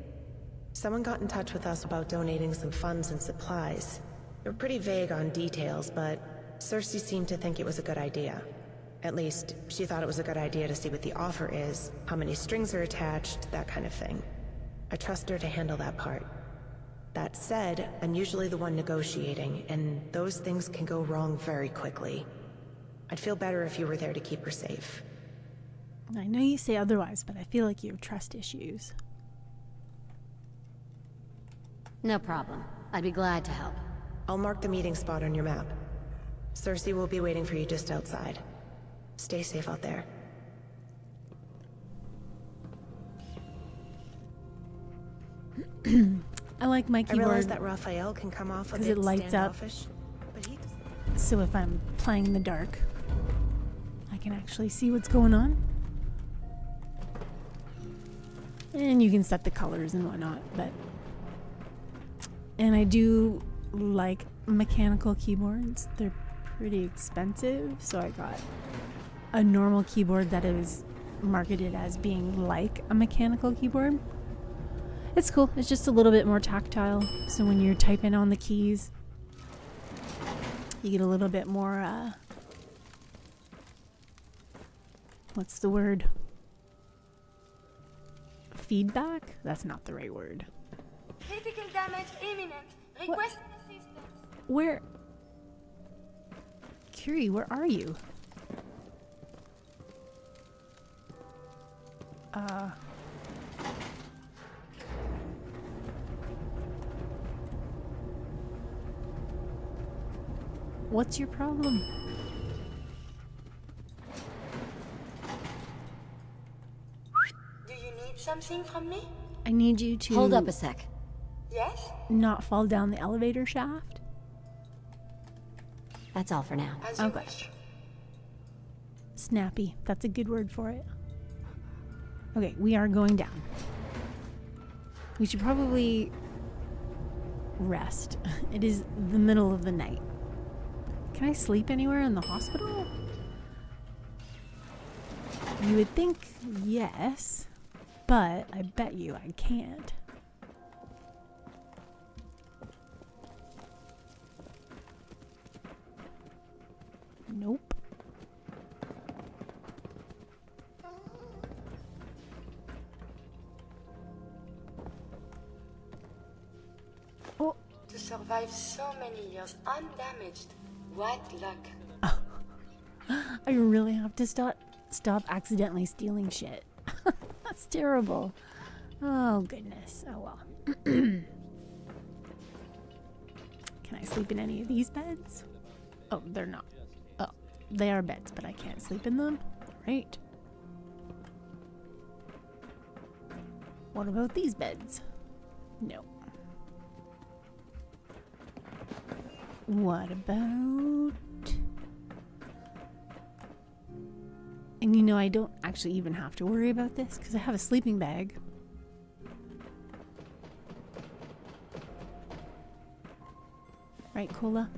Someone got in touch with us about donating some funds and supplies. They were pretty vague on details, but Circe seemed to think it was a good idea. At least, she thought it was a good idea to see what the offer is, how many strings are attached, that kind of thing. I trust her to handle that part. That said, I'm usually the one negotiating, and those things can go wrong very quickly. I'd feel better if you were there to keep her safe. I know you say otherwise, but I feel like you have trust issues. No problem. I'd be glad to help. I'll mark the meeting spot on your map. Circe will be waiting for you just outside. Stay safe out there. I like my I keyboard realize that Raphael can come off a because bit it lights up. standoffish, but he So if I'm playing in the dark, I can actually see what's going on. And you can set the colors and whatnot, but... And I do like mechanical keyboards. They're pretty expensive, so I got a normal keyboard that is marketed as being like a mechanical keyboard. It's cool. It's just a little bit more tactile, so when you're typing on the keys, you get a little bit more, what's the word? feedback? That's not the right word. Critical damage imminent. Request assistance. Where? Curie, where are you? What's your problem? Do you need something from me? I need you to Hold up a sec. Yes? not fall down the elevator shaft. That's all for now. As you wish. Snappy. That's a good word for it. Okay, we are going down. We should probably rest. It is the middle of the night. Can I sleep anywhere in the hospital? You would think yes, but I bet you I can't. Nope. Oh. To survive so many years undamaged. What luck. I really have to stop accidentally stealing shit. That's terrible. Oh goodness. Oh well. Can I sleep in any of these beds? Oh, they're not. Oh, they are beds, but I can't sleep in them. Right. What about these beds? No. What about... And you know, I don't actually even have to worry about this because I have a sleeping bag. Right, Cola?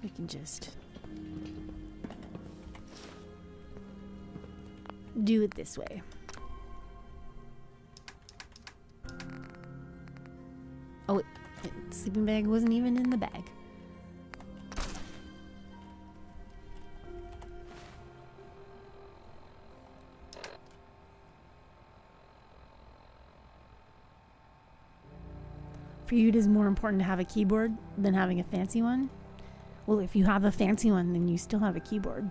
We can just do it this way. Oh, wait. The sleeping bag wasn't even in the bag. For you, it is more important to have a keyboard than having a fancy one. Well, if you have a fancy one, then you still have a keyboard.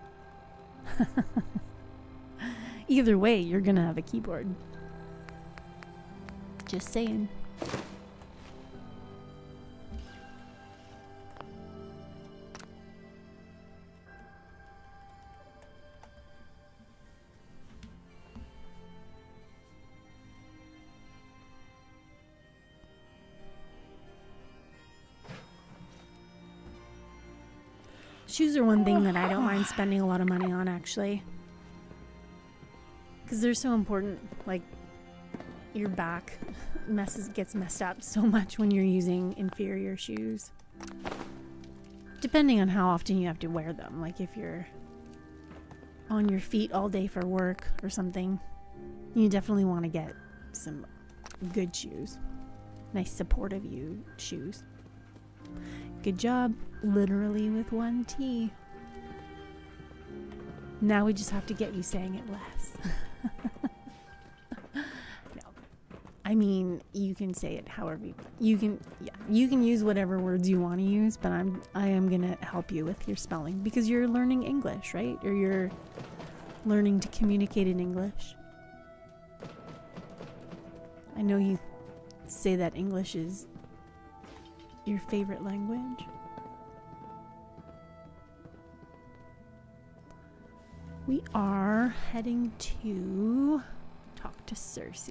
Either way, you're gonna have a keyboard. Just saying. Shoes are one thing that I don't mind spending a lot of money on, actually. Because they're so important. Like, your back gets messed up so much when you're using inferior shoes. Depending on how often you have to wear them. Like, if you're on your feet all day for work or something, you definitely want to get some good shoes. Nice supportive shoes. Good job. Literally with one T. Now we just have to get you saying it less. No. I mean, you can say it however you can use whatever words you want to use, but I am going to help you with your spelling because you're learning English, right? Or you're learning to communicate in English. I know you say that English is your favorite language. We are heading to talk to Circe.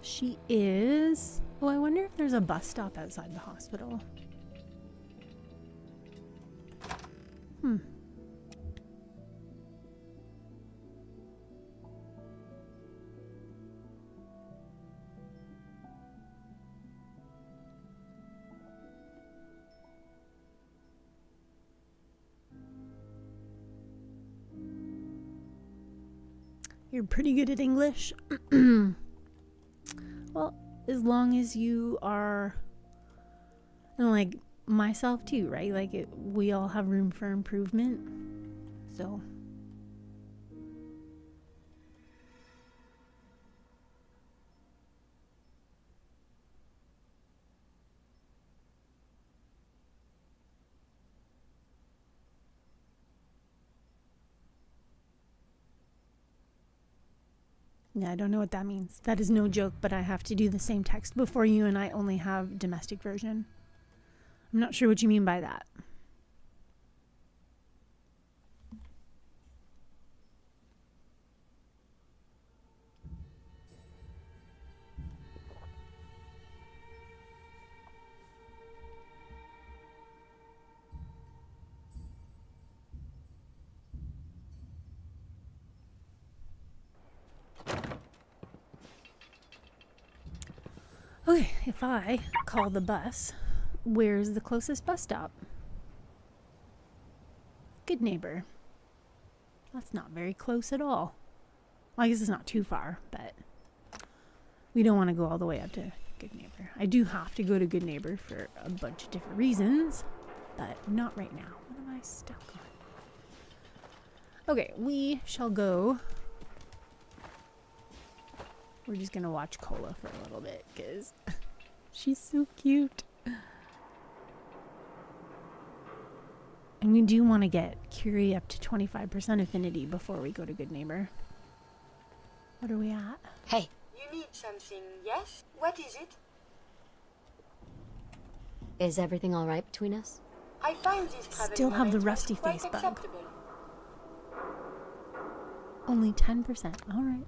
She is... Oh, I wonder if there's a bus stop outside the hospital. You're pretty good at English. Well, as long as you are, and like myself too, right? Like we all have room for improvement. So Yeah, I don't know what that means. That is no joke, but I have to do the same text before you, and I only have domestic version. I'm not sure what you mean by that. Okay, if I call the bus, where's the closest bus stop? Good Neighbor. That's not very close at all. Well, I guess it's not too far, but we don't want to go all the way up to Good Neighbor. I do have to go to Good Neighbor for a bunch of different reasons, but not right now. What am I stuck on? Okay, we shall go. We're just gonna watch Cola for a little bit because she's so cute. And we do want to get Curie up to 25% affinity before we go to Good Neighbor. What are we at? Hey. You need something, yes? What is it? Is everything all right between us? I find this Still have the rusty face bug. Acceptable. Only 10%. All right.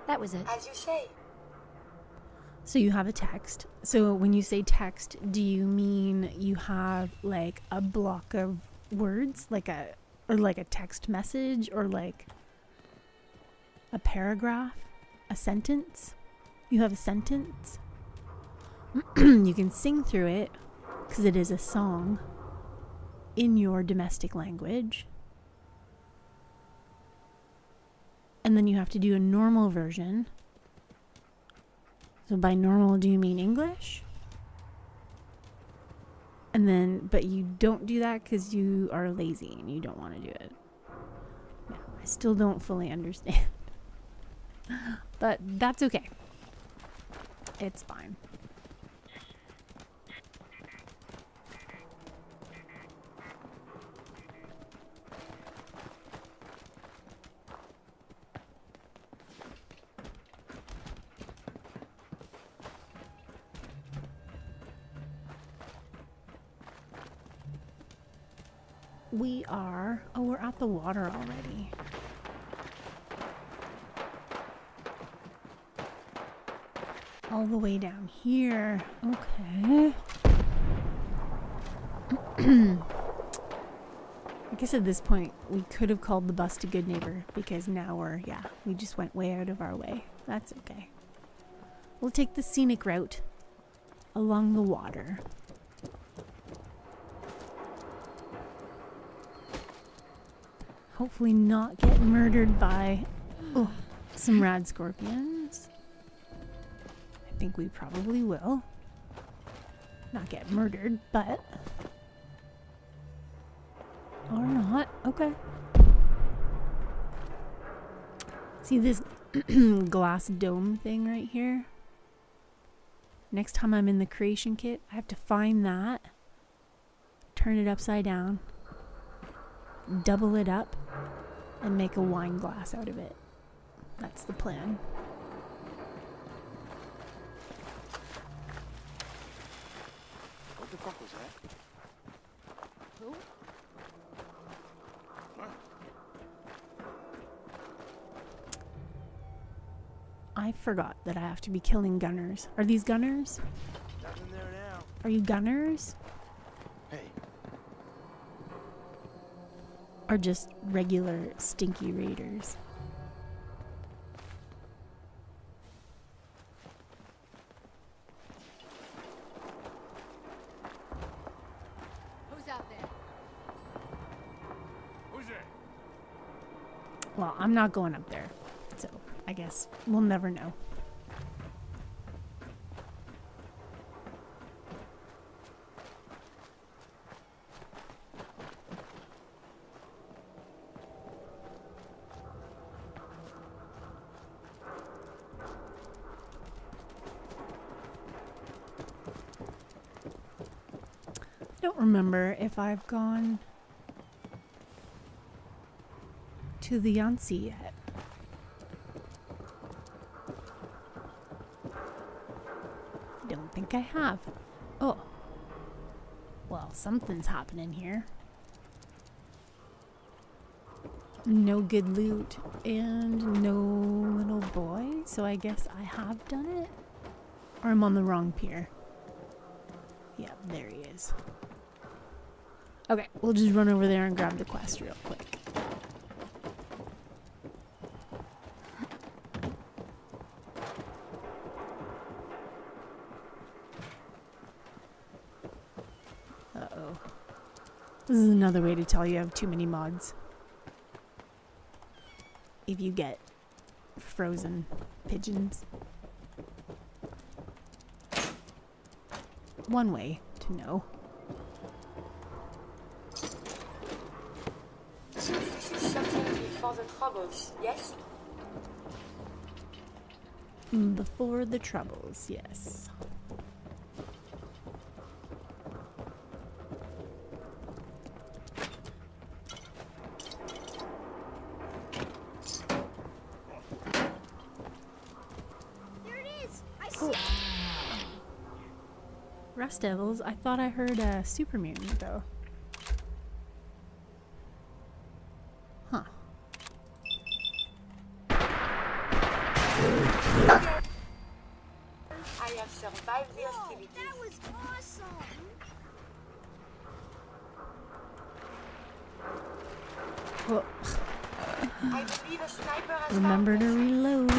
That was it. As you say. So you have a text. So when you say text, do you mean you have like a block of words, like a text message, or like a paragraph, a sentence? You have a sentence. You can sing through it because it is a song in your domestic language. And then you have to do a normal version. So by normal, do you mean English? And then, but you don't do that because you are lazy and you don't want to do it. Yeah, I still don't fully understand. But that's okay. It's fine. We are... Oh, we're at the water already. All the way down here. Okay. I guess at this point, we could have called the bus to Good Neighbor because now we're... Yeah, we just went way out of our way. That's okay. We'll take the scenic route along the water. Hopefully not get murdered by some rad scorpions. I think we probably will. Not get murdered, but... Or not. Okay. See this glass dome thing right here? Next time I'm in the creation kit, I have to find that. Turn it upside down. Double it up and make a wine glass out of it. That's the plan. What the fuck was that? Who? What? I forgot that I have to be killing gunners. Are these gunners? Nothing there now. Are you gunners? Hey. Or just regular stinky raiders? Who's out there? Who's there? Well, I'm not going up there. So, I guess we'll never know. don't remember if I've gone to the Yancy yet. I don't think I have. Oh. Well, something's happening here. No good loot and no little boy, so I guess I have done it? Or I'm on the wrong pier. Yep, there he is. Okay, we'll just run over there and grab the quest real quick. Uh-oh. This is another way to tell you have too many mods. If you get frozen pigeons. One way to know. This is something before the troubles, yes? Before the troubles, yes. Rust Devils? I thought I heard a super mutant though. Huh. I have survived the hostilities. That was awesome! Well, I believe a sniper has remember to reload.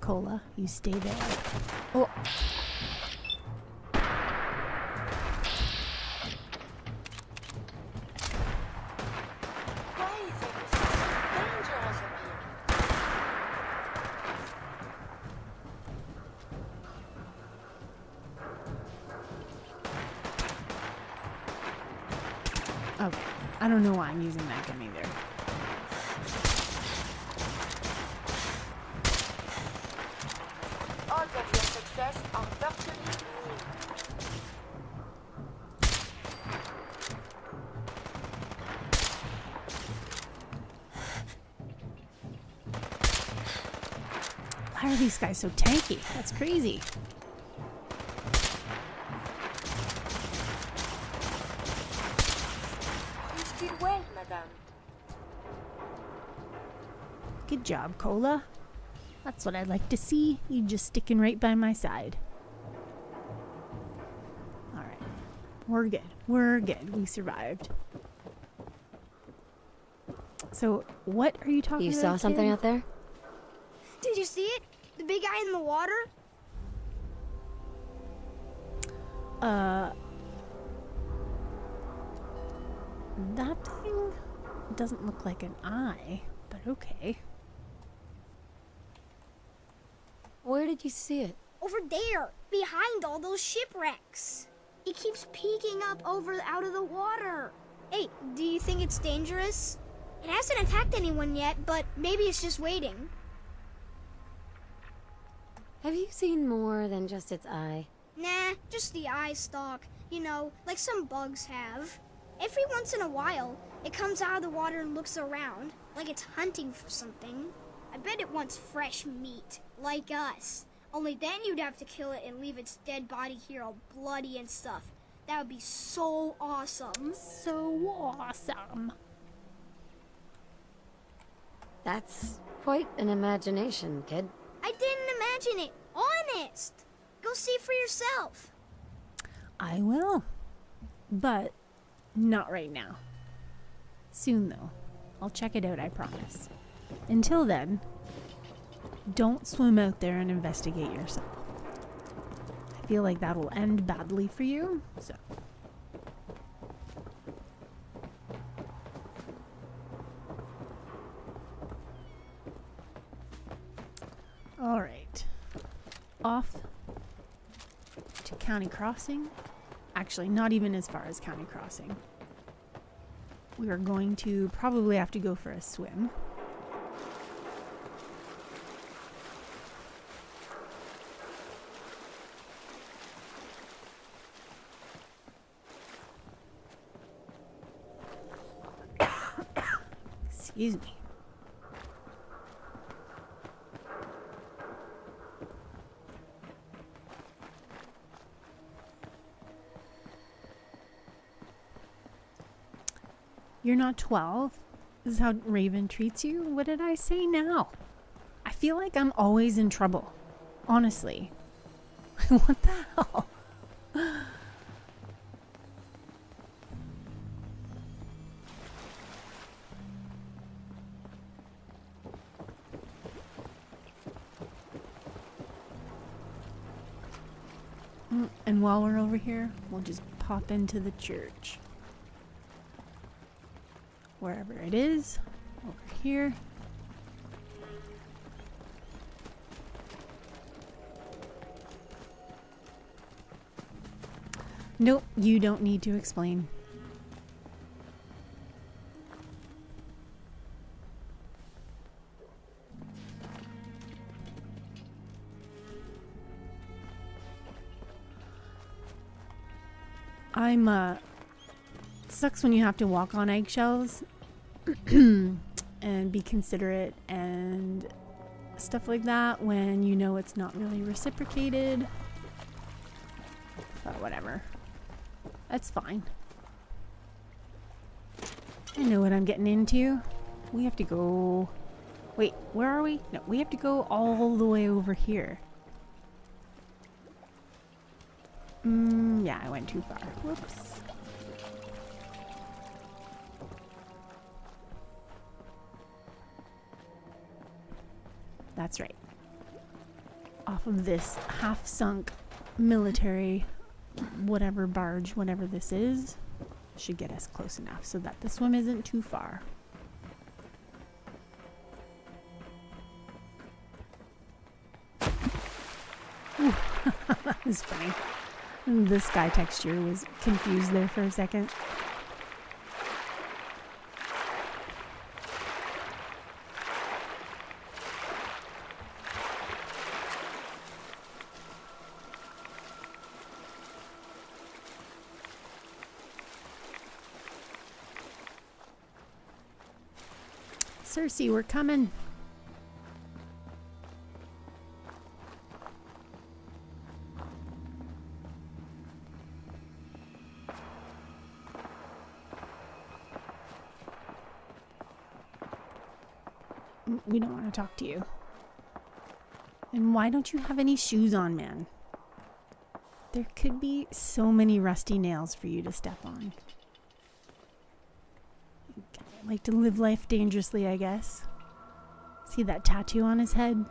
Cola, you stay there. Oh. Why is everything so dangerous up here? Okay. I don't know why I'm using that gun either. Odds of your success are virtually nil. Why are these guys so tanky? That's crazy. You still well, madame? Good job, Cola. That's what I'd like to see. You just sticking right by my side. Alright. We're good. We're good. We survived. So, what are you talking about? You saw something out there? Did you see it? The big guy in the water? That thing doesn't look like an eye, but okay. Where did you see it? Over there, behind all those shipwrecks. It keeps peeking up out of the water. Hey, do you think it's dangerous? It hasn't attacked anyone yet, but maybe it's just waiting. Have you seen more than just its eye? Nah, just the eye stalk. You know, like some bugs have. Every once in a while, it comes out of the water and looks around, like it's hunting for something. I bet it wants fresh meat, like us. Only then you'd have to kill it and leave its dead body here all bloody and stuff. That would be so awesome. So awesome. That's quite an imagination, kid. I didn't imagine it. Honest. Go see for yourself. I will. But not right now. Soon, though. I'll check it out, I promise. Until then, don't swim out there and investigate yourself. I feel like that will end badly for you, so. All right. off to County Crossing. Actually, not even as far as County Crossing. We are going to probably have to go for a swim. Excuse me. You're not 12? This is how Raven treats you? What did I say now? I feel like I'm always in trouble. Honestly. What the hell? And while we're over here, we'll just pop into the church. Wherever it is, over here. Nope, you don't need to explain. Sucks when you have to walk on eggshells and be considerate and stuff like that when you know it's not really reciprocated. But whatever. That's fine. I know what I'm getting into. We have to go... Wait, where are we? No, we have to go all the way over here. Yeah, I went too far. Whoops. That's right. Off of this half-sunk military whatever barge, whatever this is, should get us close enough so that the swim isn't too far. Ooh, that was funny. The sky texture was confused there for a second. Circe, we're coming. We don't want to talk to you. And why don't you have any shoes on, man? There could be so many rusty nails for you to step on. Like to live life dangerously, I guess. See that tattoo on his head?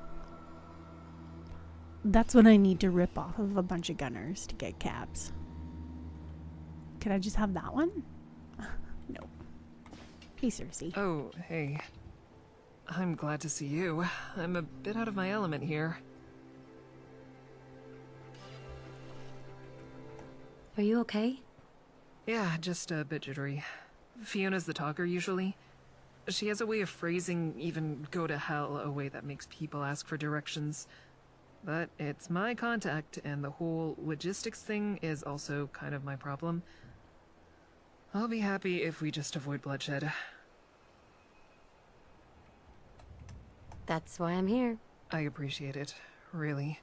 That's what I need to rip off of a bunch of gunners to get cabs. Could I just have that one? No. Hey, Circe. Oh, hey. I'm glad to see you. I'm a bit out of my element here. Are you okay? Yeah, just a bit jittery. Fiona's the talker, usually. She has a way of phrasing even go to hell a way that makes people ask for directions. But it's my contact, and the whole logistics thing is also kind of my problem. I'll be happy if we just avoid bloodshed. That's why I'm here. I appreciate it, really.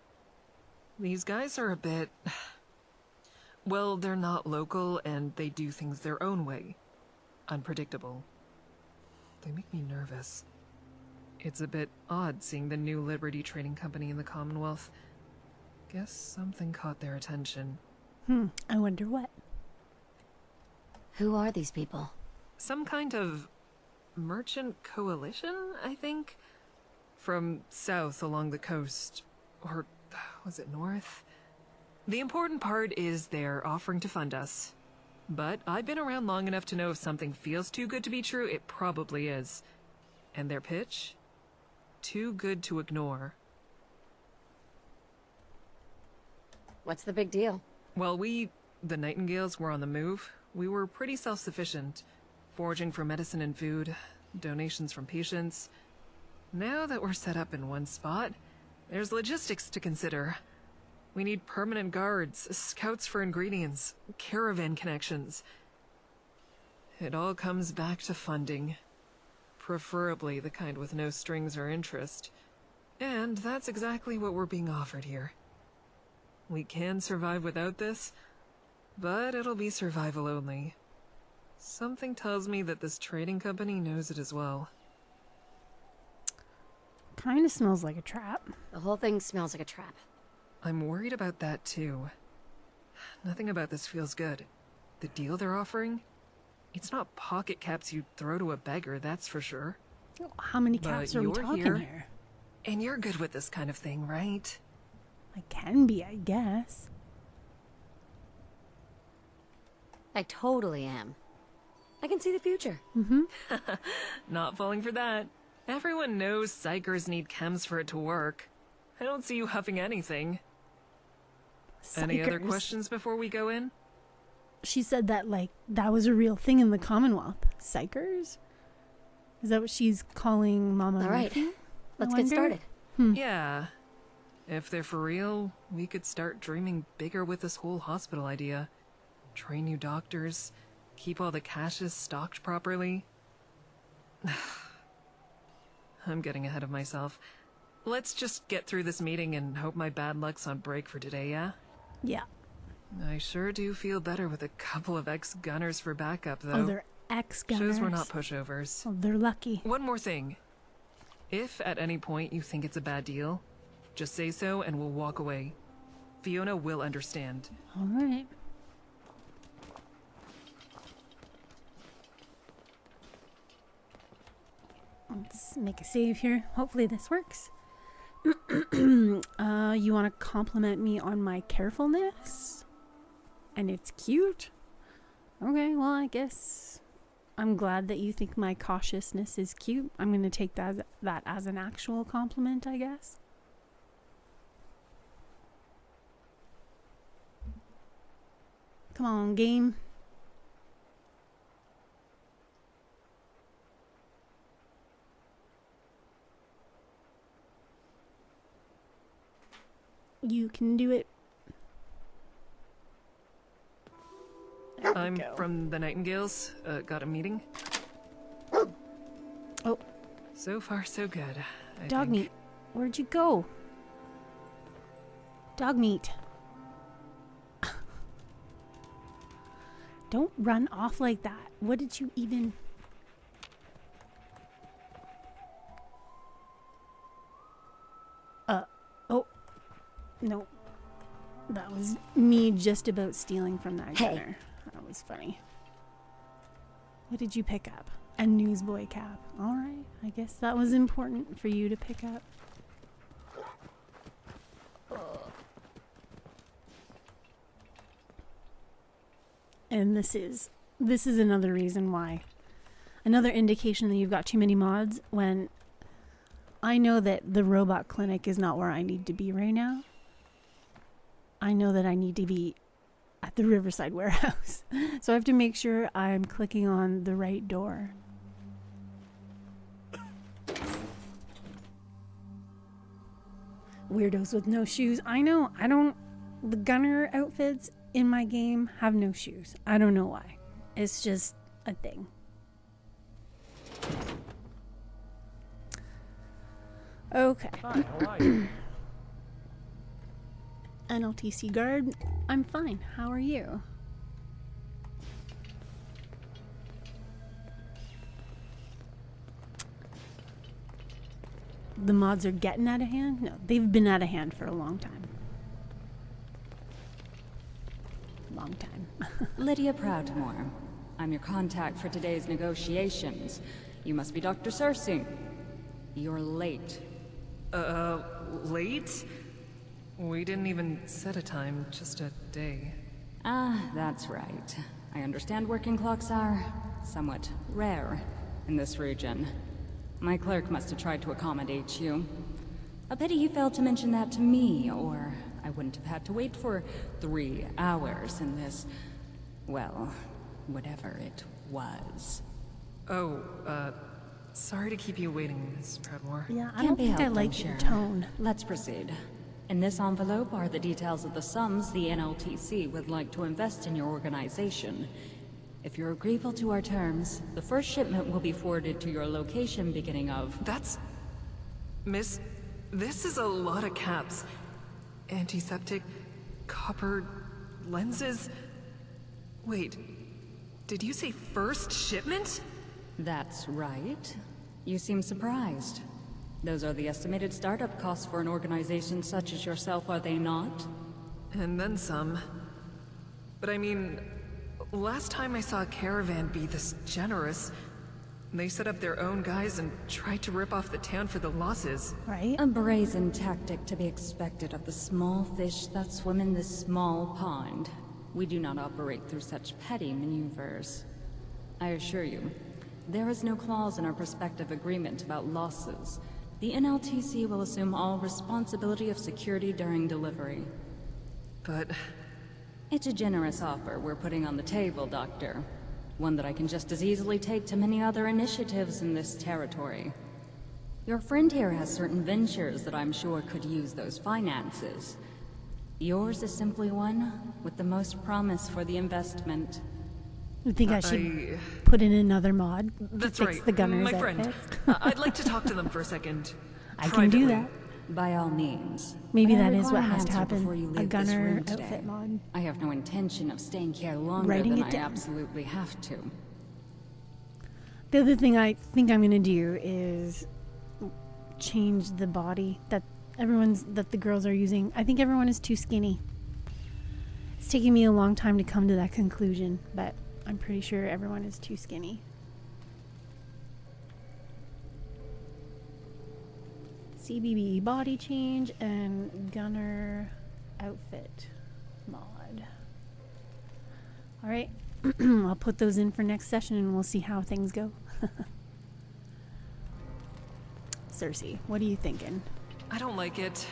These guys are a bit... Well, they're not local, and they do things their own way. Unpredictable. They make me nervous. It's a bit odd seeing the new Liberty trading company in the Commonwealth. Guess something caught their attention. I wonder what. Who are these people? Some kind of merchant coalition, I think? From south along the coast. Or was it north? The important part is they're offering to fund us. But I've been around long enough to know if something feels too good to be true, it probably is. And their pitch? Too good to ignore. What's the big deal? Well, the Nightingales, were on the move. We were pretty self-sufficient, foraging for medicine and food, donations from patients. Now that we're set up in one spot, there's logistics to consider. We need permanent guards, scouts for ingredients, caravan connections. It all comes back to funding. Preferably the kind with no strings or interest. And that's exactly what we're being offered here. We can survive without this, but it'll be survival only. Something tells me that this trading company knows it as well. Kind of smells like a trap. The whole thing smells like a trap. I'm worried about that too. Nothing about this feels good. The deal they're offering? It's not pocket caps you'd throw to a beggar, that's for sure. How many caps are we talking here? And you're good with this kind of thing, right? I can be, I guess. I totally am. I can see the future. Mm-hmm. Not falling for that. Everyone knows psychers need chems for it to work. I don't see you huffing anything. Any other questions before we go in? She said that, like, that was a real thing in the Commonwealth. Psychers? Is that what she's calling Mama? All right, Murphy? let's get started. Yeah. If they're for real, we could start dreaming bigger with this whole hospital idea. Train new doctors, keep all the caches stocked properly. I'm getting ahead of myself. Let's just get through this meeting and hope my bad luck's on break for today, yeah? Yeah. I sure do feel better with a couple of ex-gunners for backup, though. Oh, they're ex-gunners. Shows we're not pushovers. Oh, they're lucky. One more thing. If at any point you think it's a bad deal, just say so and we'll walk away. Fiona will understand. All right. Let's make a save here. Hopefully this works. You want to compliment me on my carefulness? And it's cute? Okay, well, I guess I'm glad that you think my cautiousness is cute. I'm going to take that as an actual compliment, I guess. Come on, game. You can do it. I'm from the Nightingales. Got a meeting? Oh. So far, so good. Dog meat. Where'd you go? Dog meat. Don't run off like that. What did you even... Oh. No. That was me just about stealing from that gunner. That was funny. What did you pick up? A newsboy cap. Alright. I guess that was important for you to pick up. And this is another reason why. Another indication that you've got too many mods when I know that the robot clinic is not where I need to be right now. I know that I need to be at the Riverside warehouse. So I have to make sure I'm clicking on the right door. Weirdos with no shoes. I know. The gunner outfits in my game have no shoes. I don't know why. It's just a thing. Okay. Hi, how are you? NLTC guard, I'm fine. How are you? The mods are getting out of hand? No, they've been out of hand for a long time. Long time. Lydia Proudmore. I'm your contact for today's negotiations. You must be Dr. Circe. You're late. Late? We didn't even set a time, just a day. Ah, that's right. I understand working clocks are somewhat rare in this region. My clerk must have tried to accommodate you. A pity you failed to mention that to me, or I wouldn't have had to wait for 3 hours in this, well, whatever it was. Oh, sorry to keep you waiting, Miss Proudmore. Yeah, I don't think I like your tone. Let's proceed. In this envelope are the details of the sums the NLTC would like to invest in your organization. If you're agreeable to our terms, the first shipment will be forwarded to your location beginning of... That's... Miss... This is a lot of caps. Antiseptic... copper... lenses... Wait... Did you say first shipment? That's right. You seem surprised. Those are the estimated startup costs for an organization such as yourself, are they not? And then some. But I mean... Last time I saw a caravan be this generous, they set up their own guys and tried to rip off the town for the losses. Right? A brazen tactic to be expected of the small fish that swim in this small pond. We do not operate through such petty maneuvers. I assure you, there is no clause in our prospective agreement about losses. The NLTC will assume all responsibility of security during delivery. But... It's a generous offer we're putting on the table, Doctor. One that I can just as easily take to many other initiatives in this territory. Your friend here has certain ventures that I'm sure could use those finances. Yours is simply one with the most promise for the investment. You think I should put in another mod to That's fix right, the gunner's my friend. outfit? I'd like to talk to them for a second. I can do that. By all means. Maybe But I that is what require an has to answer before happen. you A leave this gunner room today. outfit mod. I have no intention of staying here longer Writing than it I down. absolutely have to. The other thing I think I'm gonna do is change the body that the girls are using. I think everyone is too skinny. It's taking me a long time to come to that conclusion, but I'm pretty sure everyone is too skinny. CBB body change and gunner outfit mod. All right, I'll put those in for next session and we'll see how things go. Circe, what are you thinking? I don't like it.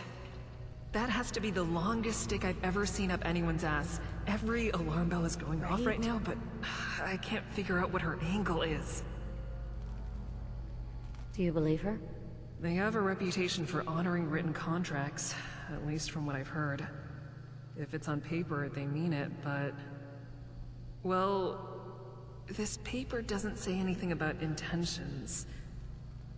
That has to be the longest stick I've ever seen up anyone's ass. Every alarm bell is going off right now, but I can't figure out what her angle is. Do you believe her? They have a reputation for honoring written contracts, at least from what I've heard. If it's on paper, they mean it, but... Well, this paper doesn't say anything about intentions.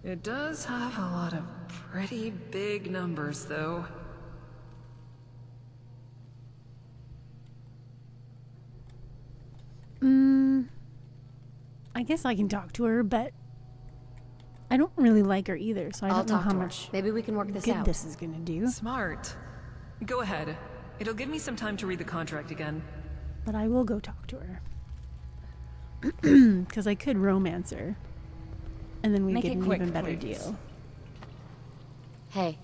It does have a lot of pretty big numbers, though. I guess I can talk to her, but I don't really like her either, so I don't know how much Maybe we can work this good out. this is gonna do. Smart. Go ahead. It'll give me some time to read the contract again. But I will go talk to her. Because I could romance her. And then we Make get it an quick, even better please. deal. Hey.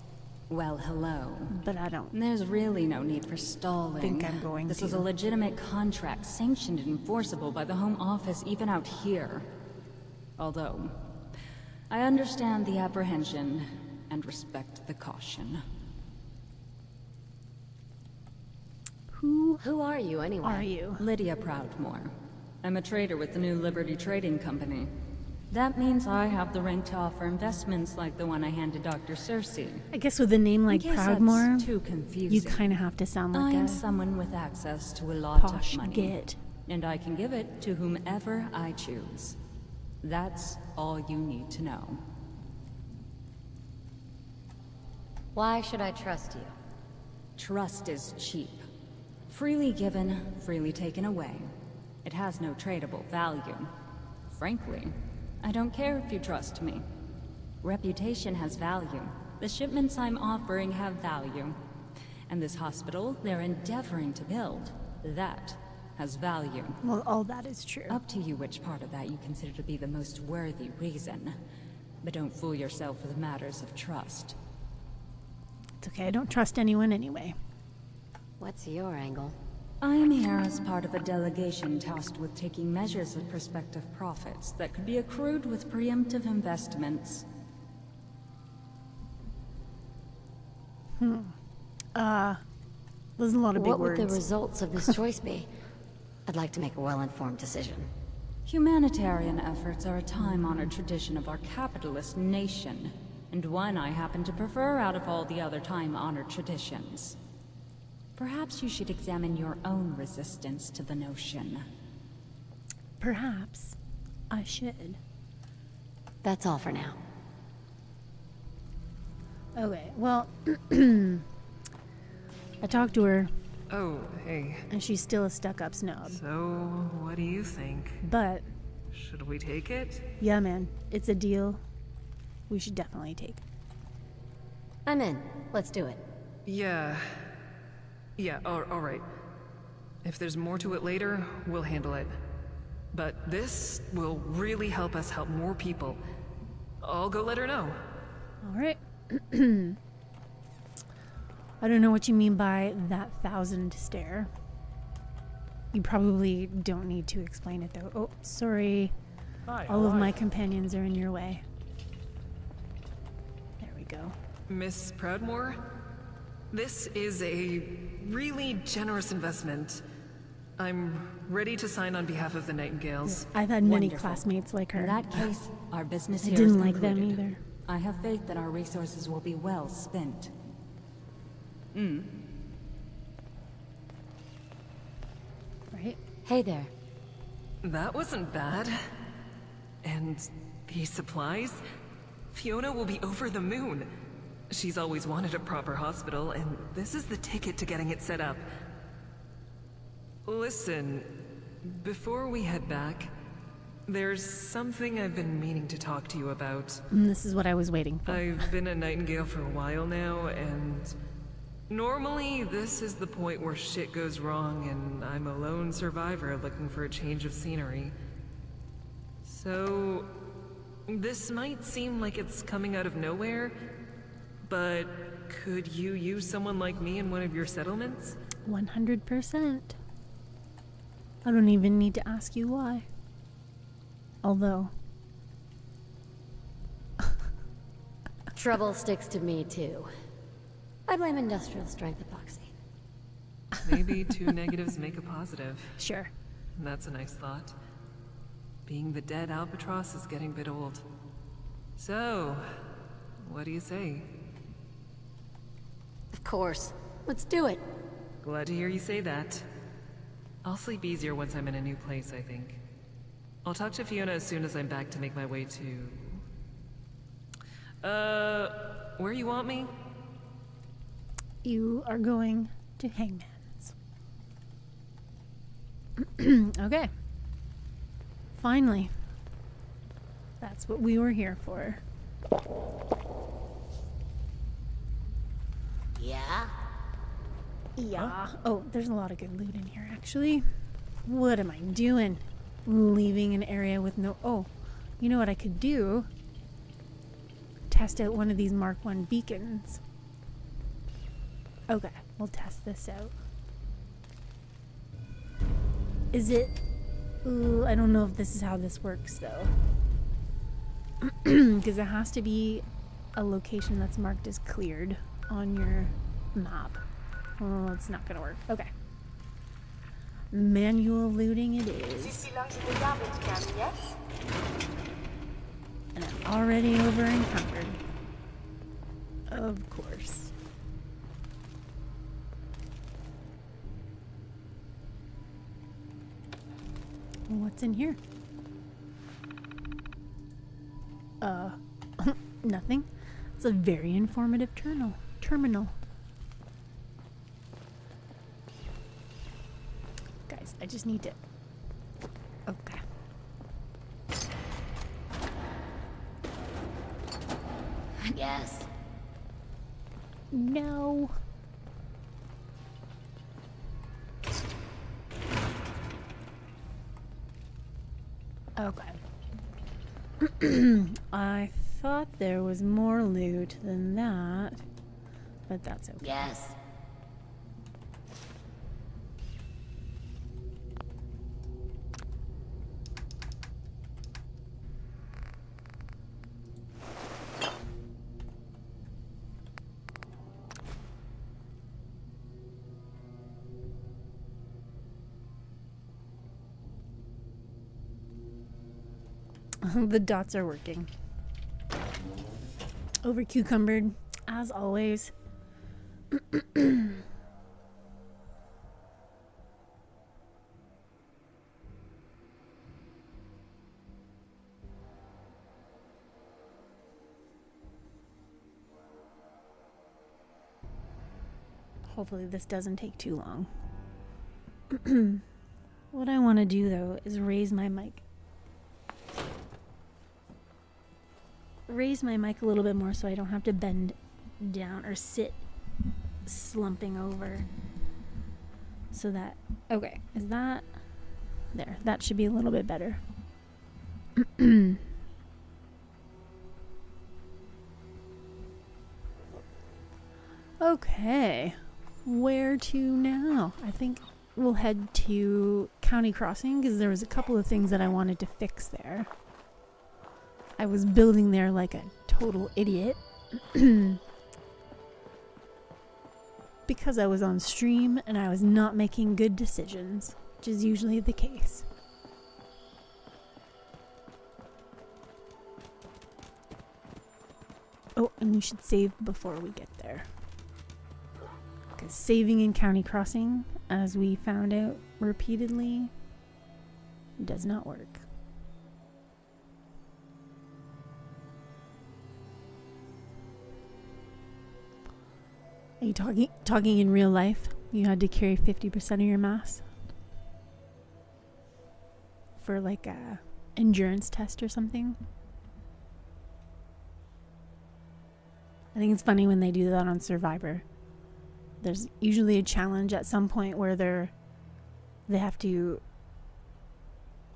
Well, hello. But I don't. There's really no need for stalling. Think I'm going This to. is a legitimate contract, sanctioned and enforceable by the Home Office, even out here. Although, I understand the apprehension and respect the caution. Who are you, anyway? Are you? Lydia Proudmore. I'm a trader with the New Liberty Trading Company. That means I have the right to offer investments like the one I handed Dr. Circe. I guess with a name like In case that's Proudmore, too confusing. you kind of have to sound like I'm a someone with access to a lot posh of money. git. And I can give it to whomever I choose. That's all you need to know. Why should I trust you? Trust is cheap. Freely given, freely taken away. It has no tradable value. Frankly, I don't care if you trust me. Reputation has value. The shipments I'm offering have value. And this hospital they're endeavoring to build, that has value. Well, all that is true. Up to you which part of that you consider to be the most worthy reason. But don't fool yourself with matters of trust. It's okay, I don't trust anyone anyway. What's your angle? I am here as part of a delegation tasked with taking measures of prospective profits that could be accrued with preemptive investments. There's a lot of big What words. would the results of this choice be? I'd like to make a well-informed decision. Humanitarian efforts are a time-honored tradition of our capitalist nation, and one I happen to prefer out of all the other time-honored traditions. Perhaps you should examine your own resistance to the notion. Perhaps I should. That's all for now. Okay, well, I talked to her. Oh, hey. And she's still a stuck-up snob. So, what do you think? But... should we take it? yeah, man. It's a deal we should definitely take. I'm in. Let's do it. Yeah. Yeah, alright. If there's more to it later, we'll handle it. But this will really help us help more people. I'll go let her know. Alright. I don't know what you mean by that 1,000 stare. You probably don't need to explain it though. Oh, sorry. Hi, All of how are my you? companions are in your way. There we go. Miss Proudmore? This is a really generous investment. I'm ready to sign on behalf of the Nightingales. I've had many Wonderful. classmates like her. In that case, our business I here didn't is like them concluded. either. I have faith that our resources will be well spent. Right? Hey there. That wasn't bad. And these supplies? Fiona will be over the moon. She's always wanted a proper hospital, and this is the ticket to getting it set up. Listen, before we head back, there's something I've been meaning to talk to you about. This is what I was waiting for. I've been a Nightingale for a while now, and normally this is the point where shit goes wrong and I'm a lone survivor looking for a change of scenery. So, this might seem like it's coming out of nowhere, but could you use someone like me in one of your settlements? 100%. I don't even need to ask you why. Although... Trouble sticks to me too. I blame industrial strength epoxy. Maybe two negatives make a positive. Sure. That's a nice thought. Being the dead albatross is getting a bit old. So, what do you say? Of course. Let's do it. Glad to hear you say that. I'll sleep easier once I'm in a new place, I think. I'll talk to Fiona as soon as I'm back to make my way to... where you want me? You are going to Hangman's. Okay. Finally. That's what we were here for. Yeah? Yeah. Oh, there's a lot of good loot in here, actually. What am I doing? Leaving an area with no... Oh, you know what I could do? Test out one of these Mark I beacons. Okay, we'll test this out. Is it... Ooh, I don't know if this is how this works, though. Because it has to be a location that's marked as cleared on your map. Oh, it's not gonna work. Okay. Manual looting it This is. belongs in the garbage can, yes? And I'm already over encumbered. Of course. What's in here? Nothing. It's a very informative terminal. Guys, I just need to... Okay. I guess. No. Okay. I thought there was more loot than that, but that's okay. Yes. The dots are working. Over cucumbered, as always. Hopefully this doesn't take too long. What I want to do though is raise my mic. Raise my mic a little bit more so I don't have to bend down or sit slumping over. So that, okay, is that, there, that should be a little bit better. Okay, where to now? I think we'll head to County Crossing because there was a couple of things that I wanted to fix there. I was building there like a total idiot because I was on stream and I was not making good decisions, which is usually the case. Oh, and we should save before we get there. Because saving in County Crossing, as we found out repeatedly, does not work. Are you talking in real life? You had to carry 50% of your mass for like a endurance test or something? I think it's funny when they do that on Survivor. There's usually a challenge at some point where they have to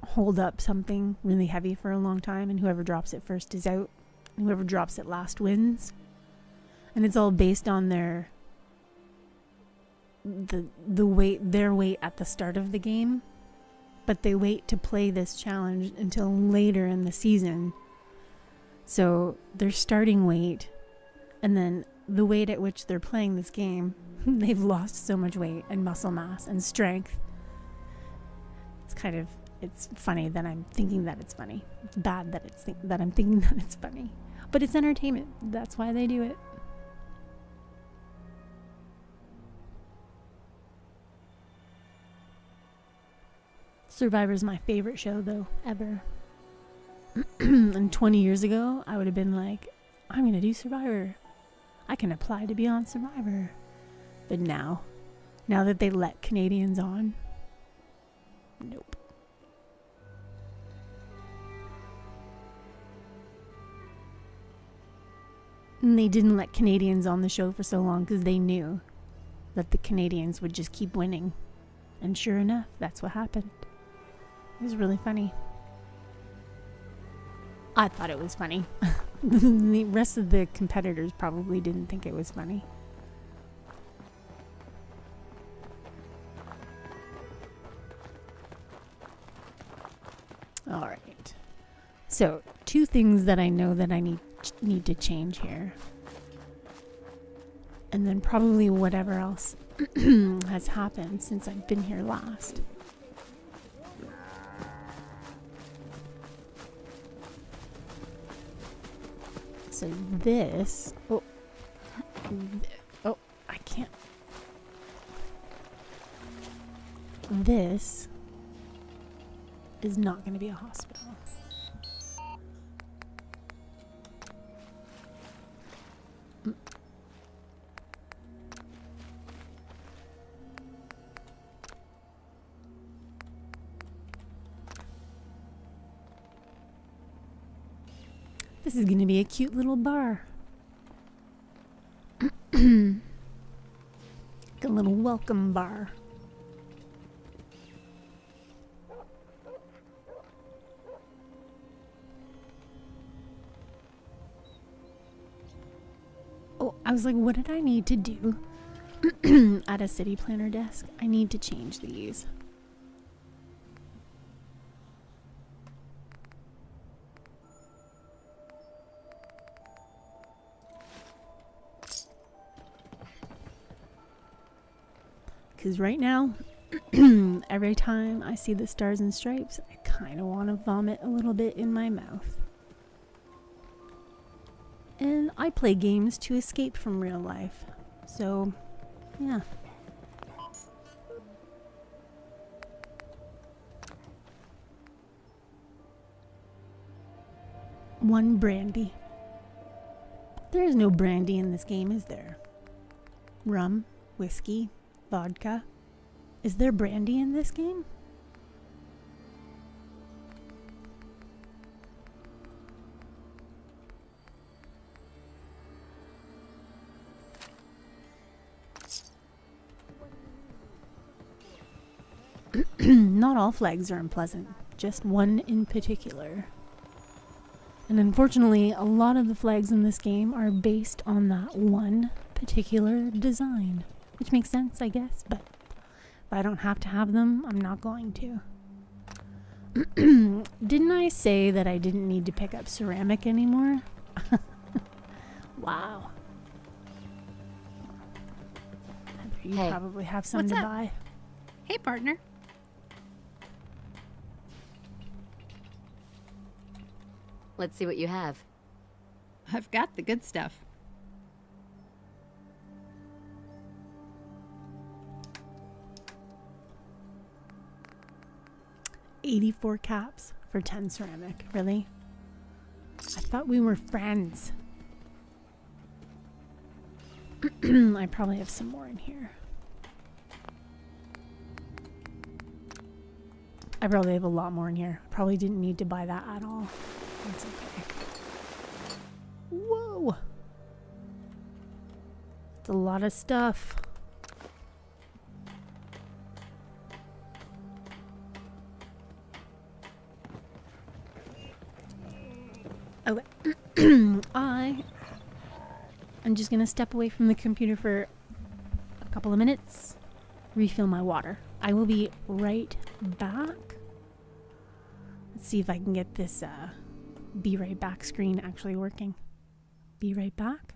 hold up something really heavy for a long time, and whoever drops it first is out, and whoever drops it last wins. And it's all based on their weight at the start of the game, but they wait to play this challenge until later in the season. So their starting weight and then the weight at which they're playing this game, they've lost so much weight and muscle mass and strength. It's funny that I'm thinking that it's funny. It's bad that that I'm thinking that it's funny, but it's entertainment. That's why they do it. Survivor's my favorite show though, ever. And 20 years ago, I would have been like, I'm gonna do Survivor. I can apply to be on Survivor. But now that they let Canadians on, nope. And they didn't let Canadians on the show for so long because they knew that the Canadians would just keep winning. And sure enough, that's what happened. It was really funny. I thought it was funny. The rest of the competitors probably didn't think it was funny. All right. So, two things that I know that I need to change here. And then probably whatever else has happened since I've been here last. So this, I can't. This is not going to be a hospital. This is going to be a cute little bar. Like a little welcome bar. Oh, I was like, what did I need to do at a city planner desk? I need to change these. Because right now, every time I see the stars and stripes, I kind of want to vomit a little bit in my mouth. And I play games to escape from real life. So, yeah. One brandy. There is no brandy in this game, is there? Rum, whiskey, vodka. Is there brandy in this game? Not all flags are unpleasant, just one in particular. And unfortunately, a lot of the flags in this game are based on that one particular design. Which makes sense, I guess, but if I don't have to have them, I'm not going to. Didn't I say that I didn't need to pick up ceramic anymore? Wow. You probably have some What's to up? buy. Hey, partner. Let's see what you have. I've got the good stuff. $84 caps for 10 ceramic. Really? I thought we were friends. I probably have some more in here. I probably have a lot more in here. Probably didn't need to buy that at all. That's okay. Whoa! It's a lot of stuff. Okay. I'm just gonna step away from the computer for a couple of minutes, refill my water. I will be right back. Let's see if I can get this be right back screen actually working. Be right back.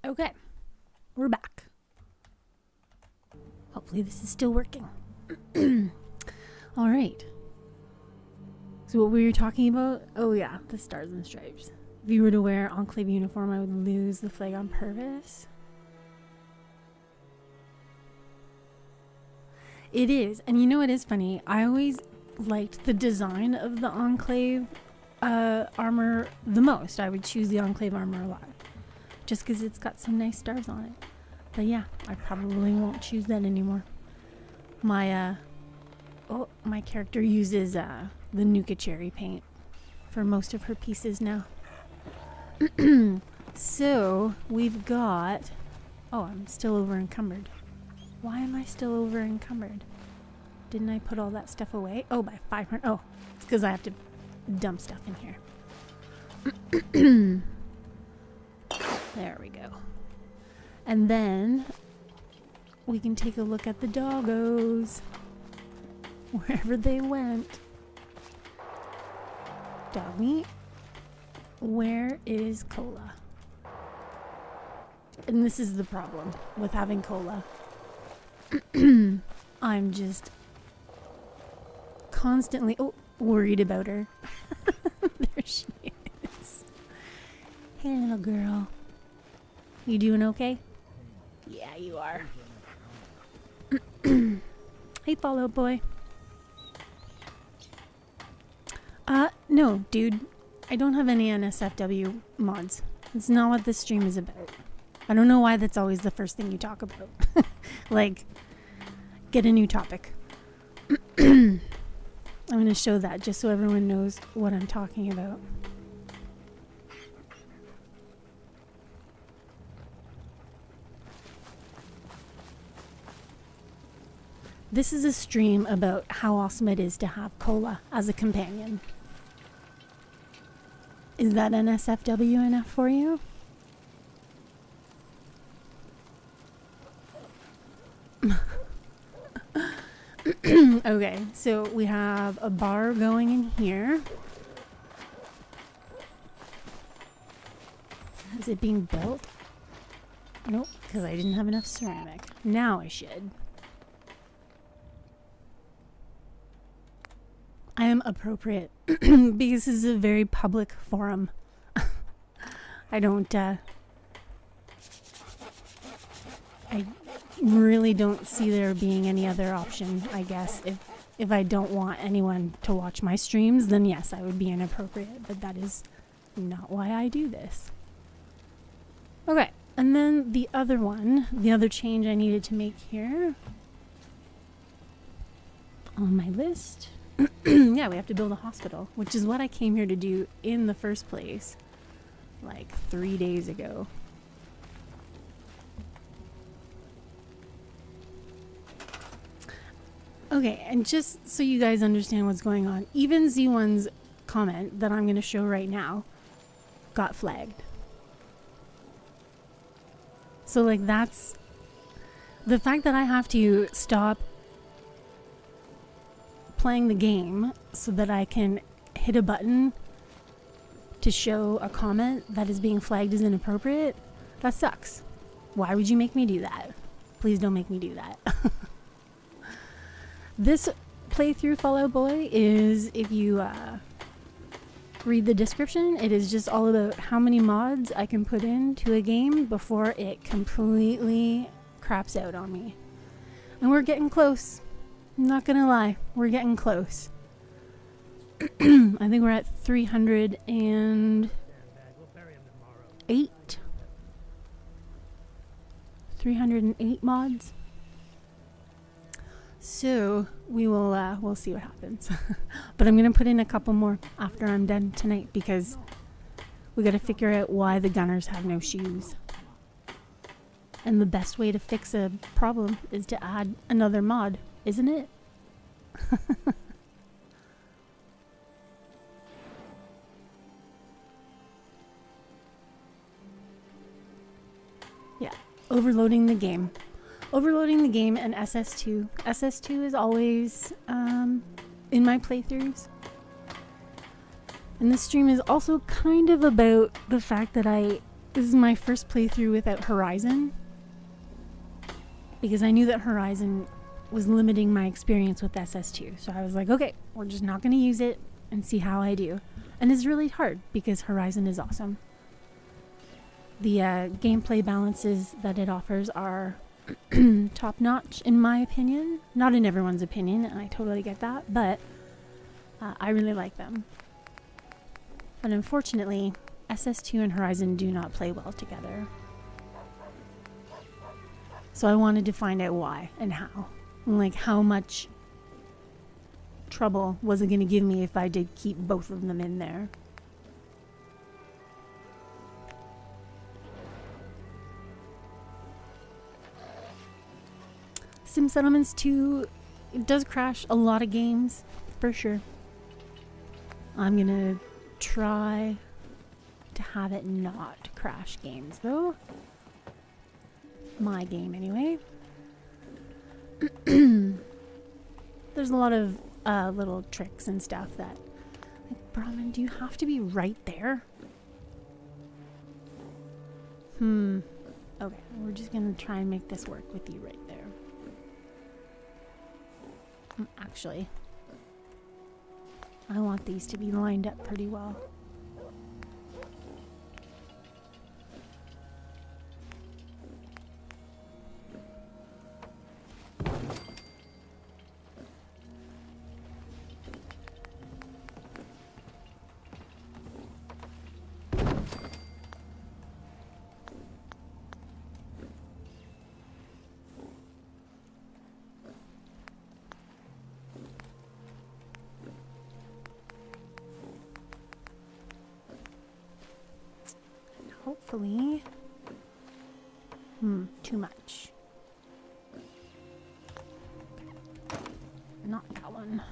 Okay, we're back. Hopefully this is still working. All right. So what were you talking about? Oh yeah, the stars and stripes. If you were to wear Enclave uniform, I would lose the flag on purpose. It is, and you know it is funny. I always liked the design of the Enclave armor the most. I would choose the Enclave armor a lot, just because it's got some nice stars on it. But yeah, I probably won't choose that anymore. My my character uses the Nuka Cherry paint for most of her pieces now. So we've got. Oh, I'm still over encumbered. Why am I still over encumbered? Didn't I put all that stuff away? Oh, by 500. Oh, it's because I have to dump stuff in here. There we go. And then we can take a look at the doggos. Wherever they went. Dog meat. Where is Cola? And this is the problem with having Cola. I'm just constantly worried about her. There she is. Hey, little girl. You doing okay? Yeah, you are. Hey, Fallout Boy. No, dude. I don't have any NSFW mods. It's not what this stream is about. I don't know why that's always the first thing you talk about. Like, get a new topic. I'm going to show that just so everyone knows what I'm talking about. This is a stream about how awesome it is to have Cola as a companion. Is that NSFW enough for you? Okay, so we have a bar going in here. Is it being built? Nope, because I didn't have enough ceramic. Now I should. I am appropriate because this is a very public forum. I don't, I really don't see there being any other option, I guess. If I don't want anyone to watch my streams, then yes, I would be inappropriate, but that is not why I do this. Okay, and then the other one, the other change I needed to make here on my list. Yeah, we have to build a hospital, which is what I came here to do in the first place, like 3 days ago. Okay, and just so you guys understand what's going on, even Z1's comment that I'm going to show right now got flagged. So, like, that's the fact that I have to stop playing the game so that I can hit a button to show a comment that is being flagged as inappropriate. That sucks. Why would you make me do that? Please don't make me do that. This playthrough, Fallout Boy, is, if you read the description, it is just all about how many mods I can put into a game before it completely craps out on me. And we're getting close. I'm not gonna lie, we're getting close. I think we're at 308. 308 mods. So we will we'll see what happens. But I'm gonna put in a couple more after I'm done tonight because we gotta figure out why the gunners have no shoes. And the best way to fix a problem is to add another mod, isn't it? Yeah, overloading the game. Overloading the game and SS2. SS2 is always in my playthroughs. And this stream is also kind of about the fact that I This is my first playthrough without Horizon, because I knew that Horizon was limiting my experience with SS2. So I was like, okay, we're just not going to use it and see how I do. And it's really hard because Horizon is awesome. The gameplay balances that it offers are top-notch in my opinion. Not in everyone's opinion, and I totally get that, but I really like them. But unfortunately, SS2 and Horizon do not play well together. So I wanted to find out why and how. Like, how much trouble was it going to give me if I did keep both of them in there? Sim Settlements 2, it does crash a lot of games, for sure. I'm going to try to have it not crash games, though. My game, anyway. There's a lot of little tricks and stuff that... Like, Brahman, do you have to be right there? Okay, we're just gonna try and make this work with you right there. Actually, I want these to be lined up pretty well. Hopefully. Too much. Not that one.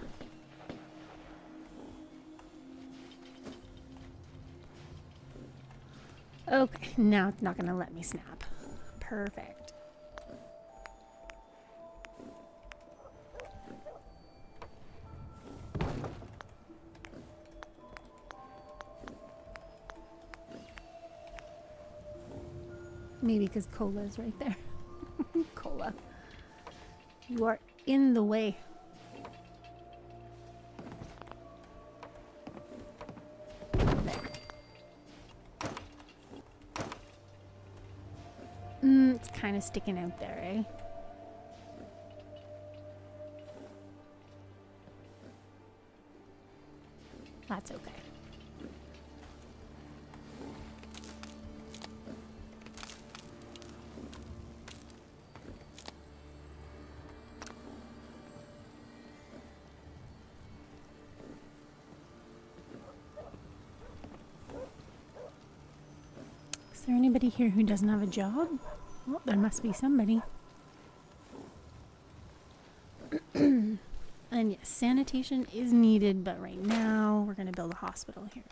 Okay, now it's not gonna let me snap. Perfect. Maybe because Cola's right there. Cola. You are in the way. There. It's kind of sticking out there, eh? That's okay. Is there anybody here who doesn't have a job? Well, there must be somebody. And yes, sanitation is needed, but right now we're going to build a hospital here.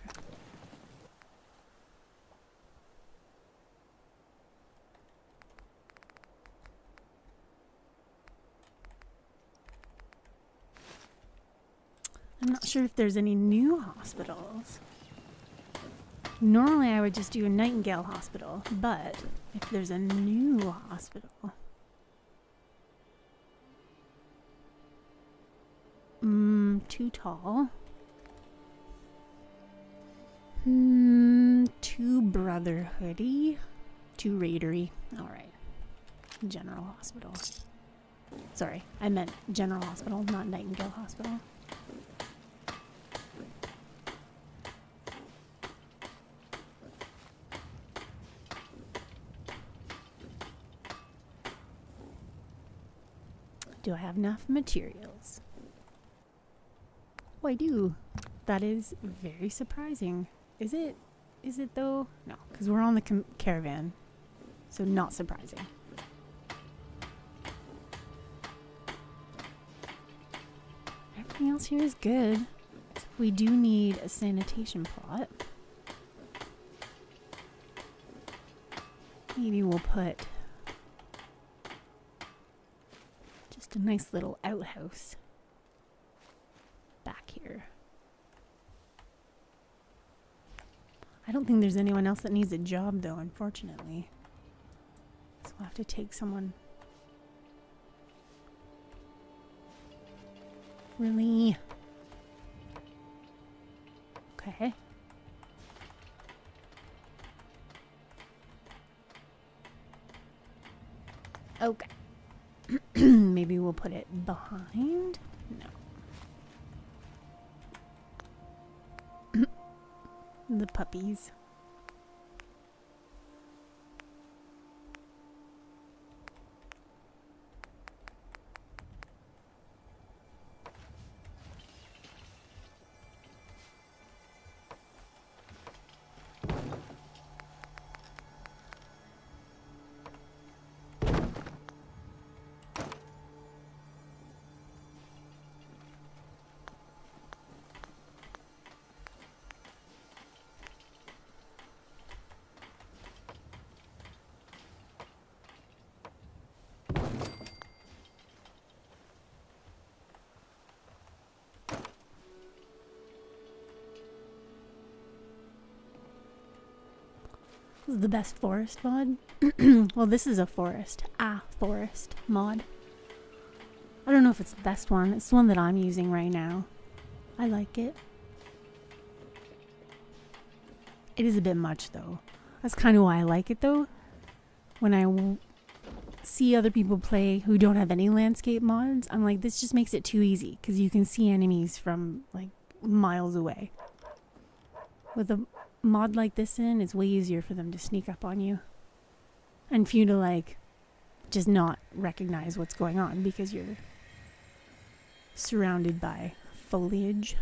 I'm not sure if there's any new hospitals. Normally I would just do a Nightingale hospital, but if there's a new hospital... too tall. Too brotherhoody. Too raidery. Alright. General hospital. Sorry, I meant General Hospital, not Nightingale Hospital. Do I have enough materials? Oh, I do. That is very surprising. Is it? Is it though? No, because we're on the caravan. So not surprising. Everything else here is good. We do need a sanitation plot. Maybe we'll put just a nice little outhouse back here. I don't think there's anyone else that needs a job, though, unfortunately. So we'll have to take someone. Really? Okay. Okay. Maybe we'll put it behind? No. The puppies. This is the best forest mod. Well, this is a forest. Forest mod. I don't know if it's the best one. It's the one that I'm using right now. I like it. It is a bit much, though. That's kind of why I like it, though. When I see other people play who don't have any landscape mods, I'm like, this just makes it too easy. Because you can see enemies from, like, miles away. With a mod like this in, it's way easier for them to sneak up on you. And for you to, like, just not recognize what's going on because you're surrounded by foliage.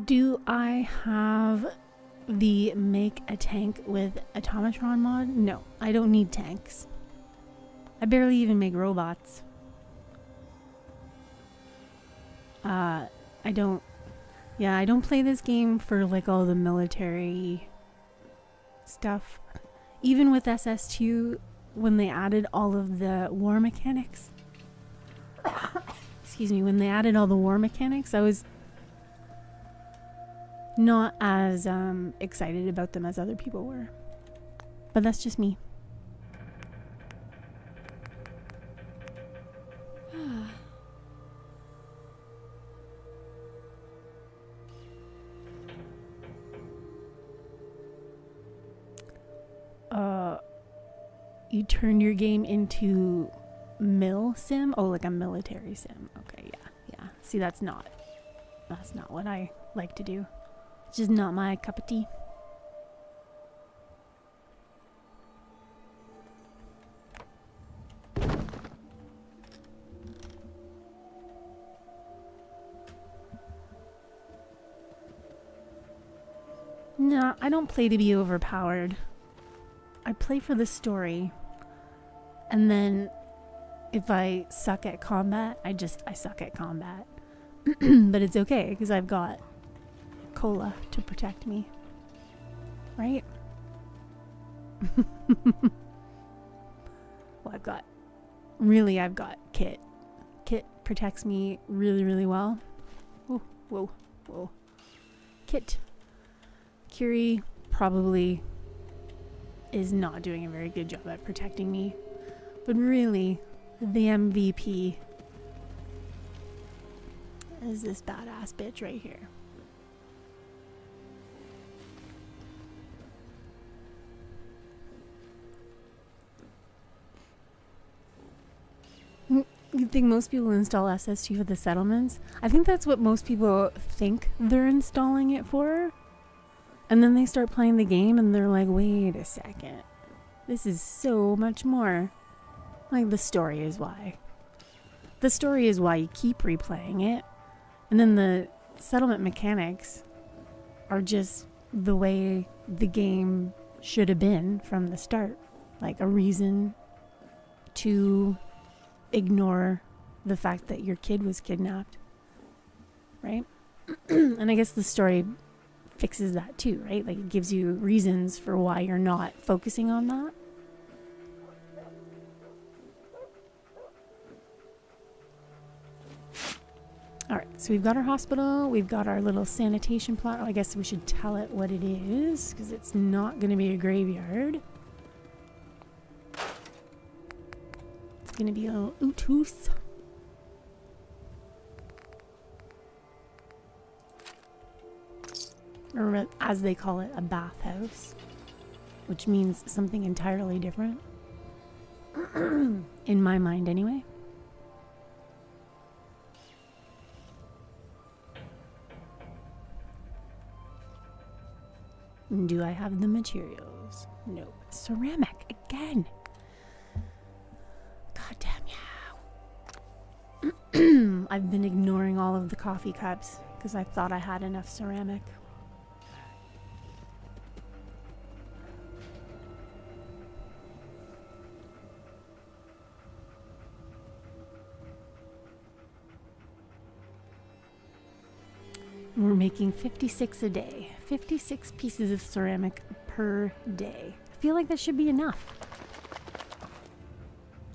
Do I have the make a tank with automatron mod? No, I don't need tanks. I barely even make robots. I don't play this game for like all the military stuff. Even with SS2, when they added all of the war mechanics, excuse me, when they added all the war mechanics, I was not as excited about them as other people were. But that's just me. You turned your game into mil sim? Oh, like a military sim. Okay, yeah. See, that's not what I like to do. It's just not my cup of tea. No, I don't play to be overpowered. I play for the story. And then if I suck at combat, I suck at combat. But it's okay because I've got Cola to protect me. Right? Well, I've got Kit. Kit protects me really, really well. Whoa. Kit. Curie probably is not doing a very good job at protecting me. But really, the MVP is this badass bitch right here. You think most people install SS2 for the settlements? I think that's what most people think they're installing it for. And then they start playing the game and they're like, wait a second. This is so much more. Like, the story is why. The story is why you keep replaying it. And then the settlement mechanics are just the way the game should have been from the start. Like, a reason to ignore the fact that your kid was kidnapped. Right? And I guess the story fixes that too, right? Like, it gives you reasons for why you're not focusing on that. so we've got our hospital, we've got our little sanitation plot. Oh, I guess we should tell it what it is, because it's not going to be a graveyard. It's going to be a little oot-hoose. Or as they call it, a bathhouse, which means something entirely different. In my mind, anyway. Do I have the materials? No. Ceramic again. God damn you. I've been ignoring all of the coffee cups because I thought I had enough ceramic. We're making 56 a day. 56 pieces of ceramic per day. I feel like that should be enough.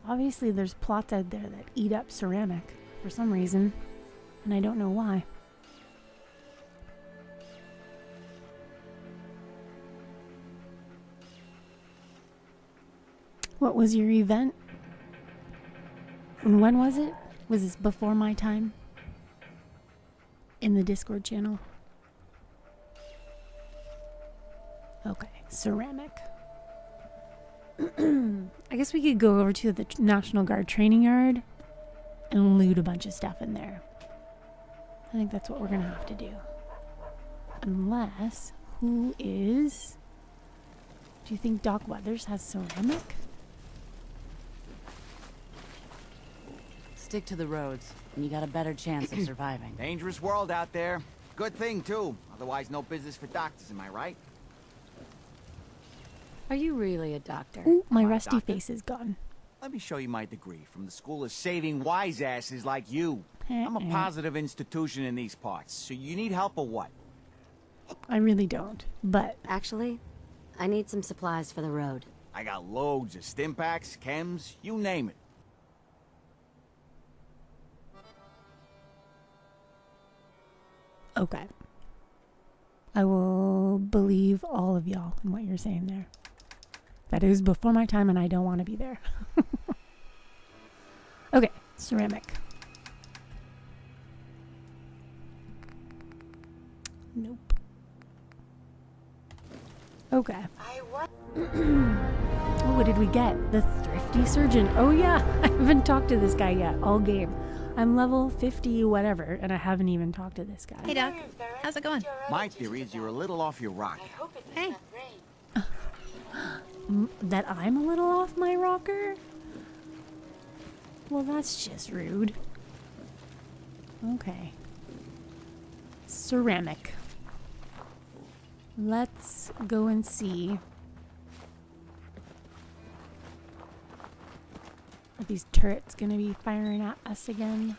Obviously, there's plots out there that eat up ceramic for some reason, and I don't know why. What was your event? And when was it? Was this before my time? In the Discord channel. Okay, ceramic. I guess we could go over to the National Guard training yard and loot a bunch of stuff in there. I think that's what we're gonna have to do. Unless, who is... Do you think Doc Weathers has ceramic? Stick to the roads, and you got a better chance of surviving. Dangerous world out there. Good thing, too. Otherwise, no business for doctors, am I right? Are you really a doctor? Ooh, my rusty face is gone. Let me show you my degree from the School of Saving Wise Asses like you. I'm a positive institution in these parts, so you need help or what? I really don't, but... Actually, I need some supplies for the road. I got loads of stim packs, chems, you name it. Okay. I will believe all of y'all in what you're saying there. That is before my time and I don't want to be there. Okay, ceramic. Nope. Okay. Oh, what did we get? The thrifty surgeon. Oh yeah, I haven't talked to this guy yet all game. I'm level 50 whatever, and I haven't even talked to this guy. Hey, Doc. How's it going? My theory is you're a little off your rock. Hey. That I'm a little off my rocker? Well, that's just rude. Okay. Ceramic. Let's go and see. Are these turrets gonna be firing at us again?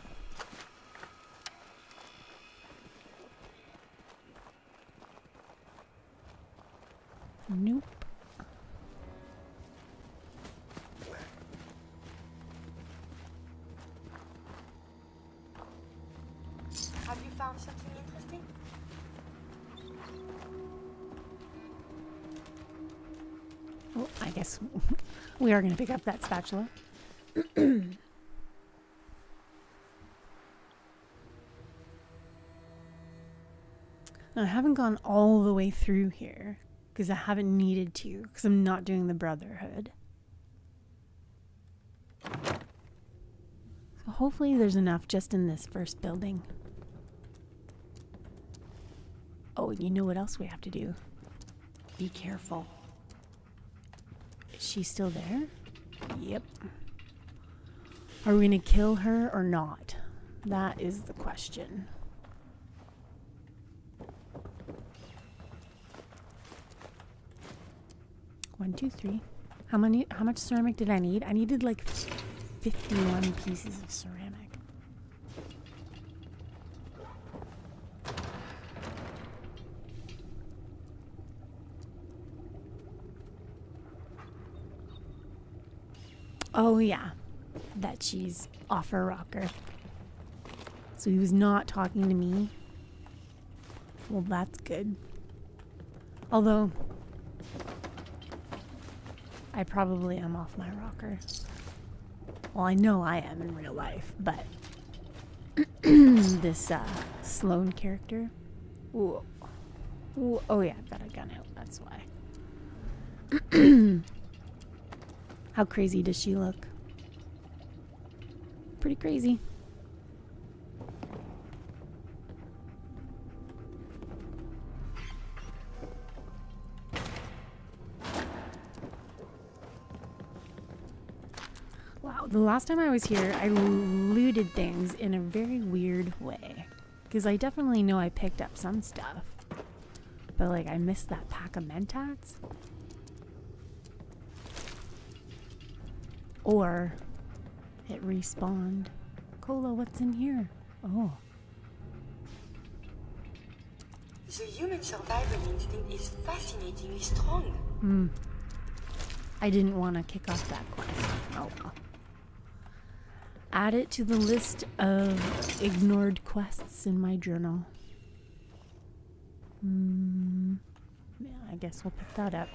Nope. Have you found something interesting? Oh, I guess we are gonna pick up that spatula. I haven't gone all the way through here because I haven't needed to because I'm not doing the Brotherhood. So hopefully there's enough just in this first building. Oh, you know what else we have to do? Be careful. Is she still there? Yep. Are we gonna kill her or not? That is the question. One, two, three. How much ceramic did I need? I needed like 51 pieces of ceramic. Oh yeah, that she's off her rocker. So he was not talking to me. Well, that's good. Although, I probably am off my rocker. Well, I know I am in real life, but this Sloane character. Ooh. Ooh. Oh yeah, I've got a gun out, that's why. How crazy does she look? Pretty crazy. Wow, the last time I was here, I looted things in a very weird way. Because I definitely know I picked up some stuff. But like, I missed that pack of mentats. Or it respawned. Cola, what's in here? Oh. The human survival instinct is fascinatingly strong. I didn't want to kick off that quest. Oh well. Add it to the list of ignored quests in my journal. Yeah, I guess we'll pick that up.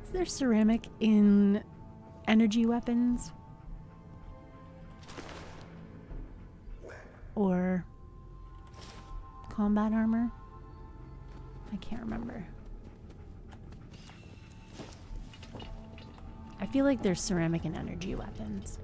Is there ceramic in energy weapons? Or combat armor? I can't remember. I feel like there's ceramic in energy weapons.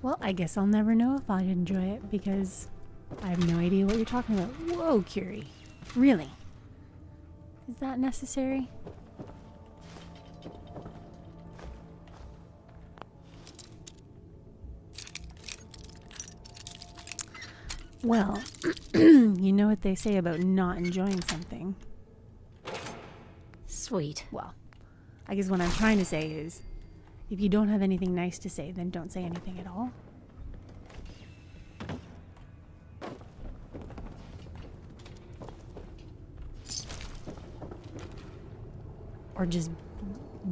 Well, I guess I'll never know if I'd enjoy it because I have no idea what you're talking about. Whoa, Curie. Really? Is that necessary? Well, you know what they say about not enjoying something. Sweet. Well, I guess what I'm trying to say is, if you don't have anything nice to say, then don't say anything at all. Or just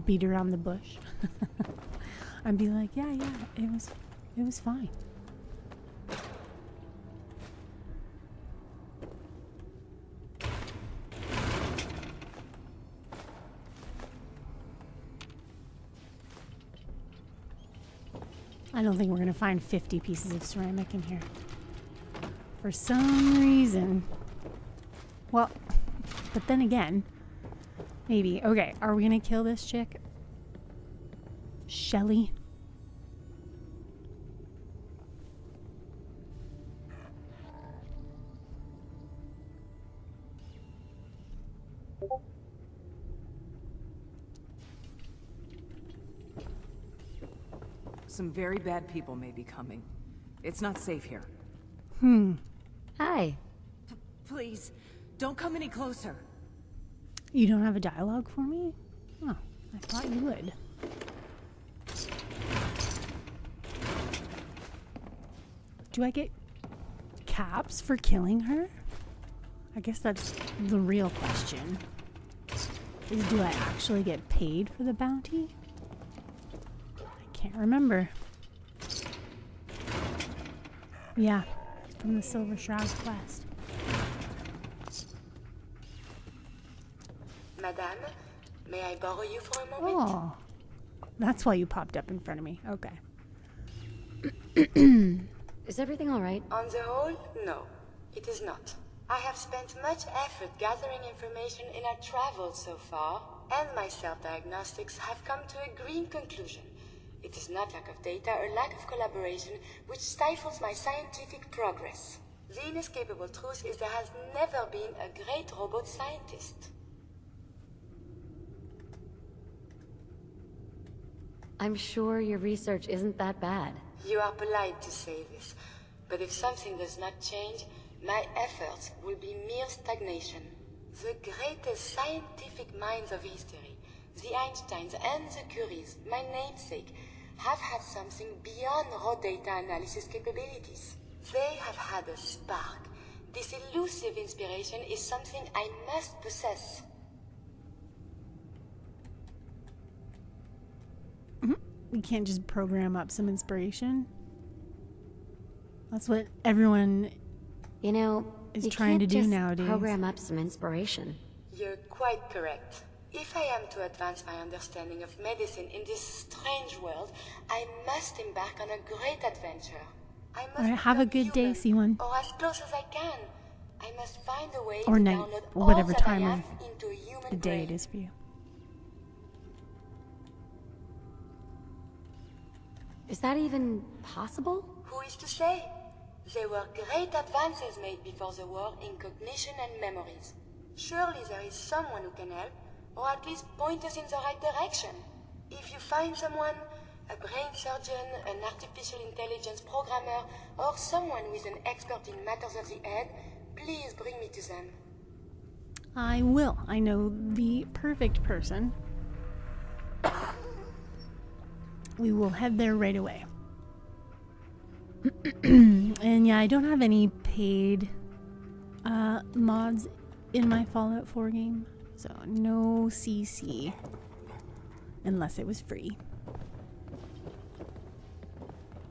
beat around the bush. I'd be like, yeah, it was fine. I don't think we're gonna find 50 pieces of ceramic in here. For some reason. Well, but then again, maybe. Okay, are we gonna kill this chick? Shelly? Some very bad people may be coming. It's not safe here. Hi. Please, don't come any closer. You don't have a dialogue for me? Oh, I thought you would. Do I get caps for killing her? I guess that's the real question. Is do I actually get paid for the bounty? Can't remember. Yeah, from the Silver Shroud quest. Madame, may I borrow you for a moment? Oh, that's why you popped up in front of me. Okay. Is everything all right? On the whole, no, it is not. I have spent much effort gathering information in our travels so far, and my self-diagnostics have come to a green conclusion. It is not lack of data or lack of collaboration which stifles my scientific progress. The inescapable truth is there has never been a great robot scientist. I'm sure your research isn't that bad. You are polite to say this, but if something does not change, my efforts will be mere stagnation. The greatest scientific minds of history, The Einsteins and the Curies, my namesake, have had something beyond raw data analysis capabilities. They have had a spark. This elusive inspiration is something I must possess. We can't just program up some inspiration. That's what everyone, you know, is trying to do nowadays. Program up some inspiration. You're quite correct. If I am to advance my understanding of medicine in this strange world, I must embark on a great adventure. I must Alright, have a good day, C1. or as close as I can. I must find a way Or to night, download or all whatever that time I of have into a human the day brain. it is for you. Is that even possible? Who is to say? There were great advances made before the war in cognition and memories. Surely there is someone who can help, or at least point us in the right direction. If you find someone, a brain surgeon, an artificial intelligence programmer, or someone who is an expert in matters of the head, please bring me to them. I will. I know the perfect person. We will head there right away. And yeah, I don't have any paid mods in my Fallout 4 game. So no CC. Unless it was free.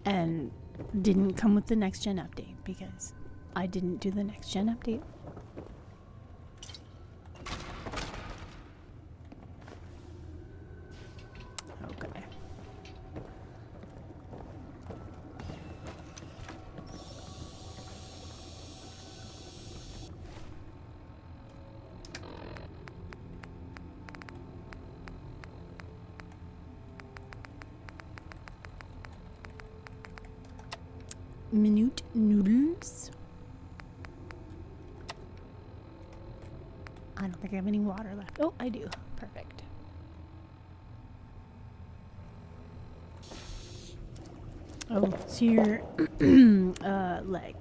And didn't come with the next gen update because I didn't do the next gen update. Okay. Minute noodles. I don't think I have any water left. Oh, I do. Perfect. Oh, so you're like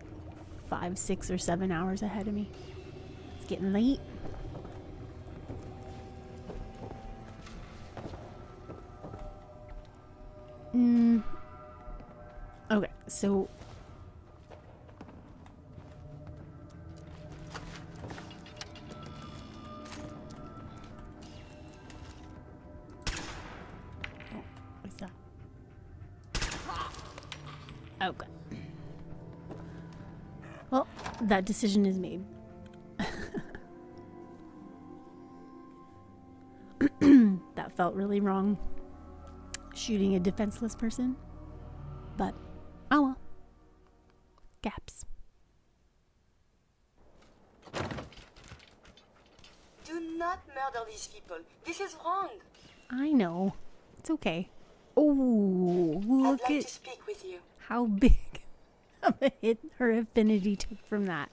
5, 6, or 7 hours ahead of me. It's getting late. Okay, so what's that? Okay. Well, that decision is made. That felt really wrong. Shooting a defenseless person. But, oh well. Gaps. Do not murder these people. This is wrong. I know. It's okay. Oh, look I'd like at to speak with you. how big of a hit her affinity took from that.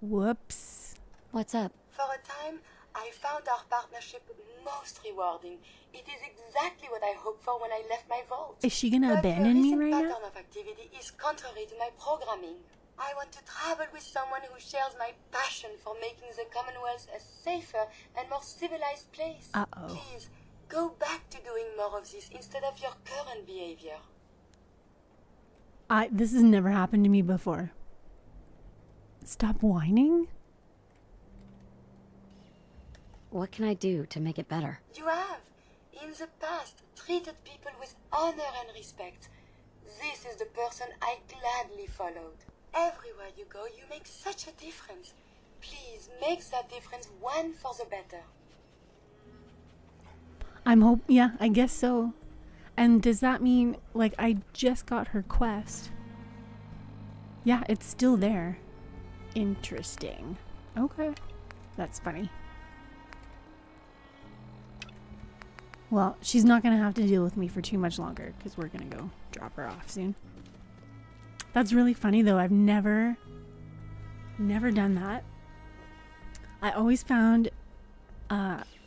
Whoops. What's up? For a time, I found our partnership most rewarding. It is exactly what I hoped for when I left my vault. Is she gonna But abandon me your right recent now? pattern of activity is contrary to my programming. I want to travel with someone who shares my passion for making the Commonwealth a safer and more civilized place. Uh-oh. Please, go back to doing more of this instead of your current behavior. This has never happened to me before. Stop whining? What can I do to make it better? You have, in the past, treated people with honor and respect. This is the person I gladly followed. Everywhere you go, you make such a difference. Please, make that difference one for the better. Yeah, I guess so. And does that mean, like, I just got her quest? Yeah, it's still there. Interesting. Okay. That's funny. Well, she's not going to have to deal with me for too much longer because we're going to go drop her off soon. That's really funny, though. I've never done that. I always found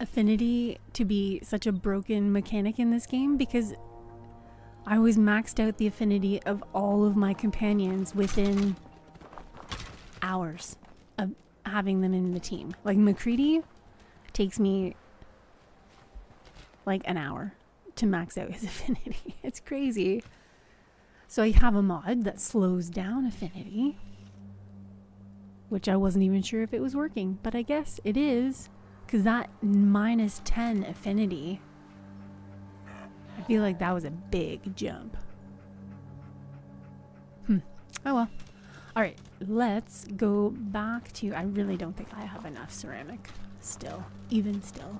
affinity to be such a broken mechanic in this game because I always maxed out the affinity of all of my companions within hours of having them in the team. Like McCready takes me like an hour to max out his affinity. It's crazy. So I have a mod that slows down affinity, which I wasn't even sure if it was working, but I guess it is, because that -10 affinity, I feel like that was a big jump. Oh well. Alright, let's go back to... I really don't think I have enough ceramic still, even still.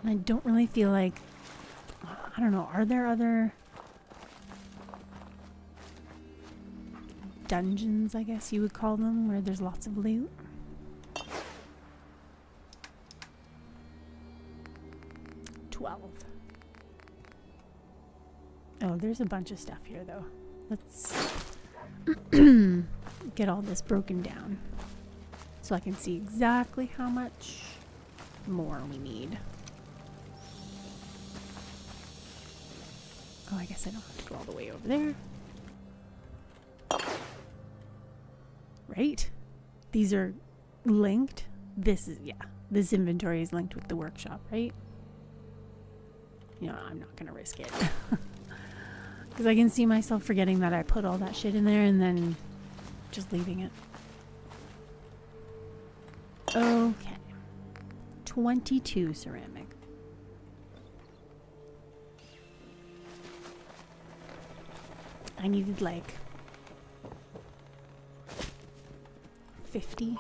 And I don't really feel like... I don't know, are there other dungeons, I guess you would call them, where there's lots of loot? Oh, there's a bunch of stuff here, though. Let's get all this broken down so I can see exactly how much more we need. Oh, I guess I don't have to go all the way over there. Right? These are linked. This is, yeah, this inventory is linked with the workshop, right? You know, I'm not gonna risk it. Because I can see myself forgetting that I put all that shit in there and then just leaving it. Okay. 22 ceramic. I needed like 50.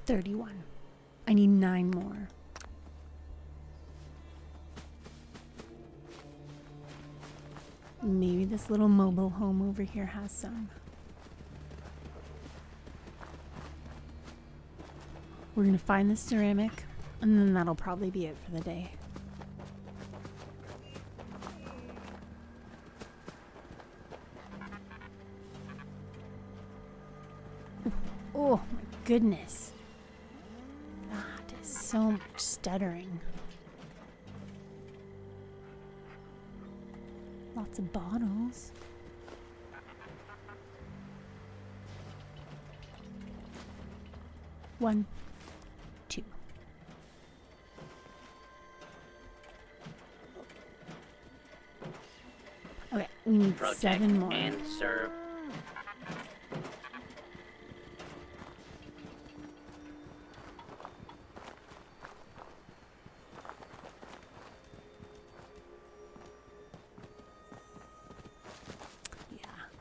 $31. I need 9 more. Maybe this little mobile home over here has some. We're gonna find the ceramic, and then that'll probably be it for the day. Oh my goodness. That is so much stuttering. Lots of bottles. One, two. Okay, we need Protect 7 more. and serve.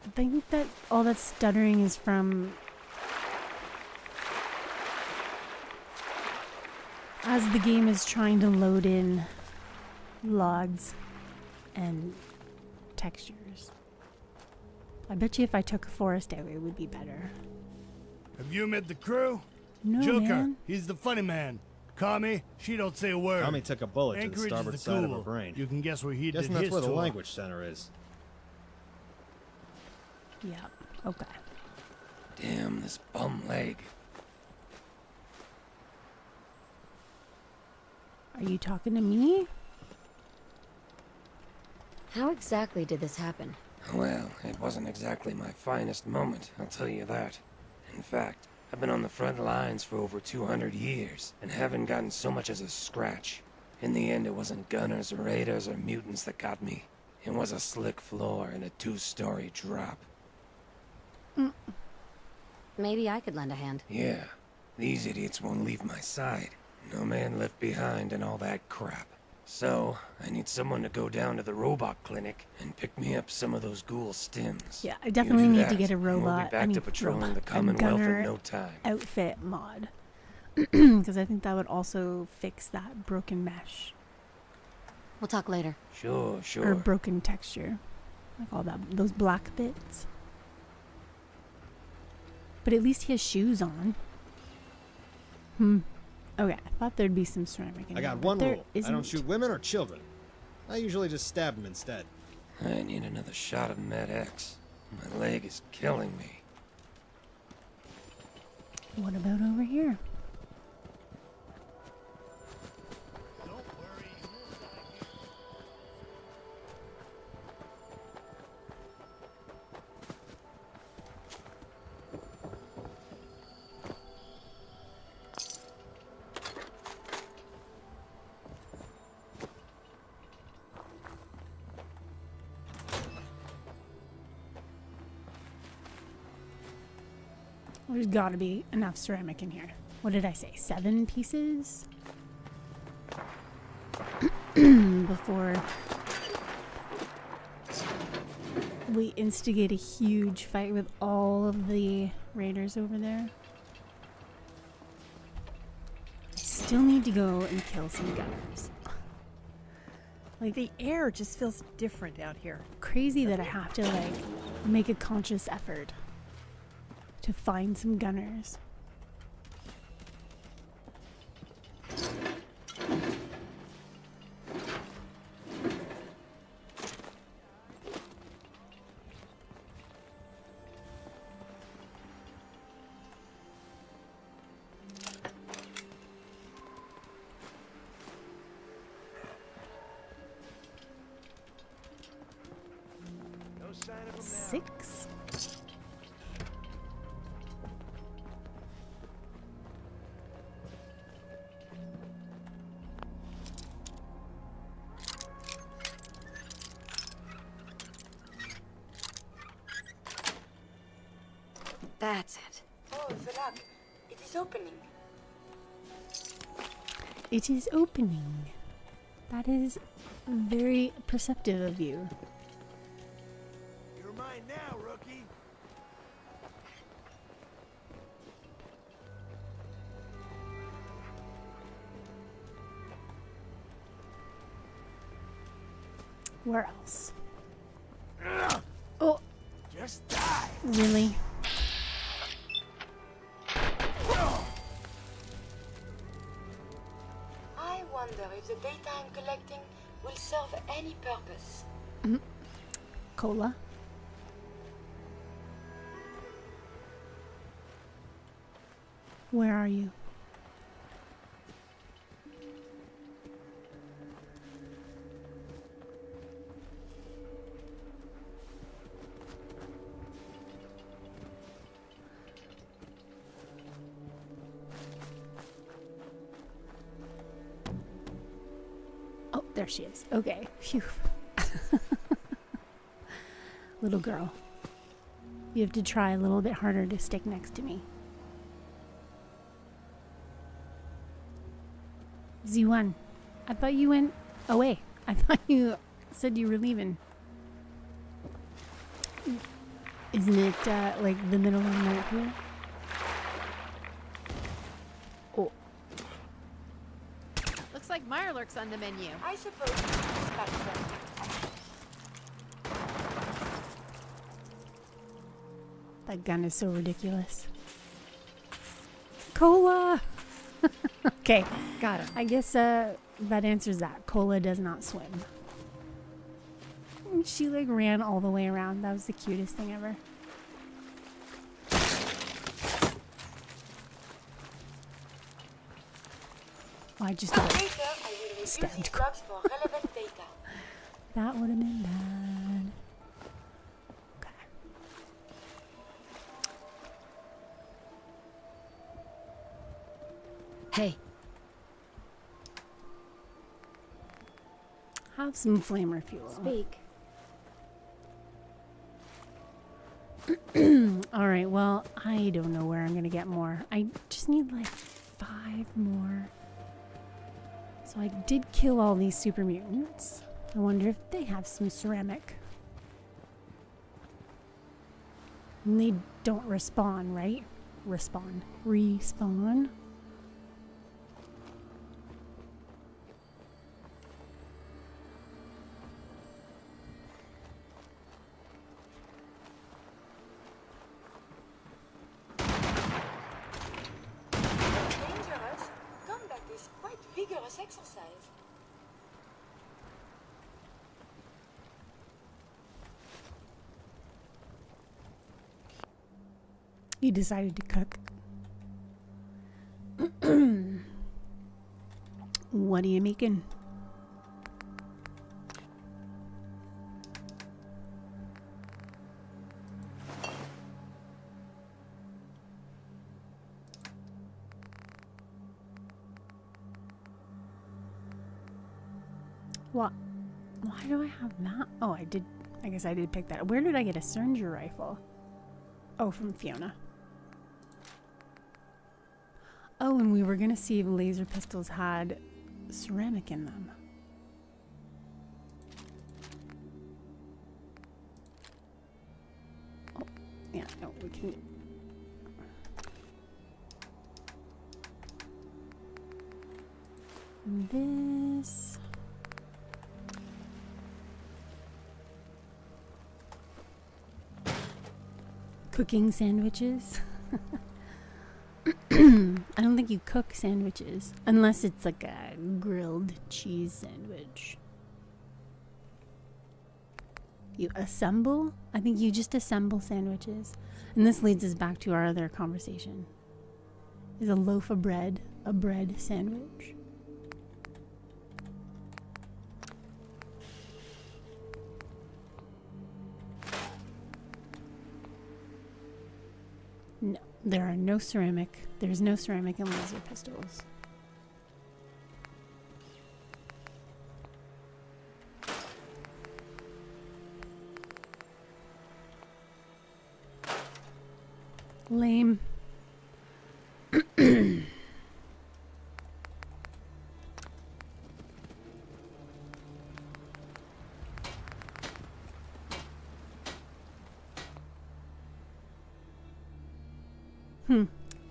I think that all that stuttering is from as the game is trying to load in logs and textures. I bet you if I took a forest out, it would be better. Have you met the crew? No, Joker, man. he's the funny man. Kami, she don't say a word. Kami took a bullet to the Anchorage starboard is the side of cool. her brain. You can guess where he Guessing did that's his where the tour. language center is. Yeah, okay. Damn, this bum leg. Are you talking to me? How exactly did this happen? Well, it wasn't exactly my finest moment, I'll tell you that. In fact, I've been on the front lines for over 200 years, and haven't gotten so much as a scratch. In the end, it wasn't gunners or raiders or mutants that got me. It was a slick floor and a 2-story drop. Maybe I could lend a hand. Yeah, these idiots won't leave my side. No man left behind and all that crap. So, I need someone to go down to the robot clinic and pick me up some of those ghoul stims. Yeah, I definitely You do need to that, get a and robot. We'll be back I to need patrolling the a Commonwealth gunner in no time. outfit mod. Because I think that would also fix that broken mesh. We'll talk later. Sure, sure. Or broken texture. Like all that, those black bits. But at least he has shoes on. Okay, I thought there'd be some ceramic in I there, got but one there rule. I don't isn't. shoot women or children. I usually just stab them instead. I need another shot of Med X. My leg is killing me. What about over here? There's gotta be enough ceramic in here. What did I say? 7 pieces? Before we instigate a huge fight with all of the raiders over there. I still need to go and kill some gunners. Like, the air just feels different out here. Crazy that I have to, like, make a conscious effort to find some gunners. No sign of him now. 6. That's it. Oh, the lock. It is opening. It is opening. That is very perceptive of you. You're mine now, rookie. Where else? Oh, Just die. really? I wonder if the data I'm collecting will serve any purpose. Cola? Where are you? Oh, there she is. Okay. Phew. Little girl. You have to try a little bit harder to stick next to me. Z1. I thought you went away. I thought you said you were leaving. Isn't it like the middle of the night here? Oh. Looks like Mirelurk's on the menu. I suppose we can dispatch them. That gun is so ridiculous. Cola! Okay. Got him. I guess that answers that. Cola does not swim. She like ran all the way around. That was the cutest thing ever. Oh, I just got Later, I will review stabbed. these logs for relevant data. That would have been bad. Okay. Hey, Have some flamer fuel. speak. Alright, well, I don't know where I'm gonna get more. I just need like 5 more. So I did kill all these super mutants. I wonder if they have some ceramic. And they don't respawn, right? Respawn. Dangerous. Combat is quite vigorous exercise. You decided to cook. What are you making? What? Why do I have that? Oh, I did. I guess I did pick that up. Where did I get a Cernger rifle? Oh, from Fiona. Oh, and we were gonna see if laser pistols had ceramic in them. Oh, yeah, no, we can. This. Cooking sandwiches. I don't think you cook sandwiches unless it's like a grilled cheese sandwich. You assemble? I think you just assemble sandwiches. And this leads us back to our other conversation. Is a loaf of bread a bread sandwich? No, there are no ceramic. There's no ceramic in laser pistols. Lame.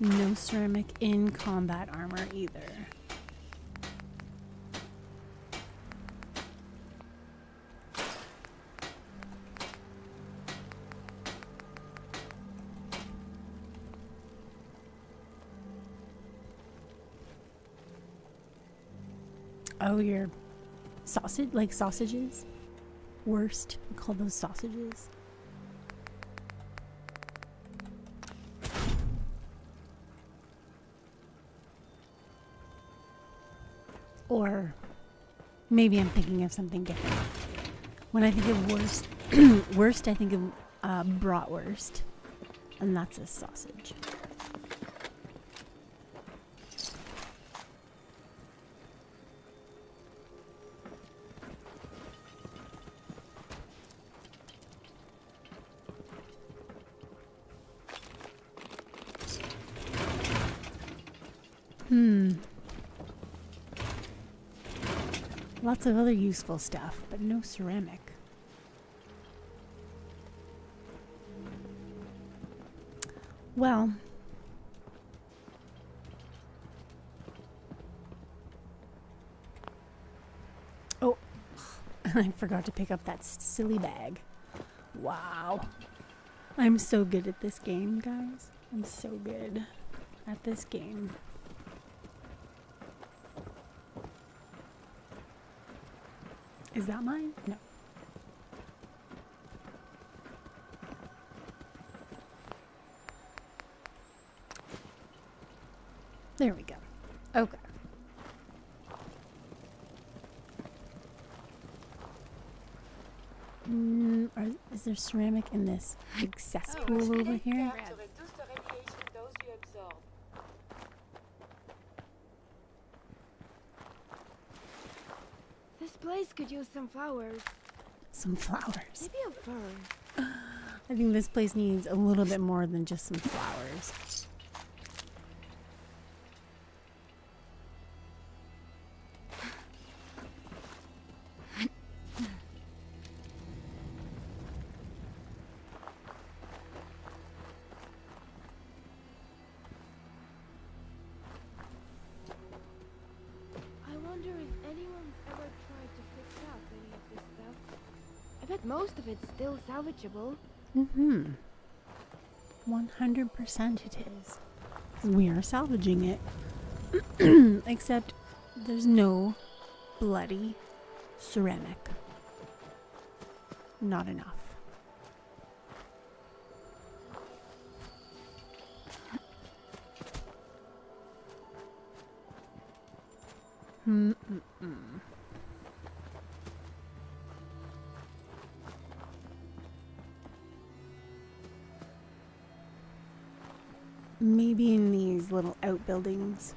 No ceramic in combat armor either. Oh, your sausage, like sausages? Worst. We call those sausages. Or maybe I'm thinking of something different. When I think of worst, worst, I think of bratwurst, and that's a sausage. Lots of other useful stuff, but no ceramic. Well, oh, I forgot to pick up that silly bag. Wow. I'm so good at this game, guys. I'm so good at this game. Is that mine? No. There we go. Okay. Is there ceramic in this big cesspool over here? This place could use some flowers. Some flowers. Maybe a fern. I think this place needs a little bit more than just some flowers. Most of it's still salvageable. 100% it is. We are salvaging it. Except there's no bloody ceramic. Not enough. Maybe in these little outbuildings.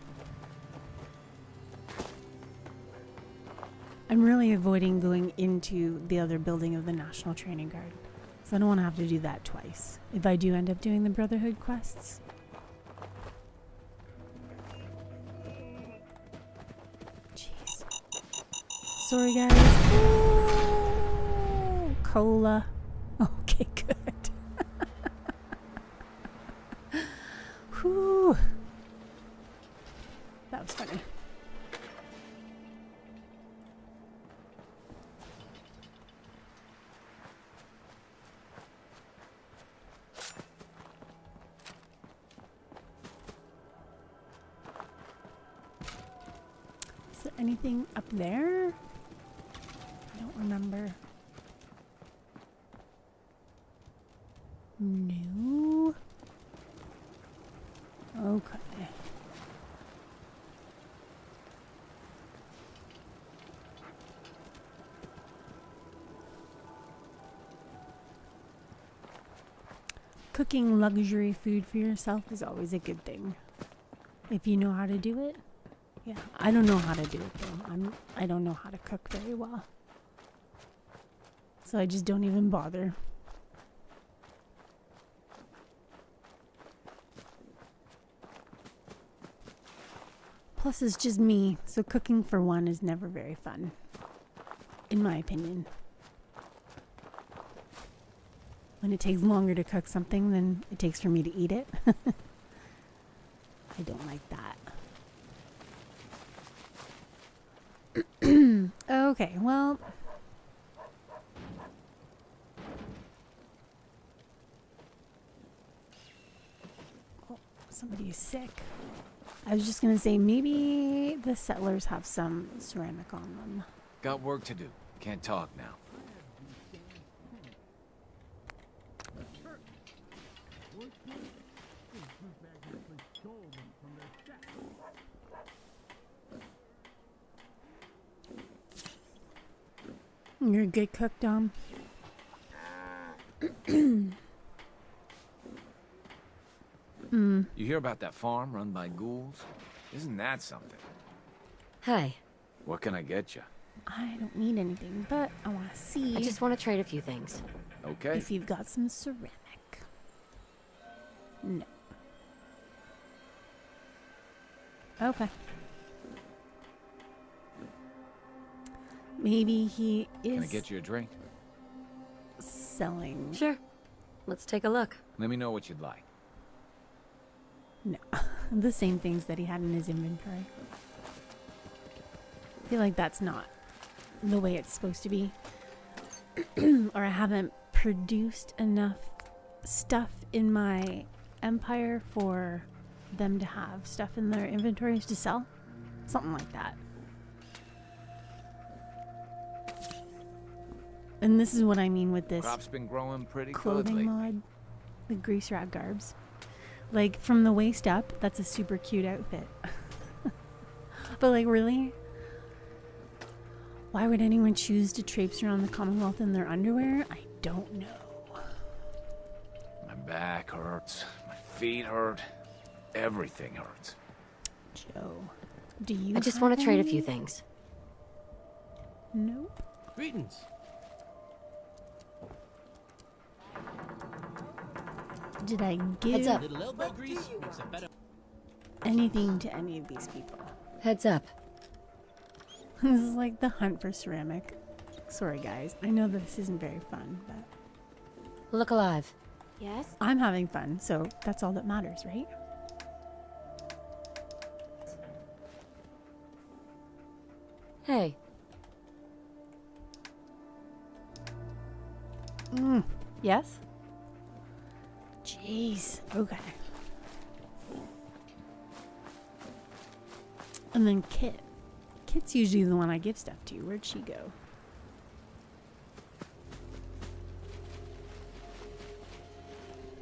I'm really avoiding going into the other building of the National Training Guard, so I don't want to have to do that twice if I do end up doing the Brotherhood quests. Sorry, guys. Ooh, cola. Okay, good. Whew. That was funny. Is there anything up there? I don't remember. No. Okay. Cooking luxury food for yourself is always a good thing. If you know how to do it. Yeah, I don't know how to do it though. I don't know how to cook very well. So I just don't even bother. Plus it's just me, so cooking for one is never very fun. In my opinion. When it takes longer to cook something than it takes for me to eat it. I don't like that. Okay, well. Oh, somebody is sick. I was just gonna say maybe the settlers have some ceramic on them. Got work to do. Can't talk now. You're a good cook, Dom. You hear about that farm run by ghouls? Isn't that something? Hey. What can I get you? I don't need anything, but I want to see. I just want to trade a few things. Okay. If you've got some ceramic. No. Okay. Maybe he is. Can I get you a drink? Selling. Sure. Let's take a look. Let me know what you'd like. No. The same things that he had in his inventory. I feel like that's not the way it's supposed to be. Or I haven't produced enough stuff in my empire for them to have stuff in their inventories to sell. Something like that. And this is what I mean with this Crop's been growing pretty clothing good mod. The grease rag garbs. Like from the waist up, that's a super cute outfit. But like really? Why would anyone choose to traipse around the Commonwealth in their underwear? I don't know. My back hurts. My feet hurt. Everything hurts. Joe, do you I just want to trade a any? few things. Nope. Greetings. Did I give Heads up. Little elbow grease makes a better. anything to any of these people? Heads up. This is like the hunt for ceramic. Sorry guys, I know this isn't very fun, but Look alive. Yes? I'm having fun, so that's all that matters, right? Hey. Yes? Jeez. Okay. And then Kit. Kit's usually the one I give stuff to. Where'd she go?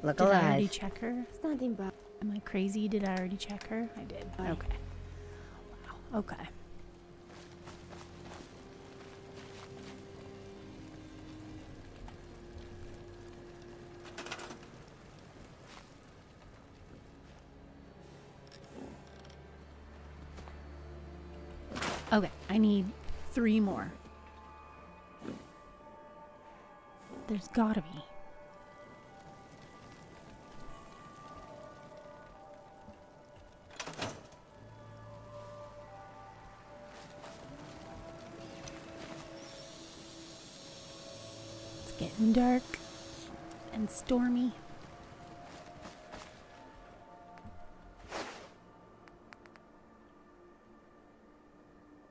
Look Did I already alive. check her? Nothing bad. Am I crazy? Did I already check her? I did. Okay. Wow. Okay. Okay, I need 3 more. There's gotta be. It's getting dark and stormy.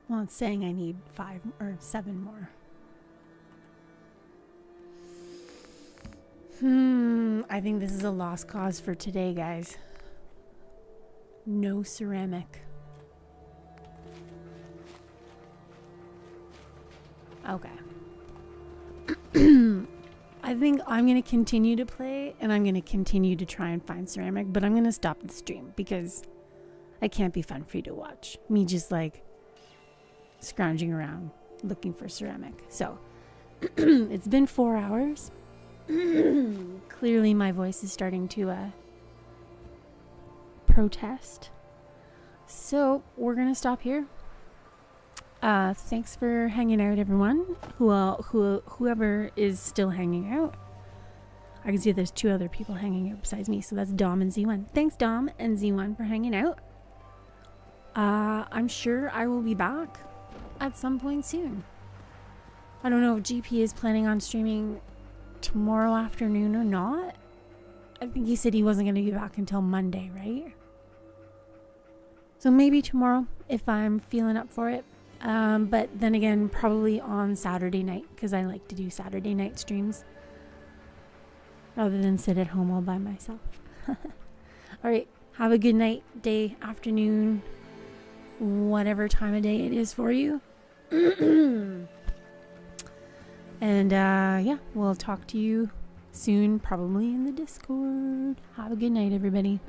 Well, it's saying I need 5 or 7 more. I think this is a lost cause for today, guys. No ceramic. Okay. I think I'm going to continue to play, and I'm going to continue to try and find ceramic, but I'm going to stop the stream because it can't be fun for you to watch. Me just like scrounging around looking for ceramic. So it's been 4 hours. Clearly my voice is starting to protest. So we're gonna stop here. Thanks for hanging out, everyone. Whoever is still hanging out. I can see there's 2 other people hanging out besides me, so that's Dom and Z1. Thanks, Dom and Z1, for hanging out. I'm sure I will be back at some point soon. I don't know if GP is planning on streaming tomorrow afternoon or not. I think he said he wasn't going to be back until Monday, right? So maybe tomorrow if I'm feeling up for it. But then again, probably on Saturday night, because I like to do Saturday night streams rather than sit at home all by myself. Alright, have a good night, day, afternoon, whatever time of day it is for you. And yeah, we'll talk to you soon, probably in the Discord. Have a good night, everybody.